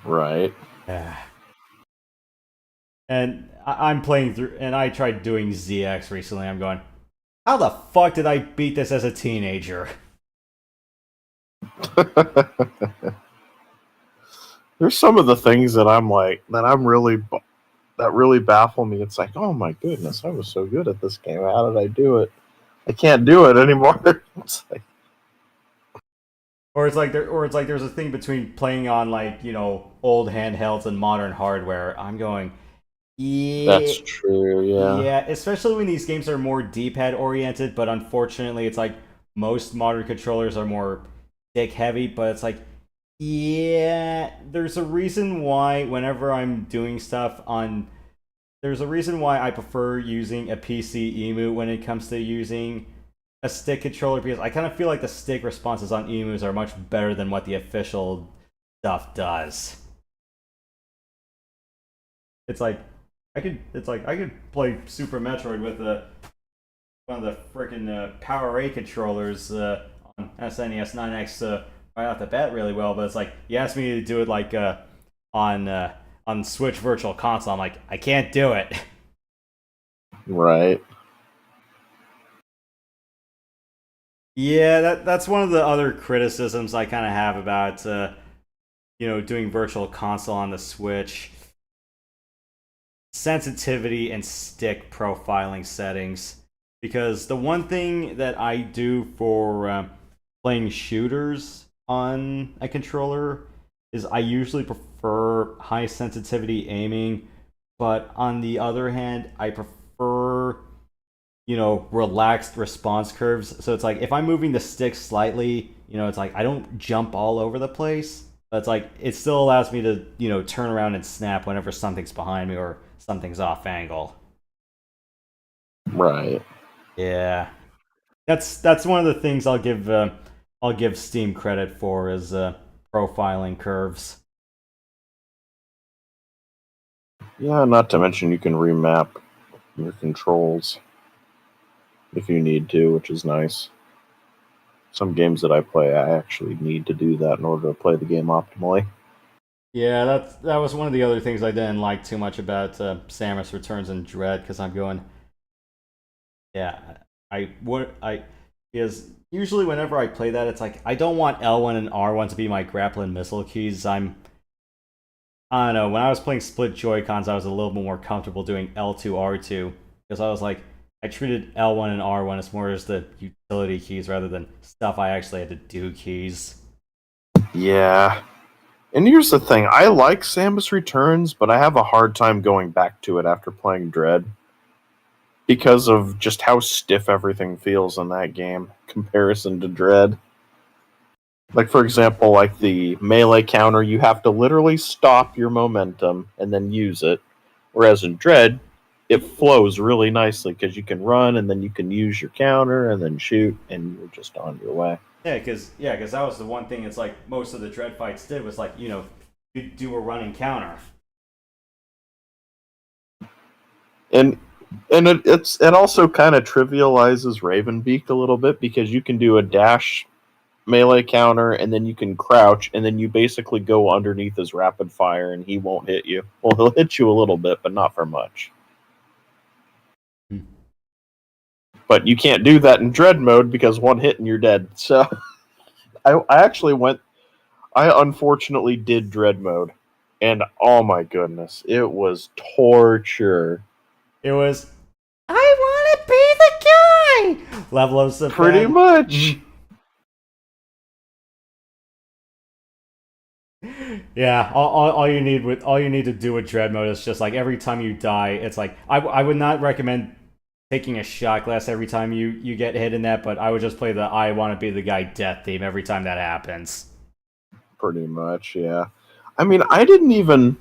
Right. And I'm playing through, and I tried doing ZX recently. I'm going, how the fuck did I beat this as a teenager? There's some of the things that that really baffle me. It's like, oh my goodness, I was so good at this game. How did I do it? I can't do it anymore. It's like, or it's like there's a thing between playing on like, you know, old handhelds and modern hardware. I'm going, yeah, that's true. Yeah. Yeah, especially when these games are more D-pad oriented. But unfortunately, it's like most modern controllers are more stick heavy. But it's like, yeah, there's a reason why whenever I'm doing stuff on, there's a reason why I prefer using a PC emu when it comes to using a stick controller, because I kind of feel like the stick responses on emus are much better than what the official stuff does. It's like I could play Super Metroid with one of the freaking Power A controllers on SNES 9X right off the bat really well, but it's like you asked me to do it like on Switch Virtual Console. I'm like, I can't do it. Right. Yeah, that's one of the other criticisms I kind of have about you know, doing Virtual Console on the Switch. Sensitivity and stick profiling settings, because the one thing that I do for playing shooters on a controller is I usually prefer high sensitivity aiming, but on the other hand, I prefer, you know, relaxed response curves. So it's like if I'm moving the stick slightly, you know, it's like I don't jump all over the place, but it's like it still allows me to, you know, turn around and snap whenever something's behind me or something's off angle. Right. Yeah. That's one of the things I'll give Steam credit for is profiling curves. Yeah, not to mention you can remap your controls if you need to, which is nice. Some games that I play, I actually need to do that in order to play the game optimally. Yeah, that was one of the other things I didn't like too much about Samus Returns and Dread, because I'm going, yeah, because usually whenever I play that, it's like I don't want L1 and R1 to be my grappling missile keys. I don't know, when I was playing split Joy-Cons, I was a little bit more comfortable doing L2, R2, because I was like, I treated L1 and R1 as more as the utility keys rather than stuff I actually had to do keys. Yeah. And here's the thing, I like Samus Returns, but I have a hard time going back to it after playing Dread, because of just how stiff everything feels in that game, comparison to Dread. Like, for example, like the melee counter, you have to literally stop your momentum and then use it, whereas in Dread, it flows really nicely, because you can run, and then you can use your counter, and then shoot, and you're just on your way. Yeah, because that was the one thing. It's like most of the Dread fights did was like, you know, you do a running counter. And it also kind of trivializes Ravenbeak a little bit, because you can do a dash melee counter, and then you can crouch, and then you basically go underneath his rapid fire, and he won't hit you. Well, he'll hit you a little bit, but not for much. But you can't do that in Dread mode because one hit and you're dead. So I unfortunately did Dread mode. And oh my goodness, it was torture. It was, I want to be the guy! Level of Savannah. Pretty much. Yeah, all you need to do with Dread mode is just like every time you die, it's like I would not recommend taking a shot glass every time you get hit in that, but I would just play the I want to be the guy death theme every time that happens. Pretty much, yeah. I mean, I didn't even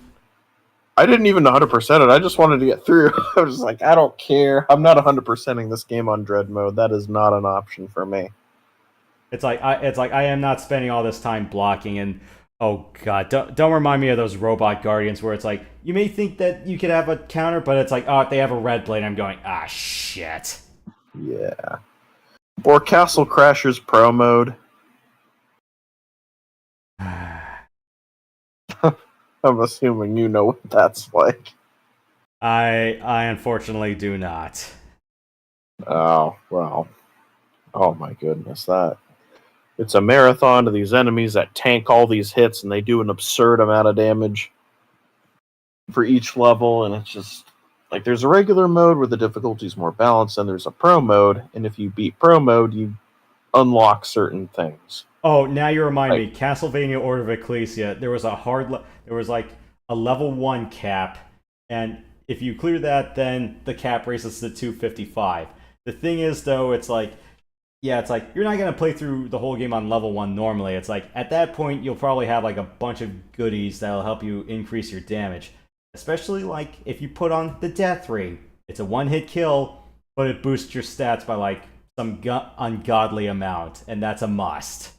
100% it. I just wanted to get through. I was just like, I don't care. I'm not 100%ing this game on Dread mode. That is not an option for me. It's like I am not spending all this time blocking, and oh god, don't remind me of those robot guardians where it's like you may think that you could have a counter, but it's like, oh, they have a red blade. I'm going, ah, shit. Yeah. Or Castle Crashers Pro mode. I'm assuming you know what that's like. I unfortunately do not. Oh, well. Oh my goodness, that. It's a marathon to these enemies that tank all these hits, and they do an absurd amount of damage for each level, and it's just like there's a regular mode where the difficulty is more balanced, and there's a pro mode, and if you beat pro mode, you unlock certain things. Oh, now you remind me, Castlevania Order of Ecclesia, there was like a level 1 cap, and if you clear that, then the cap raises to 255. The thing is, though, it's like, yeah, it's like, you're not going to play through the whole game on level 1 normally. It's like, at that point, you'll probably have like a bunch of goodies that'll help you increase your damage. Especially like if you put on the Death Ring. It's a one-hit kill, but it boosts your stats by like some ungodly amount, and that's a must.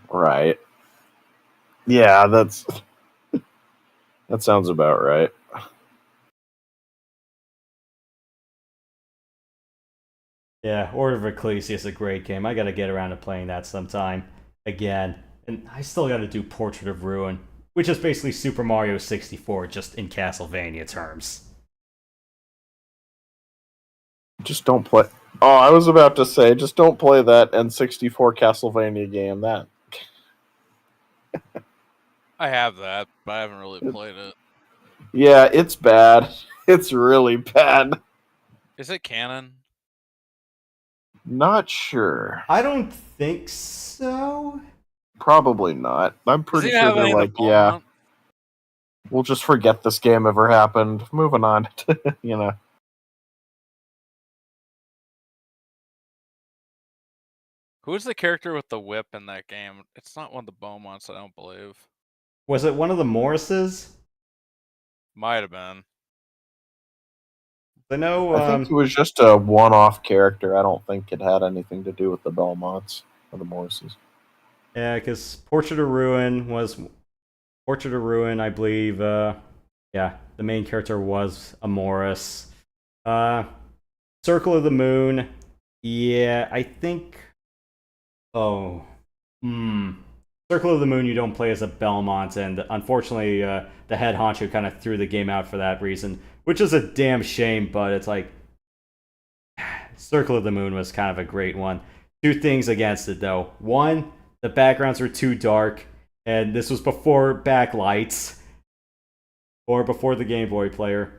Right. Yeah, that sounds about right. Yeah, Order of Ecclesia is a great game. I gotta get around to playing that sometime again. And I still gotta do Portrait of Ruin, which is basically Super Mario 64, just in Castlevania terms. Just don't play... Oh, I was about to say, just don't play that N64 Castlevania game. That... I have that, but I haven't really played it. Yeah, it's bad. It's really bad. Is it canon? Not sure. I don't think so. Probably not. I'm pretty sure they're like, yeah, we'll just forget this game ever happened. Moving on. You know. Who's the character with the whip in that game? It's not one of the Beaumonts, I don't believe. Was it one of the Morrises? Might have been. I know. I think it was just a one-off character. I don't think it had anything to do with the Belmonts or the Morrises. Yeah, because Portrait of Ruin, I believe. Yeah, the main character was a Morris. Circle of the Moon. Yeah, I think. Oh. Circle of the Moon, you don't play as a Belmont, and unfortunately, the head honcho kind of threw the game out for that reason, which is a damn shame, but it's like, Circle of the Moon was kind of a great one. Two things against it, though. One, the backgrounds were too dark, and this was before backlights, or before the Game Boy player.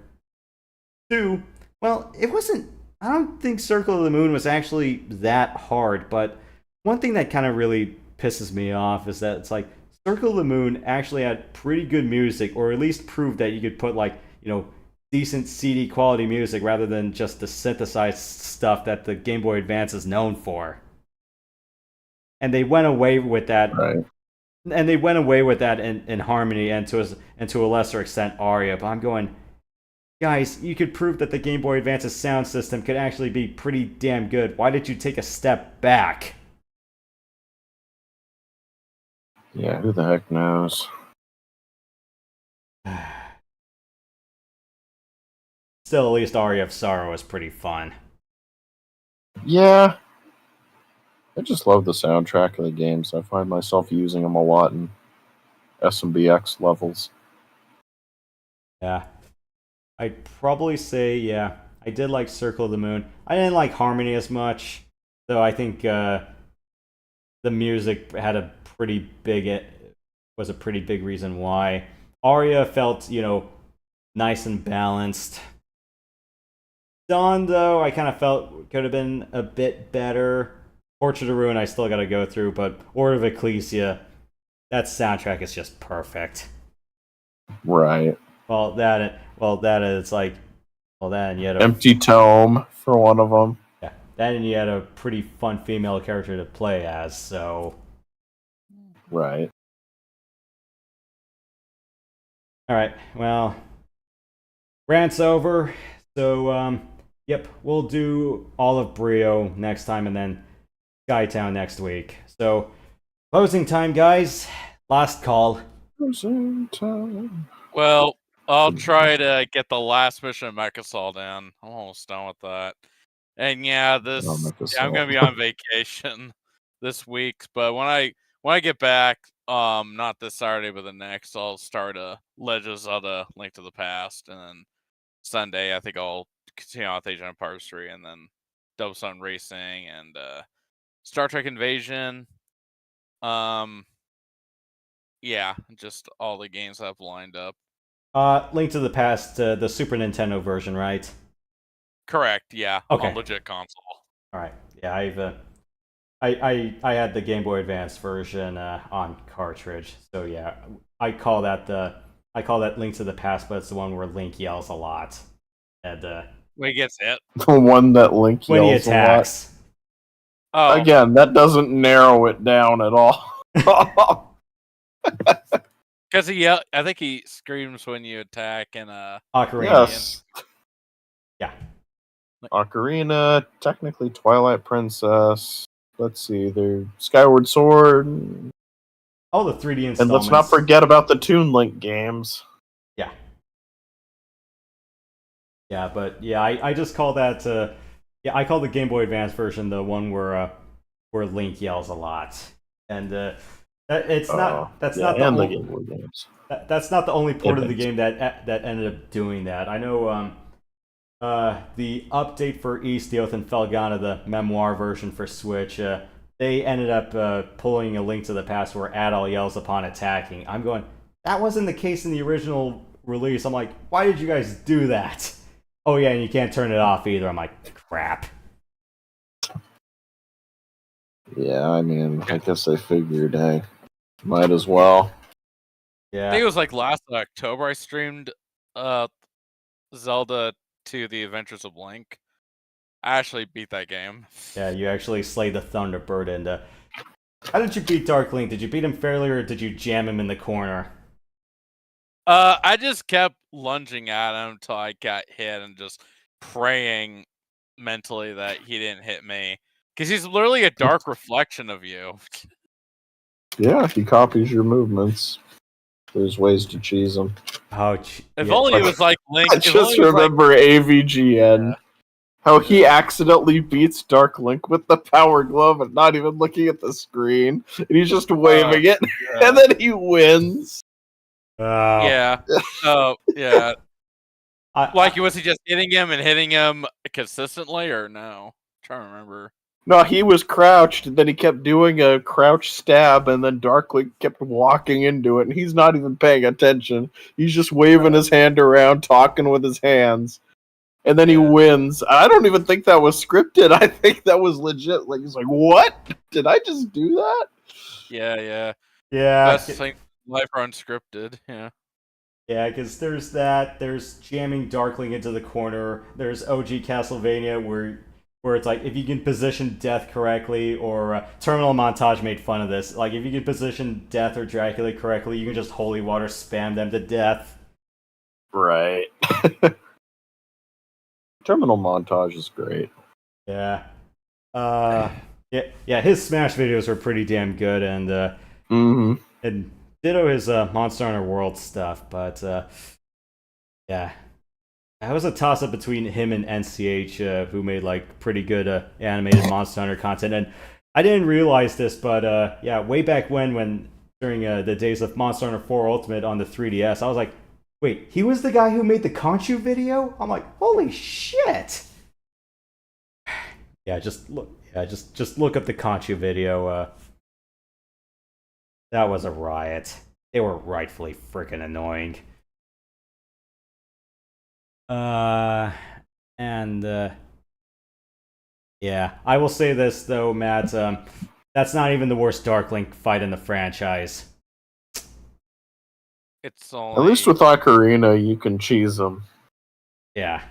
Two, well, it wasn't, I don't think Circle of the Moon was actually that hard, but one thing that kind of really pisses me off is that it's like Circle of the Moon actually had pretty good music, or at least proved that you could put like, you know, decent CD quality music rather than just the synthesized stuff that the Game Boy Advance is known for. And they went away with that. Right. And they went away with that in Harmony and to a lesser extent Aria. But I'm going, guys, you could prove that the Game Boy Advance's sound system could actually be pretty damn good. Why did you take a step back? Yeah, who the heck knows? Still, at least Aria of Sorrow is pretty fun. Yeah. I just love the soundtrack of the games. I find myself using them a lot in SMBX levels. Yeah. I'd probably say, yeah, I did like Circle of the Moon. I didn't like Harmony as much, though I think the music had a pretty big, was a pretty big reason why. Aria felt, nice and balanced. Dawn, though, I kind of felt could have been a bit better. Portrait of Ruin, I still got to go through, but Order of Ecclesia, that soundtrack is just perfect. Right. That and you had Empty Tome for one of them. Yeah, that and you had a pretty fun female character to play as, so. Right. All right, well, rant's over. So, yep, we'll do all of Brio next time and then Skytown next week. So, closing time, guys. Last call. Closing time. Well, I'll try to get the last mission of Mechasol down. I'm almost done with that. And yeah, I'm gonna be on vacation this week, but when I get back, not this Saturday but the next, I'll start a Legend of Zelda: Link to the Past, and then Sunday I think I'll continue on with Agent of Empires 3, and then Double Sun Racing and Star Trek Invasion. Yeah, just all the games I've lined up. Link to the Past, the Super Nintendo version, right? Correct. Yeah. Okay. On legit console. All right. Yeah, I had the Game Boy Advance version on cartridge, so yeah, I call that Link to the Past, but it's the one where Link yells a lot, and when he gets hit. The one that Link yells when he attacks. A lot. Oh. Again, that doesn't narrow it down at all. Because I think he screams when you attack in Ocarina. Yes. Yeah. Ocarina, technically Twilight Princess. Let's see, there's Skyward Sword. All the 3D installments. And let's not forget about the Toon Link games. Yeah. Yeah, but yeah, I just call that I call the Game Boy Advance version the one where Link yells a lot, and that's not the only Game Boy games. That's not the only port of the game that ended up doing that. I know the update for East, the Oath and Felgana, the memoir version for Switch, they ended up pulling a Link to the Past where Adol yells upon attacking. I'm going, that wasn't the case in the original release. I'm like, why did you guys do that? Oh yeah, and you can't turn it off either. I'm like, crap. Yeah, I mean, I guess they figured, hey, might as well. Yeah. I think it was like last October I streamed Zelda to the Adventures of Link. I actually beat that game. Yeah, you actually slayed the Thunderbird, and how did you beat Dark Link? Did you beat him fairly, or did you jam him in the corner? I just kept lunging at him until I got hit and just praying mentally that he didn't hit me. Because he's literally a dark reflection of you. Yeah, he copies your movements. There's ways to cheese him. Ouch. If only it was like Link. I just remember AVGN. How he accidentally beats Dark Link with the Power Glove and not even looking at the screen. And he's just waving it. Yeah. And then he wins. Yeah. Yeah. Was he just hitting him consistently, or no? I'm trying to remember. No, he was crouched, and then he kept doing a crouch stab, and then Dark Link kept walking into it, and he's not even paying attention. He's just waving his hand around, talking with his hands. And then he wins. I don't even think that was scripted. I think that was legit. Like, he's like, what? Did I just do that? Yeah. Yeah. That's like life unscripted, yeah. Yeah, because there's that. There's jamming Darkling into the corner. There's OG Castlevania where it's like, if you can position Death correctly, or Terminal Montage made fun of this. Like, if you can position Death or Dracula correctly, you can just holy water spam them to death. Right. Terminal Montage is great. Yeah. Yeah. His Smash videos are pretty damn good, and and ditto his Monster Hunter World stuff. But yeah, that was a toss up between him and NCH, who made like pretty good animated Monster Hunter content. And I didn't realize this, but yeah, way back when during the days of Monster Hunter 4 Ultimate on the 3DS, I was like, wait, he was the guy who made the Conchu video? I'm like, holy shit! Yeah, just look. Yeah, just look up the Conchu video. That was a riot. They were rightfully freaking annoying. Yeah, I will say this though, Matt. That's not even the worst Dark Link fight in the franchise. It's only... At least with Ocarina, you can cheese them. Yeah.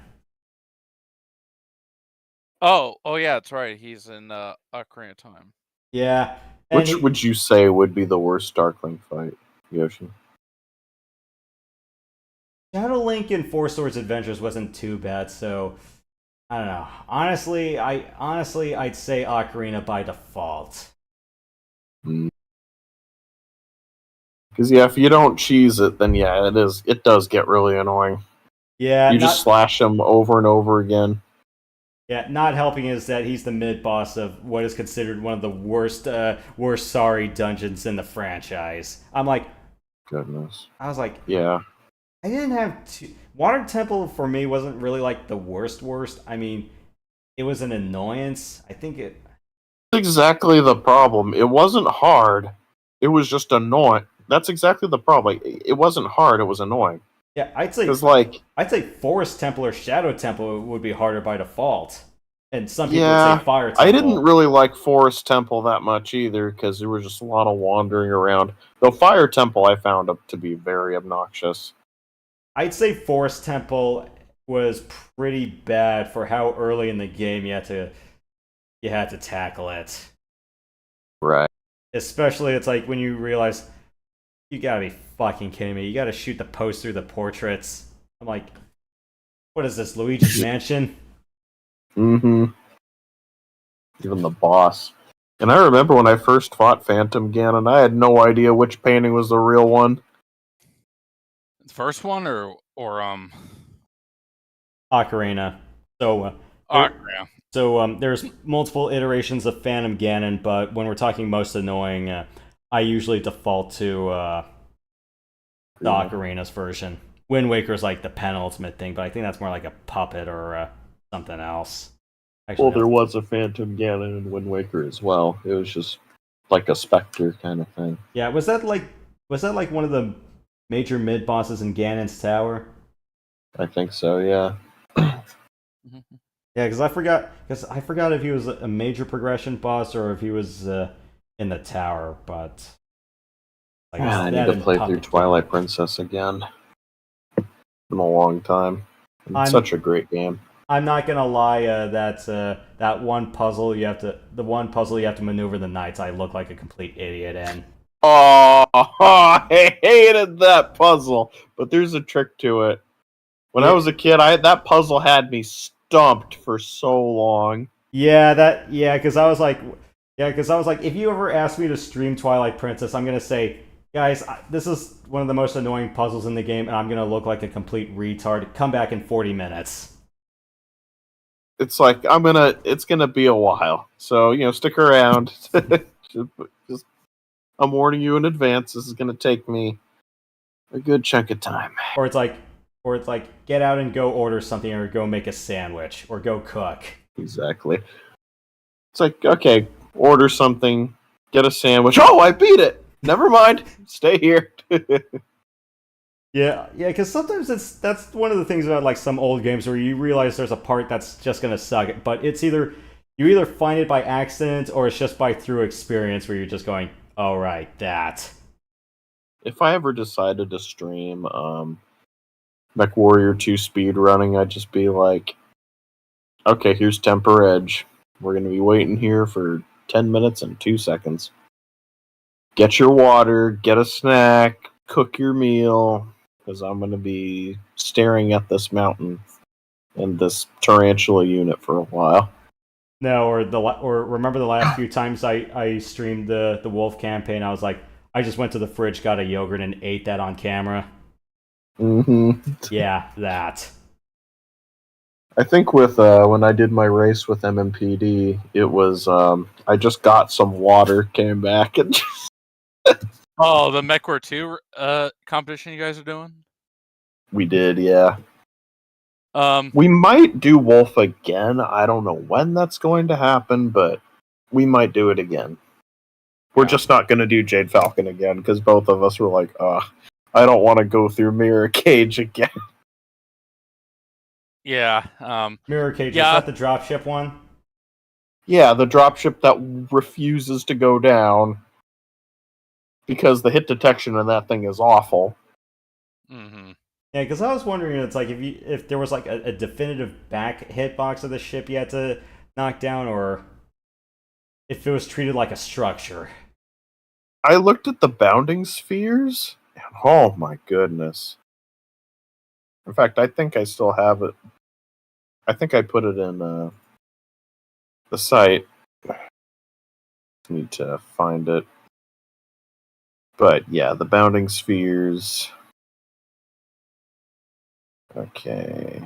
Oh yeah, that's right. He's in Ocarina of Time. Yeah. Which would you say would be the worst Dark Link fight, Yoshi? Shadow Link in Four Swords Adventures wasn't too bad, so I don't know. Honestly, I'd say Ocarina by default. Because yeah, if you don't cheese it, then yeah, it does get really annoying. Yeah, you just slash him over and over again. Yeah, not helping is that he's the mid-boss of what is considered one of the worst sorry dungeons in the franchise. I'm like... Goodness. I was like... Yeah. I didn't have to... Water Temple, for me, wasn't really, like, the worst. I mean, it was an annoyance. I think it... That's exactly the problem. It wasn't hard. It was just annoying. That's exactly the problem. It wasn't hard, it was annoying. Yeah, I'd say Forest Temple or Shadow Temple would be harder by default. And some people would say Fire Temple. I didn't really like Forest Temple that much either, because there was just a lot of wandering around. Though Fire Temple I found to be very obnoxious. I'd say Forest Temple was pretty bad for how early in the game you had to tackle it. Right. Especially it's like when you realize, you gotta be fucking kidding me. You gotta shoot the post through the portraits. I'm like, what is this, Luigi's Mansion? Mm-hmm. Even the boss. And I remember when I first fought Phantom Ganon, I had no idea which painting was the real one. The first one or Ocarina. So Ocarina. So there's multiple iterations of Phantom Ganon, but when we're talking most annoying, I usually default to the Ocarina's version. Wind Waker's like the penultimate thing, but I think that's more like a puppet or something else. Actually, well, there was a Phantom Ganon in Wind Waker as well. It was just like a Spectre kind of thing. Yeah, was that like one of the major mid bosses in Ganon's Tower? I think so, yeah. Yeah, because I forgot if he was a major progression boss or if he was in the tower. But I need to play through Twilight Princess again. It's been a long time. It's such a great game. I'm not gonna lie. That one puzzle you have to maneuver the knights. I look like a complete idiot in. Oh, I hated that puzzle. But there's a trick to it. When I was a kid, that puzzle had me stumped for so long. Because I was like, if you ever ask me to stream Twilight Princess, I'm gonna say, guys, this is one of the most annoying puzzles in the game, and I'm gonna look like a complete retard. Come back in 40 minutes. It's like it's gonna be a while, so stick around. just, I'm warning you in advance. This is gonna take me a good chunk of time. Or it's like, get out and go order something, or go make a sandwich, or go cook. Exactly. It's like, okay, order something, get a sandwich. Oh, I beat it! Never mind, stay here. Yeah, because sometimes that's one of the things about like some old games where you realize there's a part that's just gonna suck, but it's you either find it by accident or it's just by through experience where you're just going, oh right, that. If I ever decided to stream MechWarrior 2 speedrunning, I'd just be like, okay, here's Temper Edge. We're going to be waiting here for 10 minutes and 2 seconds. Get your water, get a snack, cook your meal, because I'm going to be staring at this mountain and this tarantula unit for a while. No, or remember the last few times I streamed the Wolf campaign, I was like, I just went to the fridge, got a yogurt, and ate that on camera. Mm-hmm. Yeah, that. I think with when I did my race with MMPD, it was I just got some water, came back, and Oh, the MechWarrior 2 competition you guys are doing? we did, yeah. Um, We might do Wolf again. I don't know when that's going to happen, but we might do it again. We're just not going to do Jade Falcon again because both of us were like, I don't want to go through Mirror Cage again. Yeah. Mirror Cage, yeah. is that the dropship one? Yeah, the dropship that refuses to go down because the hit detection in that thing is awful. Mm-hmm. Yeah, because I was wondering, it's like if there was like a definitive back hitbox of the ship you had to knock down, or if it was treated like a structure. I looked at the bounding spheres, and oh my goodness. In fact, I think I still have it. I think I put it in the site. Need to find it. But yeah, the bounding spheres. Okay.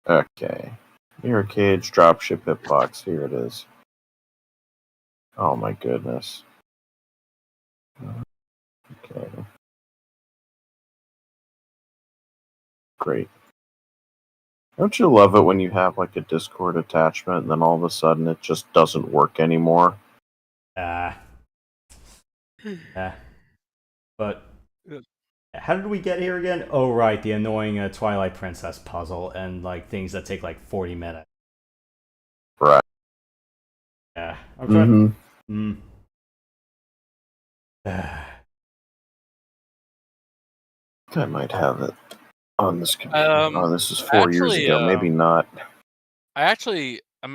Okay. Mirror Cage, dropship hitbox. Here it is. Oh my goodness. Okay. Great. Don't you love it when you have like a Discord attachment and then all of a sudden it just doesn't work anymore? Yeah. But how did we get here again? Oh, right, the annoying Twilight Princess puzzle and like things that take like 40 minutes. Right. Yeah. I'm trying. I might have it on this computer. This is 4 years ago. Maybe not. I'm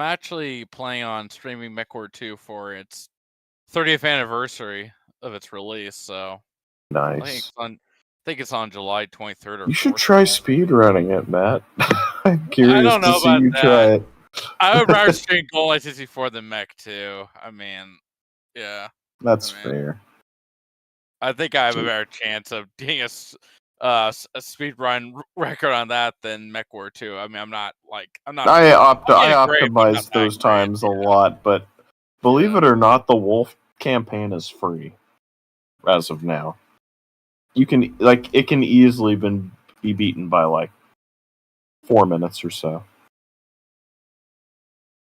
actually planning on streaming MechWarrior 2 for its 30th anniversary of its release. So nice. I think it's on July 23rd or. You should try speedrunning it, Matt. I'm curious to see you try it. I would rather stream Golden 64 than Mech 2. I mean, yeah. That's fair. I think I have a better chance of getting a speedrun record on that than MechWarrior 2. I mean, I'm not. I optimize those times a lot, but believe it or not, the Wolf campaign is free as of now. You can it can easily be beaten by like 4 minutes or so.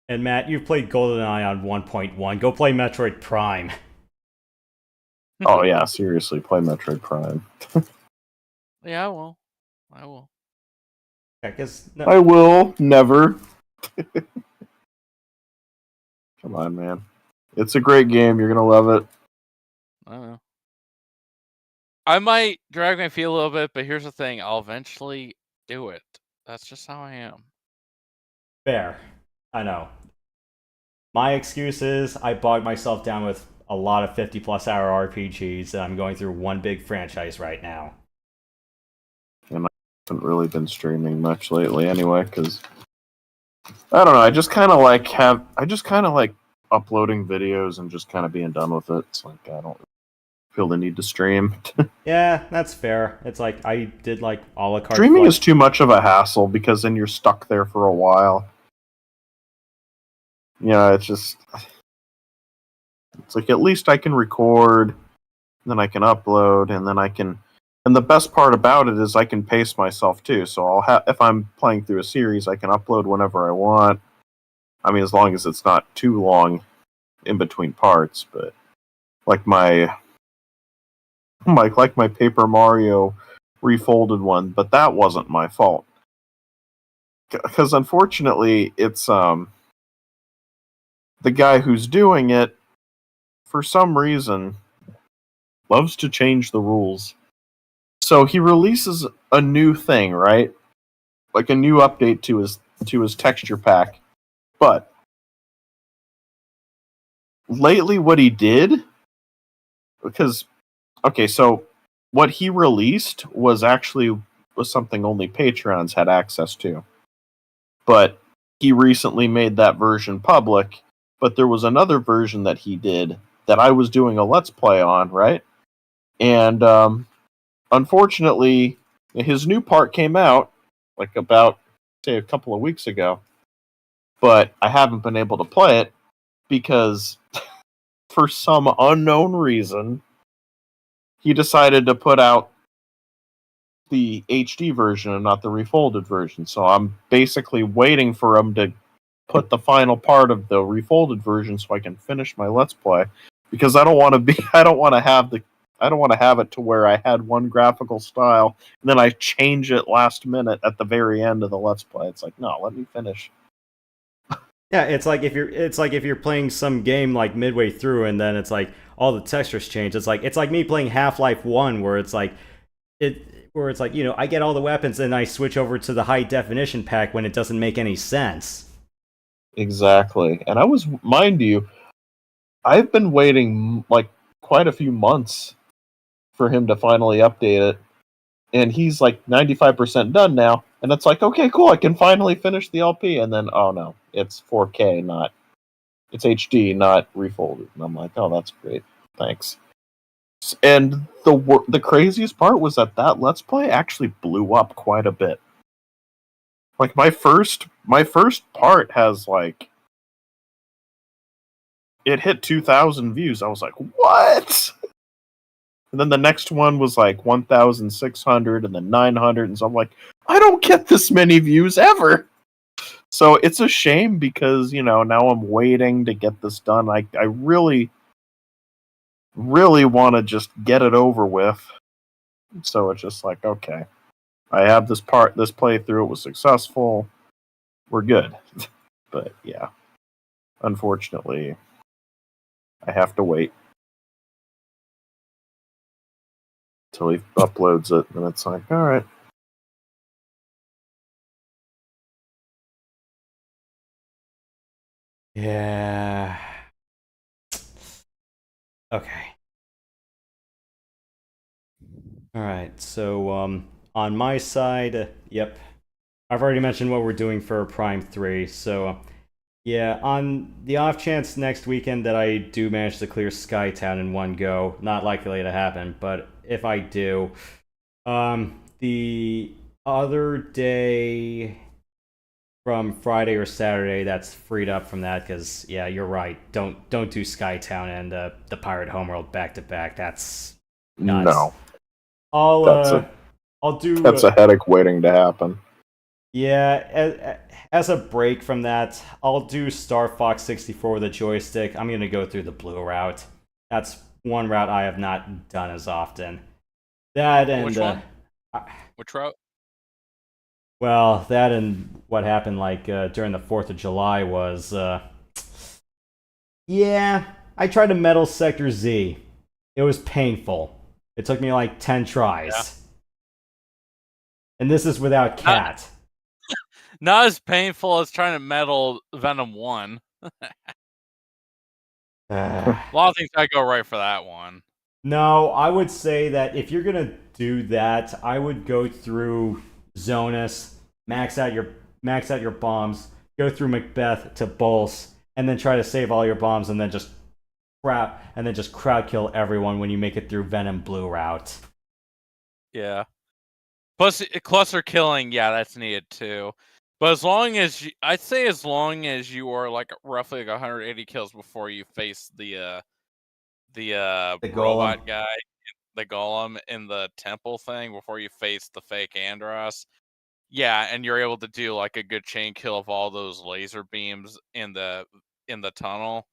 And Matt, you've played GoldenEye on 1.1. Go play Metroid Prime. Oh yeah, seriously, play Metroid Prime. Yeah, I will. I guess I will never. Come on, man. It's a great game. You're gonna love it. I don't know. I might drag my feet a little bit, but here's the thing: I'll eventually do it. That's just how I am. Fair. I know. My excuse is I bogged myself down with a lot of 50-plus hour RPGs, and I'm going through one big franchise right now. And I haven't really been streaming much lately anyway, because I don't know, I just kind of like uploading videos and just kind of being done with it. It's like I don't feel the need to stream. Yeah, that's fair. It's like I did like a la carte. Streaming is too much of a hassle because then you're stuck there for a while. Yeah, it's like at least I can record, then I can upload, and then I can. And the best part about it is I can pace myself too. So if I'm playing through a series, I can upload whenever I want. I mean, as long as it's not too long in between parts. But like my Paper Mario Refolded one, but that wasn't my fault because unfortunately it's the guy who's doing it, for some reason, loves to change the rules. So he releases a new thing, right? Like a new update to his texture pack. But lately what he did, so what he released was something only Patreons had access to. But he recently made that version public. But there was another version that he did that I was doing a Let's Play on, right? And unfortunately, His new part came out like about, say, a couple of weeks ago, but I haven't been able to play it because for some unknown reason he decided to put out the HD version and not the refolded version. So I'm basically waiting for him to put the final part of the refolded version so I can finish my Let's Play, because I don't want to have it to where I had one graphical style and then I change it last minute at the very end of the Let's Play. It's like, no, let me finish. Yeah, it's like if you're playing some game like midway through and then it's like all the textures change. It's like me playing Half-Life 1 where it's like I get all the weapons and I switch over to the high definition pack when it doesn't make any sense. Exactly. And mind you, I've been waiting like quite a few months for him to finally update it. And he's like 95% done now. And it's like, okay, cool, I can finally finish the LP. And then, oh no, it's 4K, it's HD, not refolded. And I'm like, oh, that's great. Thanks. And the craziest part was that Let's Play actually blew up quite a bit. Like my first part has like, it hit 2,000 views. I was like, what? And then the next one was like 1,600 and then 900. And so I'm like, I don't get this many views ever. So it's a shame because, now I'm waiting to get this done. I really, really want to just get it over with. So it's just like, okay, I have this playthrough. It was successful. We're good. But yeah, unfortunately, I have to wait till he uploads it, and it's like, all right. Yeah. Okay. All right. So on my side, yep, I've already mentioned what we're doing for Prime 3. So yeah, on the off chance next weekend that I do manage to clear Skytown in one go, not likely to happen, but if I do, the other day from Friday or Saturday that's freed up from that, because yeah, you're right, don't do Skytown and the Pirate Homeworld back to back. That's nuts. No. I'll do. That's a headache waiting to happen. Yeah, as a break from that, I'll do Star Fox 64 with a joystick. I'm gonna go through the blue route. That's one route I have not done as often. That and which one? Which route? Well, that and what happened like during the 4th of July was yeah, I tried to metal Sector Z. It was painful. It took me like 10 tries. Yeah. And this is without Cat. Not as painful as trying to metal Venom 1. A lot of things I go right for that one. No, I would say that if you're gonna do that, I would go through Zonus, max out your bombs, go through Macbeth to Bulls, and then try to save all your bombs, and then just crowd kill everyone when you make it through Venom Blue route. Yeah. Plus, cluster killing, yeah, that's needed too. But as long as you are like roughly like 180 kills before you face the robot guy, the golem in the temple thing, before you face the fake Andros, yeah, and you're able to do like a good chain kill of all those laser beams in the tunnel,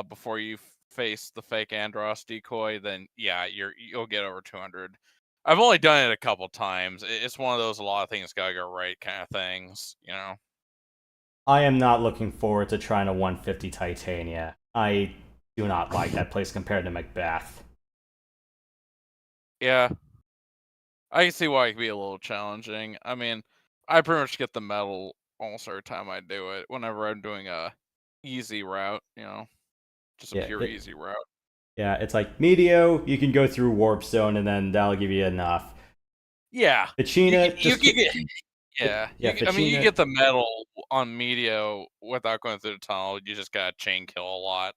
before you face the fake Andros decoy, then yeah, you'll get over 200. I've only done it a couple times. It's one of those a lot of things gotta go right kind of things, I am not looking forward to trying a 150 Titania. I do not like that place compared to Macbeth. Yeah. I can see why it could be a little challenging. I mean, I pretty much get the medal almost every time I do it, whenever I'm doing a easy route, just a pure easy route. Yeah, it's like Meteo, you can go through Warp Zone, and then that'll give you enough. Yeah. Ficina, you get the medal on Meteo without going through the tunnel. You just gotta chain kill a lot.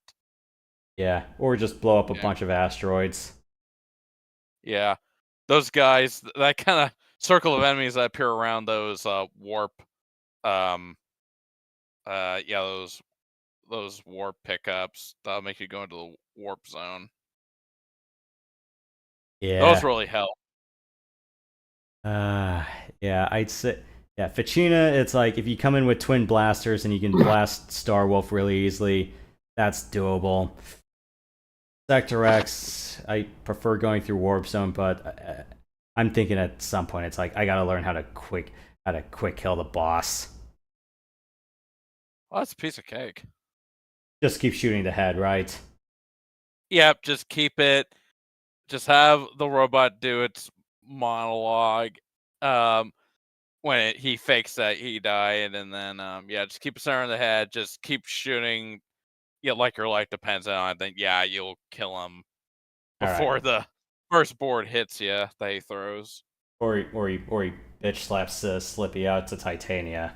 Yeah, or just blow up a bunch of asteroids. Yeah. Those guys, that kind of circle of enemies that appear around those warp, those warp pickups that'll make you go into the warp zone. Yeah. Those really help. Yeah, I'd say, yeah, Ficina, it's like if you come in with twin blasters and you can blast Star Wolf really easily, that's doable. Sector X, I prefer going through Warp Zone, but I'm thinking at some point it's like I gotta learn how to quick kill the boss. Well, that's a piece of cake. Just keep shooting the head, right? Yep, just keep it. Just have the robot do its monologue when he fakes that he died, and then just keep it center in the head. Just keep shooting. Yeah, like your life depends on it. Then you'll kill him before the first board hits you that he throws. Or he bitch slaps Slippy out to Titania.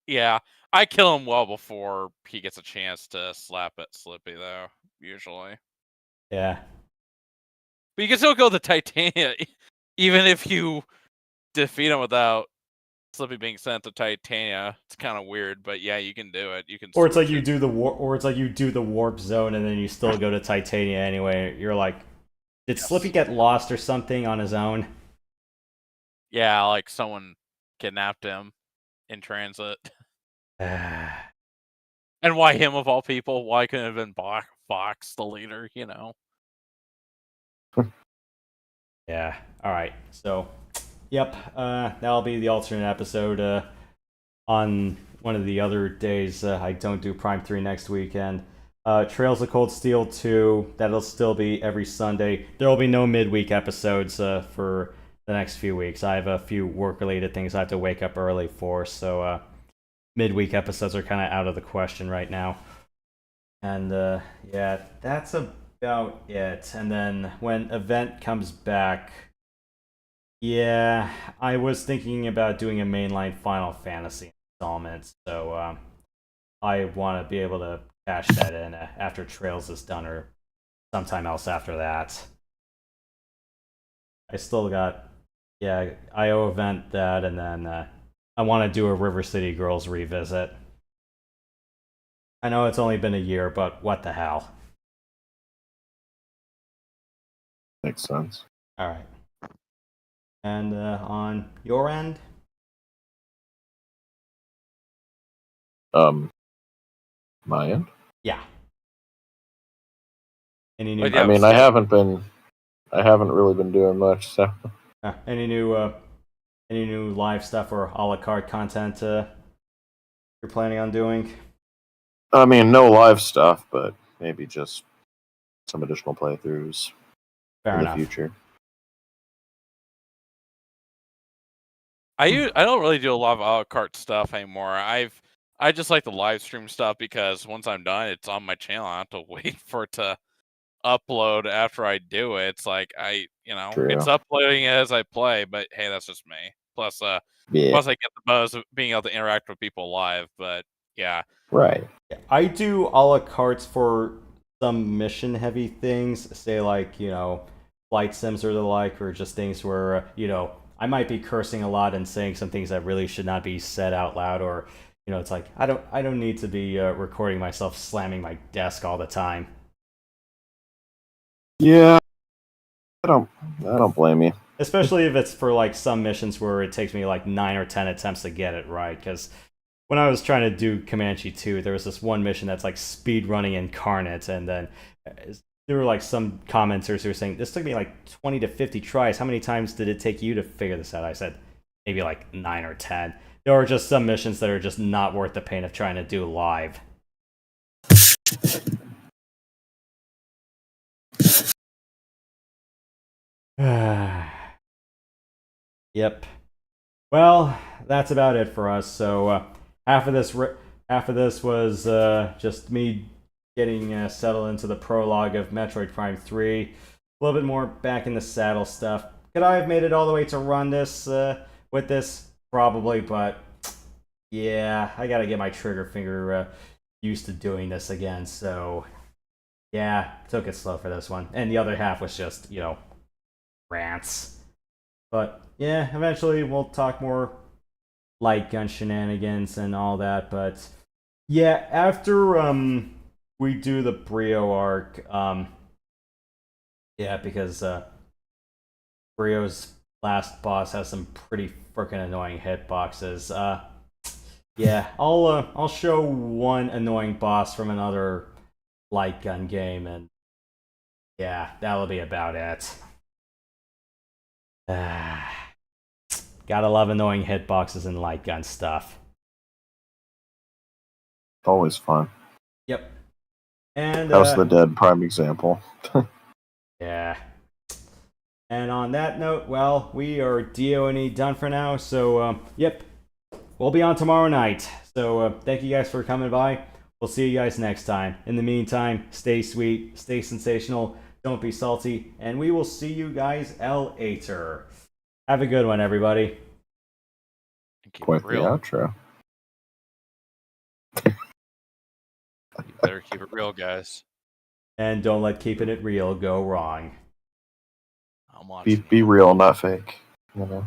Yeah, I kill him well before he gets a chance to slap at Slippy, though, usually. Yeah. But you can still go to Titania, even if you defeat him without Slippy being sent to Titania. It's kind of weird, but yeah, you can do it. You can. Or it's like you do the warp zone and then you still go to Titania anyway. You're like, did Slippy get lost or something on his own? Yeah, like someone kidnapped him in transit. And why him of all people? Why couldn't it have been Fox, the leader? You know. Yeah. All right. So, yep. That'll be the alternate episode. On one of the other days, I don't do Prime 3 next weekend. Trails of Cold Steel 2. That'll still be every Sunday. There will be no midweek episodes for the next few weeks. I have a few work-related things I have to wake up early for, so midweek episodes are kind of out of the question right now. And yeah, that's about it. And then when Event comes back, yeah, I was thinking about doing a mainline Final Fantasy installment, so I want to be able to cash that in after Trails is done or sometime else after that. I still got, IO Event that, and then I want to do a River City Girls revisit. I know it's only been a year, but what the hell? Makes sense. All right. And on your end? My end? Yeah. Any new? I mean, I haven't really been doing much. So. Any new live stuff or a la carte content you're planning on doing? I mean, no live stuff, but maybe just some additional playthroughs in the future. I don't really do a lot of a la carte stuff anymore. I just like the live stream stuff because once I'm done, it's on my channel. I don't have to wait for it to upload after I do it. It's like it's uploading as I play, but hey, that's just me. Plus I get the buzz of being able to interact with people live. But yeah, right. I do a la cartes for some mission heavy things, say like flight sims or the like, or just things where I might be cursing a lot and saying some things that really should not be said out loud, or it's like I don't need to be recording myself slamming my desk all the time. Yeah, I don't blame you. Especially if it's for like some missions where it takes me like 9 or 10 attempts to get it right. Because when I was trying to do Comanche 2, there was this one mission that's like speed running Incarnate, and then there were like some commenters who were saying, this took me like 20 to 50 tries. How many times did it take you to figure this out? I said, maybe like 9 or 10. There are just some missions that are just not worth the pain of trying to do live. Yep. Well, that's about it for us. So half of this was just me getting settled into the prologue of Metroid Prime 3. A little bit more back in the saddle stuff. Could I have made it all the way to run this with this? Probably, but yeah, I gotta get my trigger finger used to doing this again. So yeah, took it slow for this one. And the other half was just, rants. But yeah, eventually we'll talk more light gun shenanigans and all that. But yeah, after we do the Brio arc, yeah, because Brio's last boss has some pretty freaking annoying hitboxes. Yeah, I'll show one annoying boss from another light gun game, and yeah, that'll be about it. Gotta love annoying hitboxes and light gun stuff. Always fun. Yep. And House of the Dead, prime example. Yeah. And on that note, well, we are DO&E done for now. So, yep, we'll be on tomorrow night. So, thank you guys for coming by. We'll see you guys next time. In the meantime, stay sweet, stay sensational, don't be salty, and we will see you guys later. Have a good one, everybody. Quite the outro. You better keep it real, guys. And don't let keeping it real go wrong. I'm watching. Be real, not fake. You know.